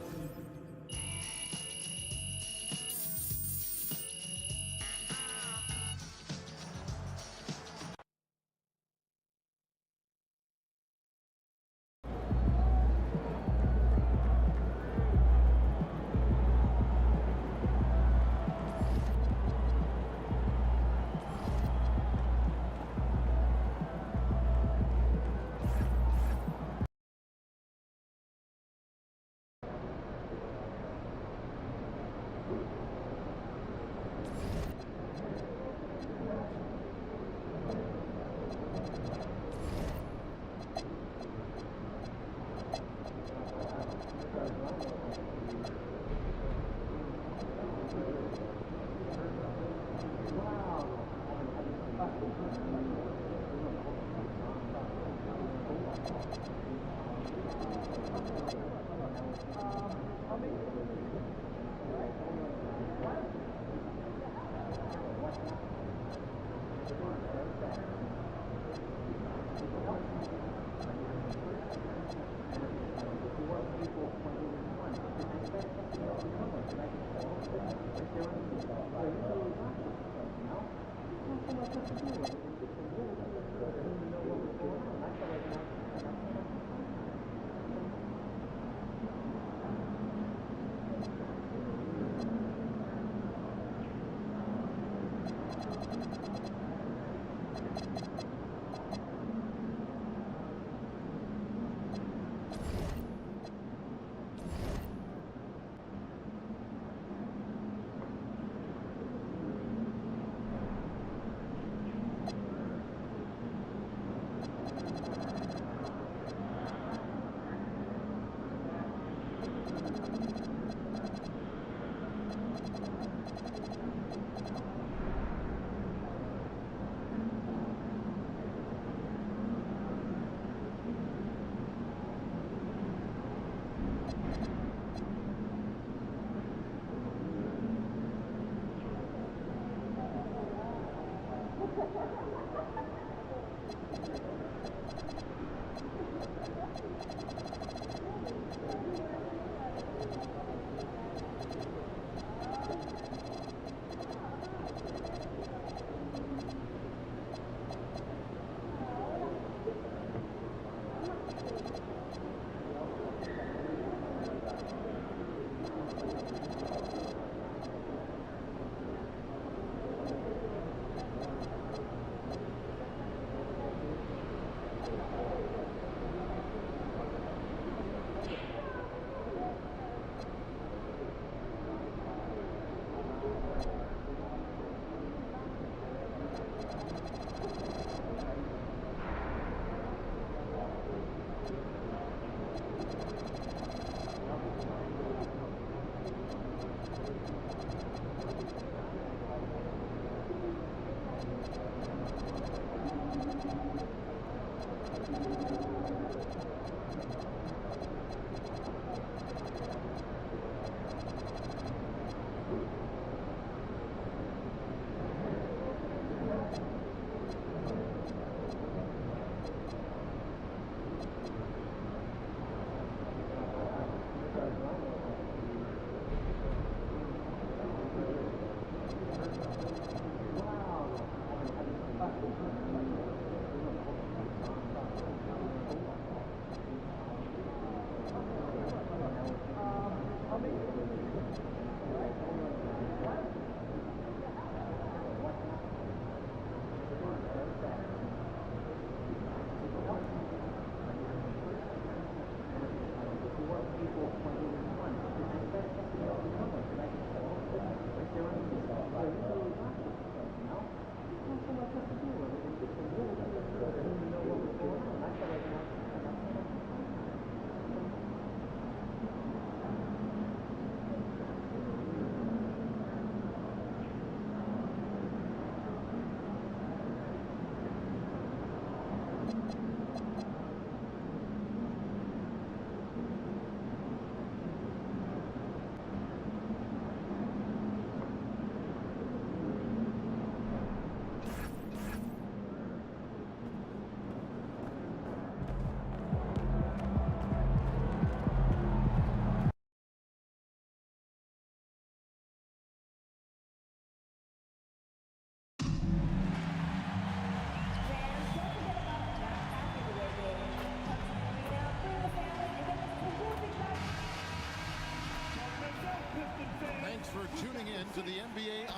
Speaker 15: Tuning in to the NBA.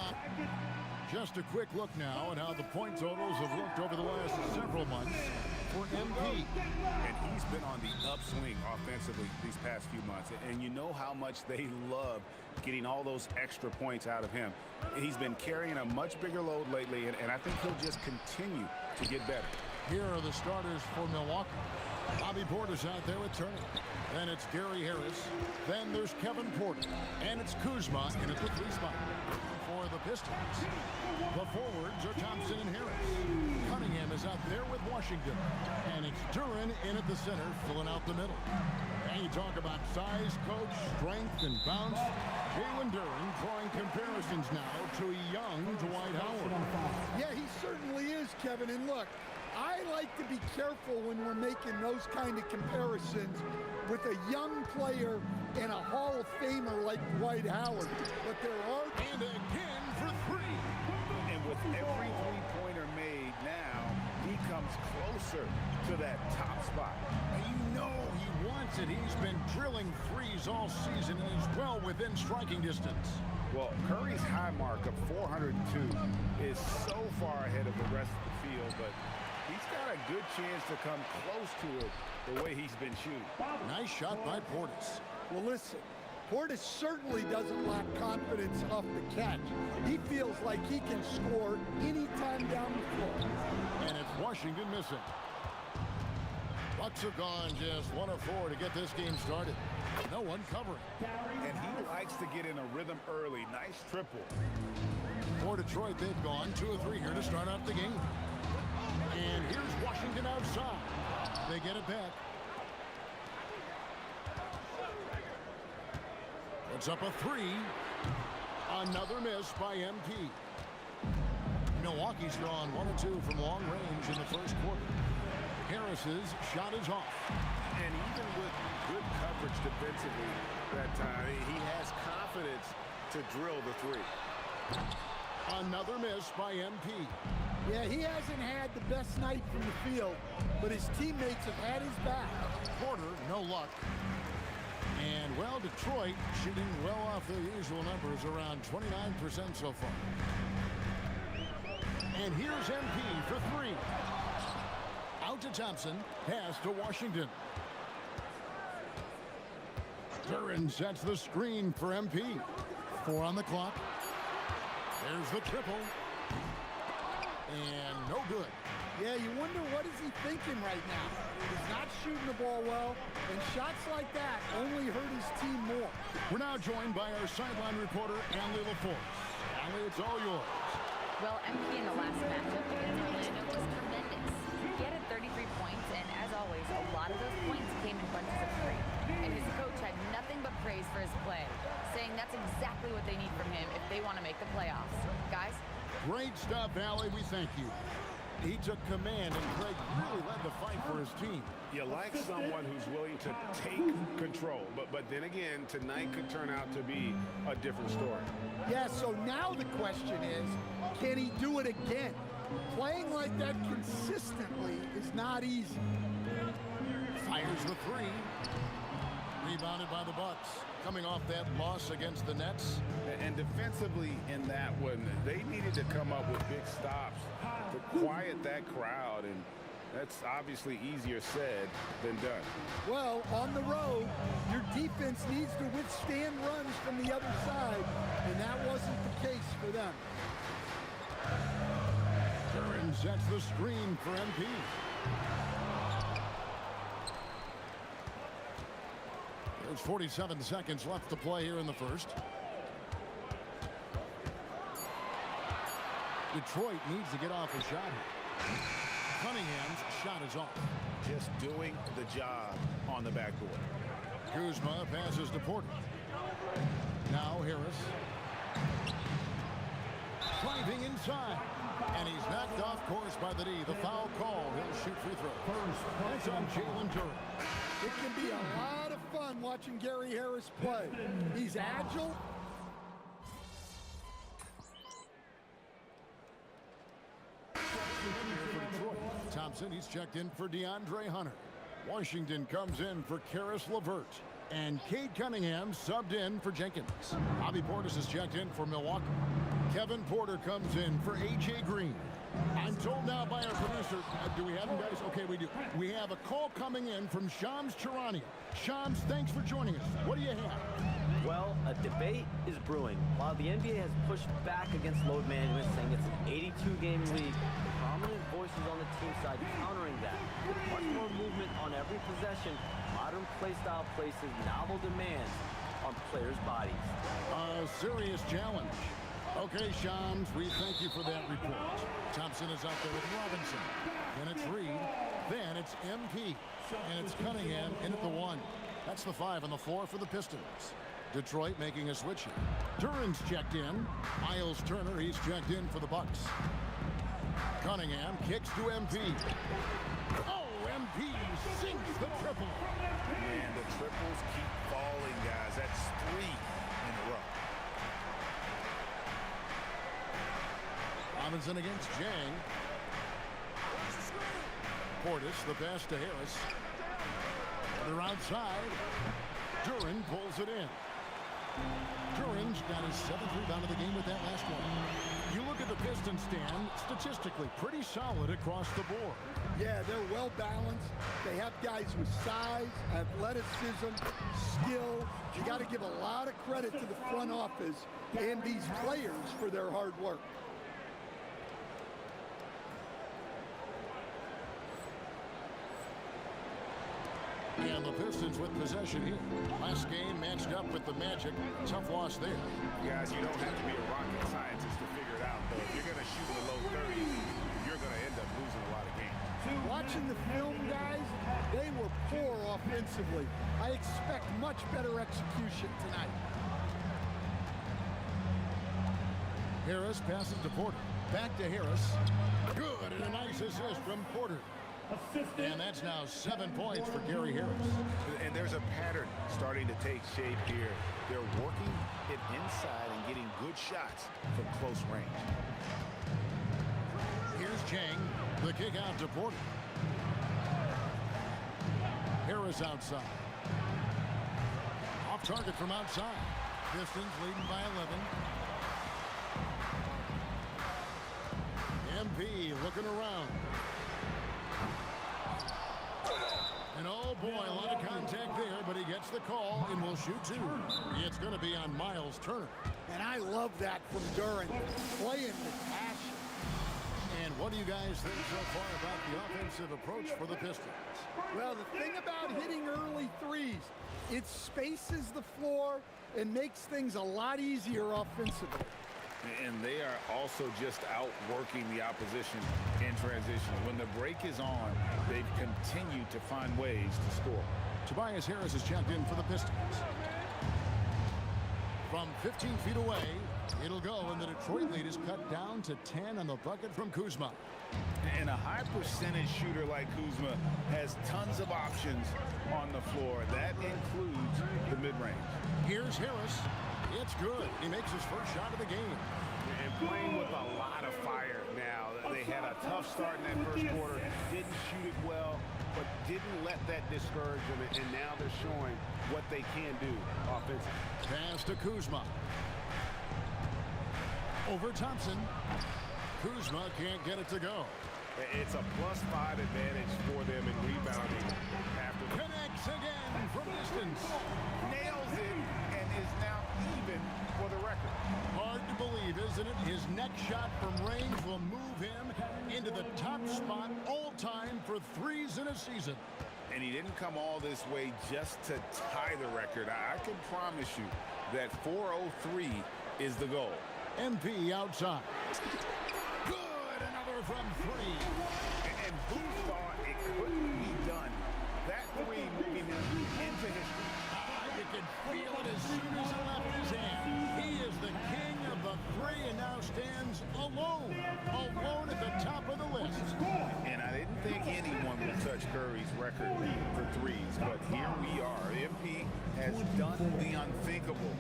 Speaker 15: Just a quick look now at how the point totals have looked over the last several months for MP.
Speaker 14: And he's been on the upswing offensively these past few months. And you know how much they love getting all those extra points out of him. He's been carrying a much bigger load lately, and I think he'll just continue to get better.
Speaker 15: Here are the starters for Milwaukee. Bobby Portis out there with Turner. Then it's Gary Harris. Then there's Kevin Porter. And it's Kuzma in at the 3 spot. For the Pistons, the forwards are Thompson and Harris. Cunningham is out there with Washington. And it's Duren in at the center, filling out the middle. And you talk about size, coach, strength, and bounce. Jalen Duren drawing comparisons now to a young Dwight Howard.
Speaker 5: Yeah, he certainly is, Kevin. And look, I like to be careful when we're making those kind of comparisons with a young player and a Hall of Famer like Dwight Howard. But there are...
Speaker 15: And again for 3.
Speaker 14: And with every three-pointer made now, he comes closer to that top spot.
Speaker 15: And you know he wants it. He's been drilling threes all season and is well within striking distance.
Speaker 14: Well, Curry's high mark of 402 is so far ahead of the rest of the field, but he's got a good chance to come close to it the way he's been shooting.
Speaker 15: Nice shot by Portis.
Speaker 5: Well, listen, Portis certainly doesn't lack confidence off the catch. He feels like he can score anytime down the floor.
Speaker 15: And it's Washington missing. Bucks have gone just 1 of 4 to get this game started. No one covering.
Speaker 14: And he likes to get in a rhythm early. Nice triple.
Speaker 15: For Detroit, they've gone 2 of 3 here to start out the game. And here's Washington outside. They get it back. It's up a 3. Another miss by MP. Milwaukee's drawn 1 or 2 from long range in the first quarter. Harris's shot is off.
Speaker 14: And even with good coverage defensively that time, he has confidence to drill the 3.
Speaker 15: Another miss by MP.
Speaker 5: Yeah, he hasn't had the best night from the field, but his teammates have had his back.
Speaker 15: Porter, no luck. And, well, Detroit shooting well off their usual numbers, around 29% so far. And here's MP for 3. Out to Thompson, pass to Washington. Duren sets the screen for MP. 4 on the clock. There's the triple. And no good.
Speaker 5: Yeah, you wonder what is he thinking right now. He's not shooting the ball well, and shots like that only hurt his team more.
Speaker 15: We're now joined by our sideline reporter, Allie LaForce. Allie, it's all yours.
Speaker 4: Well, MP in the last matchup against Orlando was tremendous. He had 33 points, and as always, a lot of those points came in bunches of 3. And his coach had nothing but praise for his play, saying that's exactly what they need from him if they want to make the playoffs. Guys?
Speaker 15: Great stuff, Allie. We thank you. He took command, and Craig really led the fight for his team.
Speaker 14: You like someone who's willing to take control, but then again, tonight could turn out to be a different story.
Speaker 5: Yeah, so now the question is, can he do it again? Playing like that consistently is not easy.
Speaker 15: Fires the 3. Rebounded by the Bucks. Coming off that loss against the Nets.
Speaker 14: And defensively in that one, they needed to come up with big stops to quiet that crowd, and that's obviously easier said than done.
Speaker 5: Well, on the road, your defense needs to withstand runs from the other side, and that wasn't the case for them.
Speaker 15: Duren sets the screen for MP. There's 47 seconds left to play here in the first. Detroit needs to get off a shot here. Cunningham's shot is off.
Speaker 14: Just doing the job on the backboard.
Speaker 15: Kuzma passes to Porter. Now Harris. Driving inside. And he's knocked off course by the D. The foul call. He'll shoot free throw. That's on Jalen Duren.
Speaker 5: It can be a lot of fun watching Gary Harris play. He's agile.
Speaker 15: Thompson, he's checked in for DeAndre Hunter. Washington comes in for Karis LeVert. And Cade Cunningham subbed in for Jenkins. Bobby Portis is checked in for Milwaukee. Kevin Porter comes in for A.J. Green. I'm told now by our producer, do we have him, guys? Okay, we do. We have a call coming in from Shams Charania. Shams, thanks for joining us. What do you have?
Speaker 9: Well, a debate is brewing. While the NBA has pushed back against load management, saying it's an 82-game league, the prominent voices on the team side countering that. With much more movement on every possession, modern play style places novel demands on players' bodies.
Speaker 15: A serious challenge. Okay, Shams, we thank you for that report. Thompson is out there with Robinson. Then it's Reed. Then it's MP. And it's Cunningham in at the 1. That's the 5 on the floor for the Pistons. Detroit making a switch here. Duran's checked in. Miles Turner, he's checked in for the Bucks. Cunningham kicks to MP. Oh, MP sinks the triple.
Speaker 14: Man, the triples keep falling, guys. That's 3 in a row.
Speaker 15: Robinson against Jang. Portis, the pass to Harris. They're outside. Duran pulls it in. Duran's got his 7th rebound of the game with that last one. You look at the Pistons stand, statistically pretty solid across the board.
Speaker 5: Yeah, they're well balanced. They have guys with size, athleticism, skill. You got to give a lot of credit to the front office and these players for their hard work.
Speaker 15: And the Pistons with possession here. Last game matched up with the Magic. Tough loss there.
Speaker 14: Guys, you don't have to be a rocket scientist to figure it out, though. If you're going to shoot in the low 30s, you're going to end up losing a lot of games.
Speaker 5: Watching the film, guys, they were poor offensively. I expect much better execution tonight.
Speaker 15: Harris passes to Porter. Back to Harris. Good, and a nice assist from Porter. And that's now 7 points for Gary Harris.
Speaker 14: And there's a pattern starting to take shape here. They're working it inside and getting good shots from close range.
Speaker 15: Here's Jang. The kick out to Porter. Harris outside. Off target from outside. Pistons leading by 11. MP looking around. And oh boy, a lot of contact there, but he gets the call and will shoot 2. It's going to be on Miles Turner.
Speaker 5: And I love that from Duran, playing with passion.
Speaker 15: And what do you guys think so far about the offensive approach for the Pistons?
Speaker 5: Well, the thing about hitting early threes, it spaces the floor and makes things a lot easier offensively.
Speaker 14: And they are also just outworking the opposition in transition. When the break is on, they've continued to find ways to score.
Speaker 15: Tobias Harris is checked in for the Pistons. From 15 feet away, it'll go, and the Detroit lead is cut down to 10 on the bucket from Kuzma.
Speaker 14: And a high percentage shooter like Kuzma has tons of options on the floor. That includes the mid-range.
Speaker 15: Here's Harris. It's good. He makes his first shot of the game.
Speaker 14: And playing with a lot of fire now. They had a tough start in that first quarter. Didn't shoot it well, but didn't let that discourage them. And now they're showing what they can do offensively.
Speaker 15: Pass to Kuzma. Over Thompson. Kuzma can't get it to go.
Speaker 14: It's a +5 advantage for them in rebounding. After
Speaker 15: connects again from distance.
Speaker 14: Nails it and is now even for the record.
Speaker 15: Hard to believe, isn't it? His next shot from range will move him into the top spot all time for threes in a season.
Speaker 14: And he didn't come all this way just to tie the record. I can promise you that 403 is the goal.
Speaker 15: MP outside. Good, another from 3.
Speaker 14: And who thought it couldn't be done? That 3 moving him into history.
Speaker 15: You can feel it as soon as it left his hand. He is the king of the 3 and now stands alone at the top of the list.
Speaker 14: And I didn't think anyone would touch Curry's record for threes, but here we are. MP has done the unthinkable.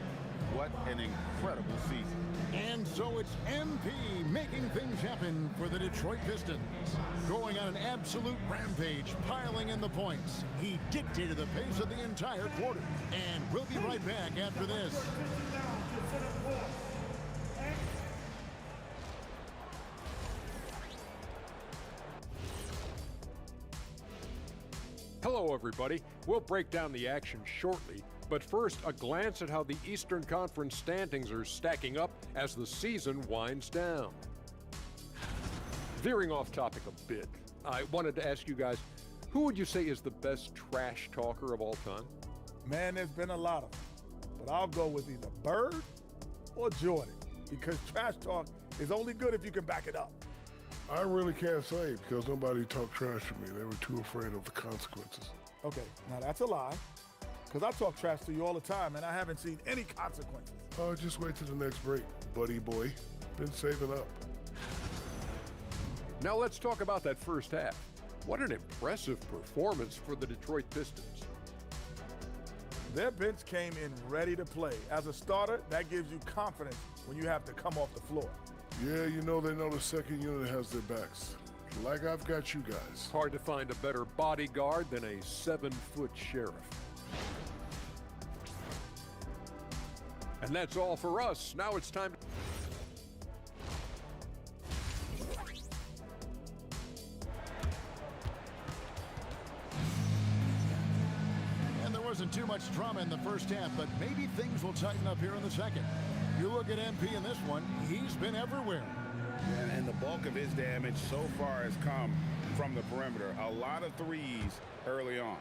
Speaker 14: What an incredible season.
Speaker 15: And So it's MP making things happen for the Detroit Pistons. Going on an absolute rampage, piling in the points. He dictated the pace of the entire quarter. And we'll be right back after this.
Speaker 7: Hello, everybody. We'll break down the action shortly, but first, a glance at how the Eastern Conference standings are stacking up as the season winds down. Veering off topic a bit, I wanted to ask you guys, who would you say is the best trash talker of all time?
Speaker 18: Man, there's been a lot of them, but I'll go with either Bird or Jordan, because trash talk is only good if you can back it up.
Speaker 8: I really can't say because nobody talked trash to me. They were too afraid of the consequences.
Speaker 18: Okay, now that's a lie, because I talk trash to you all the time, and I haven't seen any consequences.
Speaker 8: Oh, just wait till the next break, buddy boy. Been saving up.
Speaker 7: Now let's talk about that first half. What an impressive performance for the Detroit Pistons.
Speaker 18: Their bench came in ready to play. As a starter, that gives you confidence when you have to come off the floor.
Speaker 8: Yeah, you know they know the second unit has their backs. Like I've got you guys.
Speaker 7: Hard to find a better bodyguard than a 7-foot sheriff. And that's all for us. Now it's time to...
Speaker 15: Wasn't too much drama in the first half, but maybe things will tighten up here in the second. You look at MP in this one, he's been everywhere.
Speaker 12: Yeah, and the bulk of his damage so far has come from the perimeter. A lot of threes early on.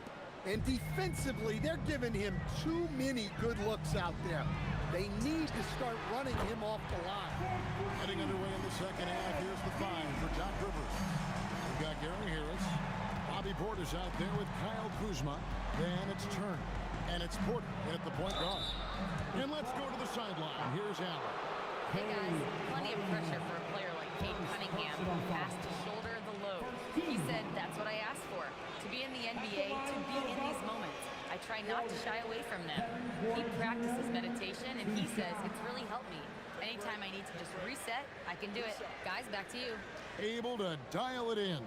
Speaker 5: And defensively, they're giving him too many good looks out there. They need to start running him off the line.
Speaker 15: Getting underway in the second half, here's the find for Doc Rivers. We've got Gary Harris. Bobby Portis out there with Kyle Kuzma. Then it's Turner, and it's Porter in at the point guard. And let's go to the sideline. Here's Allen.
Speaker 4: Hey guys, plenty of pressure for a player like Cade Cunningham who has to shoulder the load. He said, that's what I asked for, to be in the NBA, to be in these moments. I try not to shy away from them. He practices meditation, and he says it's really helped me. Anytime I need to just reset, I can do it. Guys, back to you.
Speaker 15: Able to dial it in.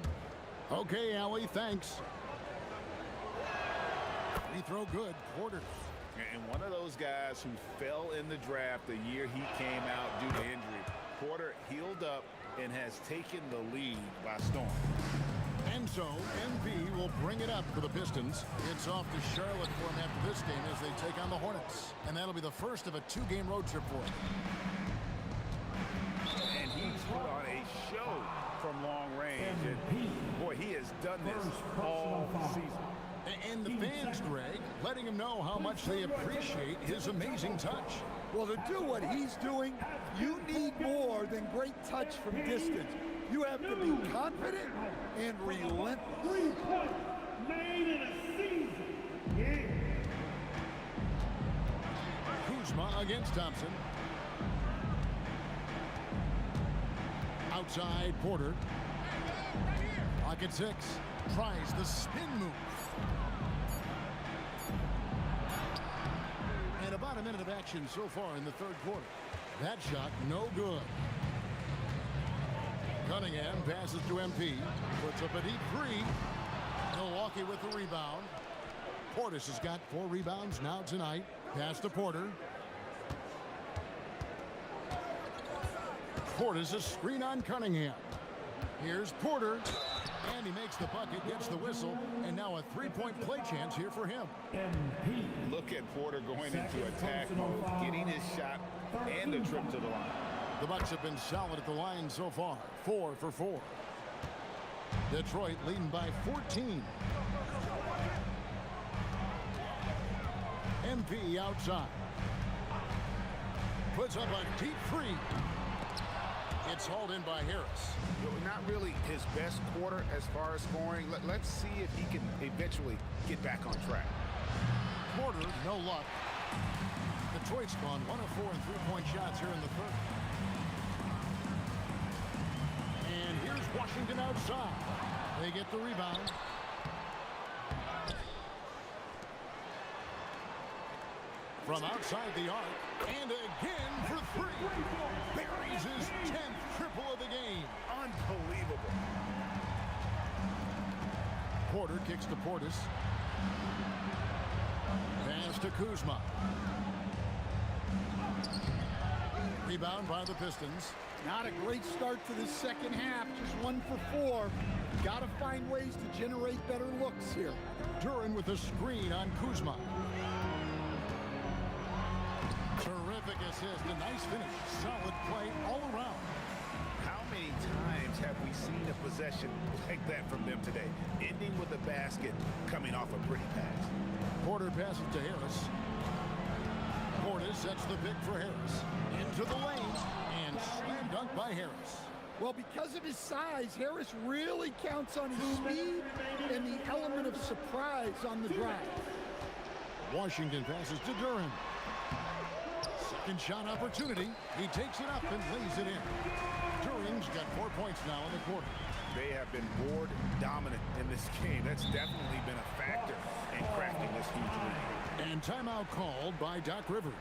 Speaker 15: Okay, Allie, thanks. Free throw good, Porter.
Speaker 12: And one of those guys who fell in the draft the year he came out due to injury. Porter healed up and has taken the lead by storm.
Speaker 15: And so, MP will bring it up for the Pistons. It's off to Charlotte for him after this game as they take on the Hornets. And that'll be the first of a 2-game road trip for him.
Speaker 12: And he's put on a show from long range. And boy, he has done this all season.
Speaker 15: And the fans, Greg, letting him know how much they appreciate his amazing touch.
Speaker 5: Well, to do what he's doing, you need more than great touch from distance. You have to be confident and relentless.
Speaker 16: 3 points made in a season. Yeah.
Speaker 15: Kuzma against Thompson. Outside, Porter. Pocket 6. Tries the spin move. And about a minute of action so far in the third quarter. That shot, no good. Cunningham passes to MP. Puts up a deep 3. Milwaukee with the rebound. Portis has got 4 rebounds now tonight. Pass to Porter. Portis a screen on Cunningham. Here's Porter. And he makes the bucket, gets the whistle, and now a 3-point play chance here for him.
Speaker 12: Look at Porter going into attack mode, getting his shot and the trip to the line.
Speaker 15: The Bucks have been solid at the line so far, 4 for 4. Detroit leading by 14. MP outside. Puts up a deep 3. It's hauled in by Harris.
Speaker 12: Not really his best quarter as far as scoring. Let's see if he can eventually get back on track.
Speaker 15: Porter, no luck. Detroit's gone 1 of 4 in 3-point shots here in the third. And here's Washington outside. They get the rebound. From outside the arc, and again for 3. Buries fakes to Portis. Pass to Kuzma. Rebound by the Pistons.
Speaker 5: Not a great start to the second half, just 1 for 4. Got to find ways to generate better looks here.
Speaker 15: Duren with a screen on Kuzma. Terrific assist, a nice finish. Solid play all around.
Speaker 14: How many times have we seen a possession like that from them today? Ending with a basket, coming off a pretty pass.
Speaker 15: Porter passes to Harris. Portis sets the pick for Harris. Into the lane, and slam dunk by Harris.
Speaker 5: Well, because of his size, Harris really counts on his speed and the element of surprise on the drive.
Speaker 15: Washington passes to Duren. Second shot opportunity. He takes it up and lays it in. Duren's got 4 points now in the quarter.
Speaker 14: They have been board dominant in this game. That's definitely been a factor in crafting this huge lead.
Speaker 15: And timeout called by Doc Rivers.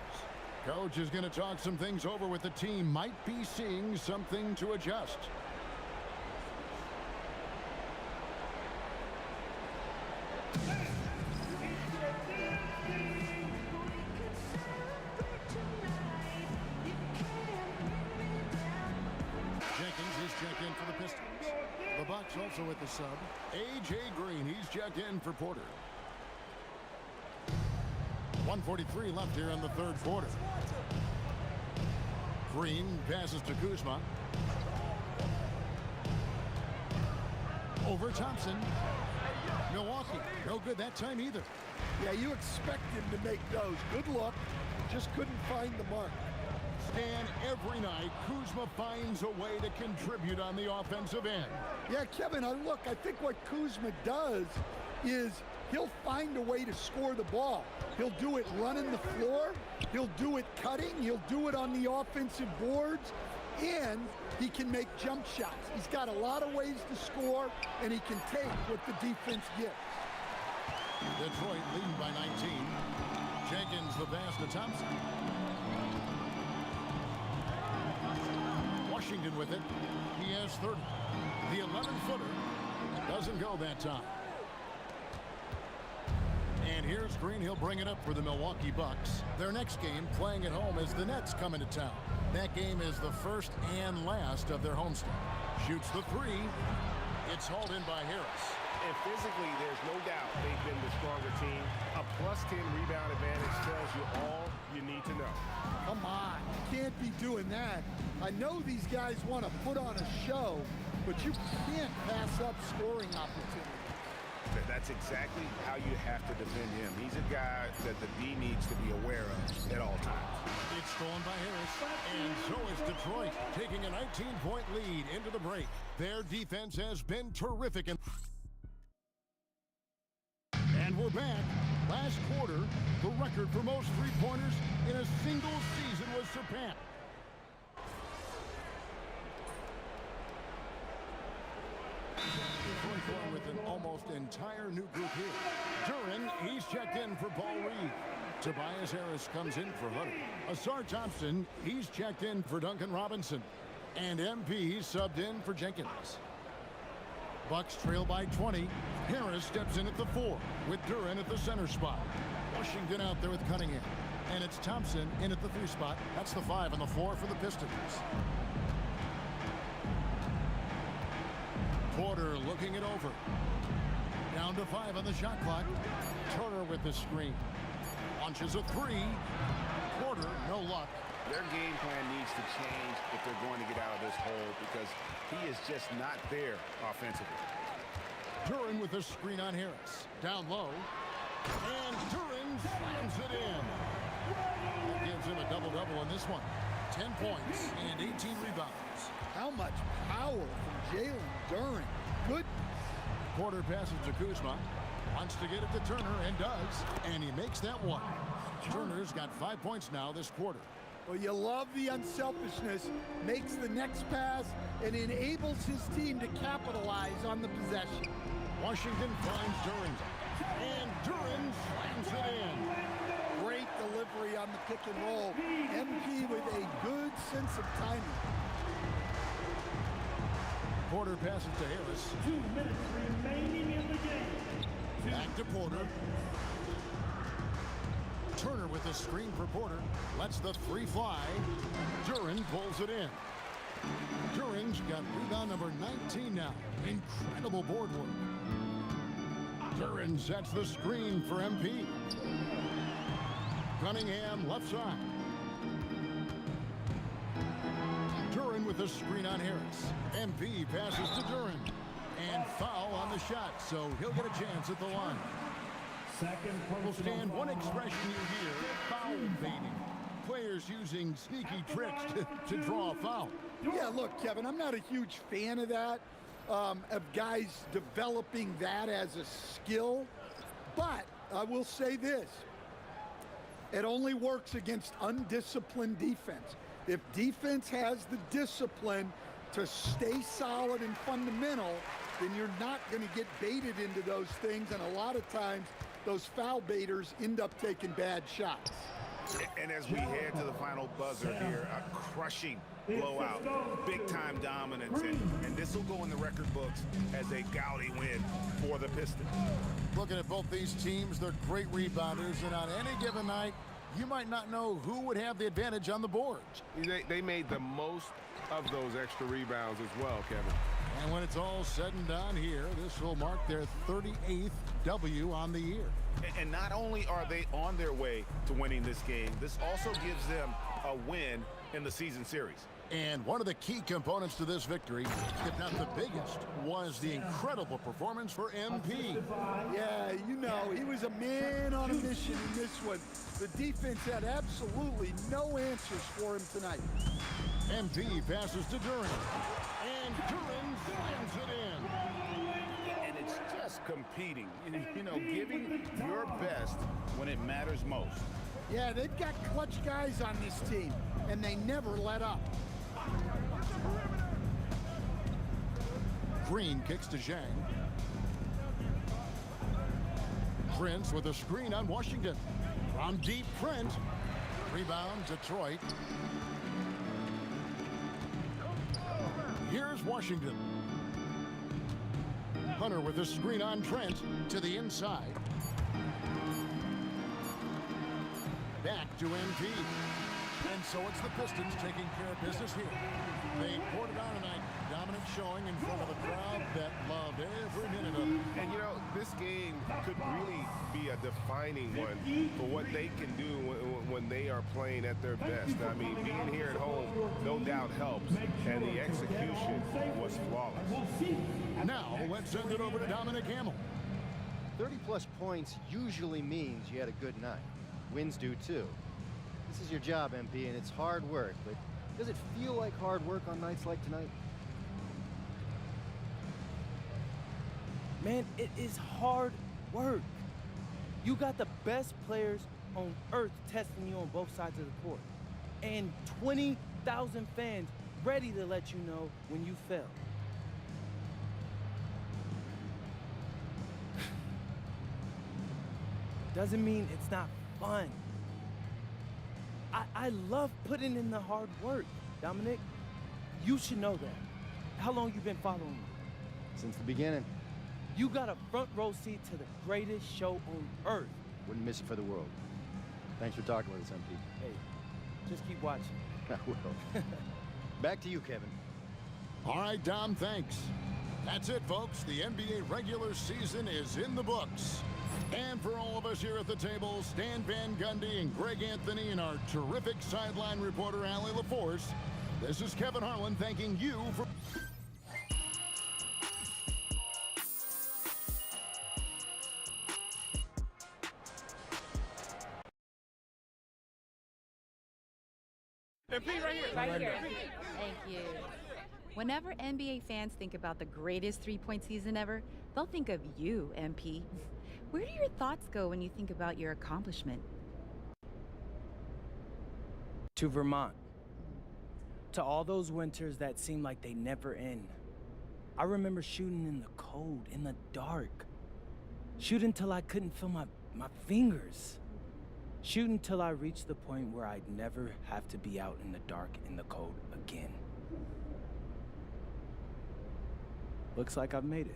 Speaker 15: Coach is going to talk some things over with the team. Might be seeing something to adjust. Jenkins is checked in for the Pistons. The Bucks also with the sub. A.J. Green, he's checked in for Porter. 1:43 left here in the third quarter. Green passes to Kuzma. Over Thompson. Milwaukee, no good that time either.
Speaker 5: Yeah, you expect him to make those. Good luck. Just couldn't find the mark.
Speaker 15: Stan, every night, Kuzma finds a way to contribute on the offensive end.
Speaker 5: Yeah, Kevin, I think what Kuzma does is he'll find a way to score the ball. He'll do it running the floor. He'll do it cutting. He'll do it on the offensive boards. And he can make jump shots. He's got a lot of ways to score, and he can take what the defense gives.
Speaker 15: Detroit leading by 19. Jenkins the pass to Thompson. Washington with it. He has 30. The 11-footer doesn't go that time. And here's Green. He'll bring it up for the Milwaukee Bucks. Their next game playing at home as the Nets come into town. That game is the first and last of their homestand. Shoots the three. It's hauled in by Harris.
Speaker 21: And physically, there's no doubt they've been the stronger team. A +10 rebound advantage tells you all you need to know.
Speaker 5: Come on, you can't be doing that. I know these guys want to put on a show, but you can't pass up scoring opportunities.
Speaker 14: That's exactly how you have to defend him. He's a guy that the D needs to be aware of at all times.
Speaker 15: It's stolen by Harris, and so is Detroit, taking a 19-point lead into the break. Their defense has been terrific. And we're back. Last quarter, the record for most three-pointers in a single season was surpassed. Detroit going with an almost entire new group here. Duren, he's checked in for Paul Reed. Tobias Harris comes in for Hutter. Asar Thompson, he's checked in for Duncan Robinson. And MP subbed in for Jenkins. Bucks trail by 20. Harris steps in at the 4 with Duren at the center spot. Washington out there with Cunningham. And it's Thompson in at the 3 spot. That's the 5 and the 4 for the Pistons. Porter looking it over. Down to 5 on the shot clock. Turner with the screen. Launches a 3. Porter, no luck.
Speaker 14: Their game plan needs to change if they're going to get out of this hole because he is just not there offensively.
Speaker 15: Duren with the screen on Harris. Down low. And Duren slams it in. That gives him a double-double in this one. 10 points and 18 rebounds.
Speaker 5: How much power from Jalen Duren. Good.
Speaker 15: Porter passes to Kuzma. Wants to get it to Turner and does. And he makes that one. Turner's got 5 points now this quarter.
Speaker 5: Well, you love the unselfishness. Makes the next pass and enables his team to capitalize on the possession.
Speaker 15: Washington finds Duren. And Duren slams it in.
Speaker 5: Great delivery on the pick and roll. MP with a good sense of timing.
Speaker 15: Porter passes to Harris.
Speaker 16: 2 minutes remaining in the game.
Speaker 15: Back to Porter. Turner with a screen for Porter. Lets the three fly. Duren pulls it in. Duren's got rebound number 19 now. Incredible board work. Duren sets the screen for MP. Cunningham left side. Duren with a screen on Harris. MP passes to Duren. And foul on the shot, so he'll get a chance at the line. Will stand one expression you hear, foul baiting. Players using sneaky tricks to draw a foul.
Speaker 5: Yeah, look, Kevin, I'm not a huge fan of that, of guys developing that as a skill. But I will say this. It only works against undisciplined defense. If defense has the discipline to stay solid and fundamental, then you're not going to get baited into those things. And a lot of times, those foul baiters end up taking bad shots.
Speaker 12: And as we head to the final buzzer here, a crushing blowout, big-time dominance, and this will go in the record books as a gaudy win for the Pistons.
Speaker 15: Looking at both these teams, they're great rebounders, and on any given night, you might not know who would have the advantage on the boards.
Speaker 10: They made the most of those extra rebounds as well, Kevin.
Speaker 15: And when it's all said and done here, this will mark their 38th W on the year.
Speaker 12: And not only are they on their way to winning this game, this also gives them a win in the season series.
Speaker 15: And one of the key components to this victory, if not the biggest, was the incredible performance for MP.
Speaker 5: Yeah, you know, he was a man on a mission in this one. The defense had absolutely no answers for him tonight.
Speaker 15: MP passes to Duren. And Duren slams it in.
Speaker 12: And it's just competing, you know, giving your best when it matters most.
Speaker 5: Yeah, they've got clutch guys on this team, and they never let up.
Speaker 15: Green kicks to Zhang. Prince with a screen on Washington. From deep, Prince. Rebound, Detroit. Here's Washington. Hunter with a screen on Trent to the inside. Back to MP. And so it's the Pistons taking care of business here. They poured it on tonight. Dominant showing in front of a crowd that loved every minute of it.
Speaker 10: And you know, this game could really be a defining one for what they can do when they are playing at their best. I mean, being here at home, no doubt helps, and the execution was flawless.
Speaker 15: Now, let's send it over to Dominic Hamill.
Speaker 22: 30-plus points usually means you had a good night. Wins do, too. This is your job, MP, and it's hard work, but does it feel like hard work on nights like tonight?
Speaker 11: Man, it is hard work. You got the best players on earth testing you on both sides of the court. And 20,000 fans ready to let you know when you fail. Doesn't mean it's not fun. I love putting in the hard work, Dominic. You should know that. How long you been following me?
Speaker 22: Since the beginning.
Speaker 11: You got a front row seat to the greatest show on earth.
Speaker 22: Wouldn't miss it for the world. Thanks for talking with us, MP.
Speaker 11: Hey, just keep watching.
Speaker 22: I will. Back to you, Kevin.
Speaker 15: All right, Dom, thanks. That's it, folks. The NBA regular season is in the books. And for all of us here at the table, Stan Van Gundy and Greg Anthony and our terrific sideline reporter, Allie LaForce, this is Kevin Harlan thanking you for...
Speaker 4: MP right here. Right here. Thank you. Whenever NBA fans think about the greatest three-point season ever, they'll think of you, MP. Where do your thoughts go when you think about your accomplishment?
Speaker 11: To Vermont. To all those winters that seemed like they never end. I remember shooting in the cold, in the dark. Shooting till I couldn't feel my fingers. Shooting till I reached the point where I'd never have to be out in the dark, in the cold again. Looks like I've made it.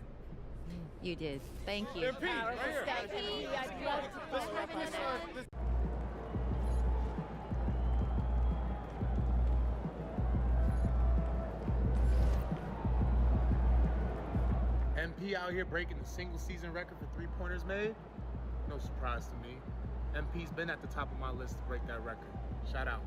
Speaker 4: You did. Thank you.
Speaker 18: MP, right here.
Speaker 19: MP out here breaking the single season record for three-pointers made? No surprise to me. MP's been at the top of my list to break that record. Shout out.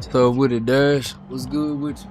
Speaker 6: Stuff with it, Dash. What's good with you?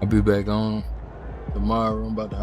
Speaker 6: I'll be back on tomorrow. I'm about to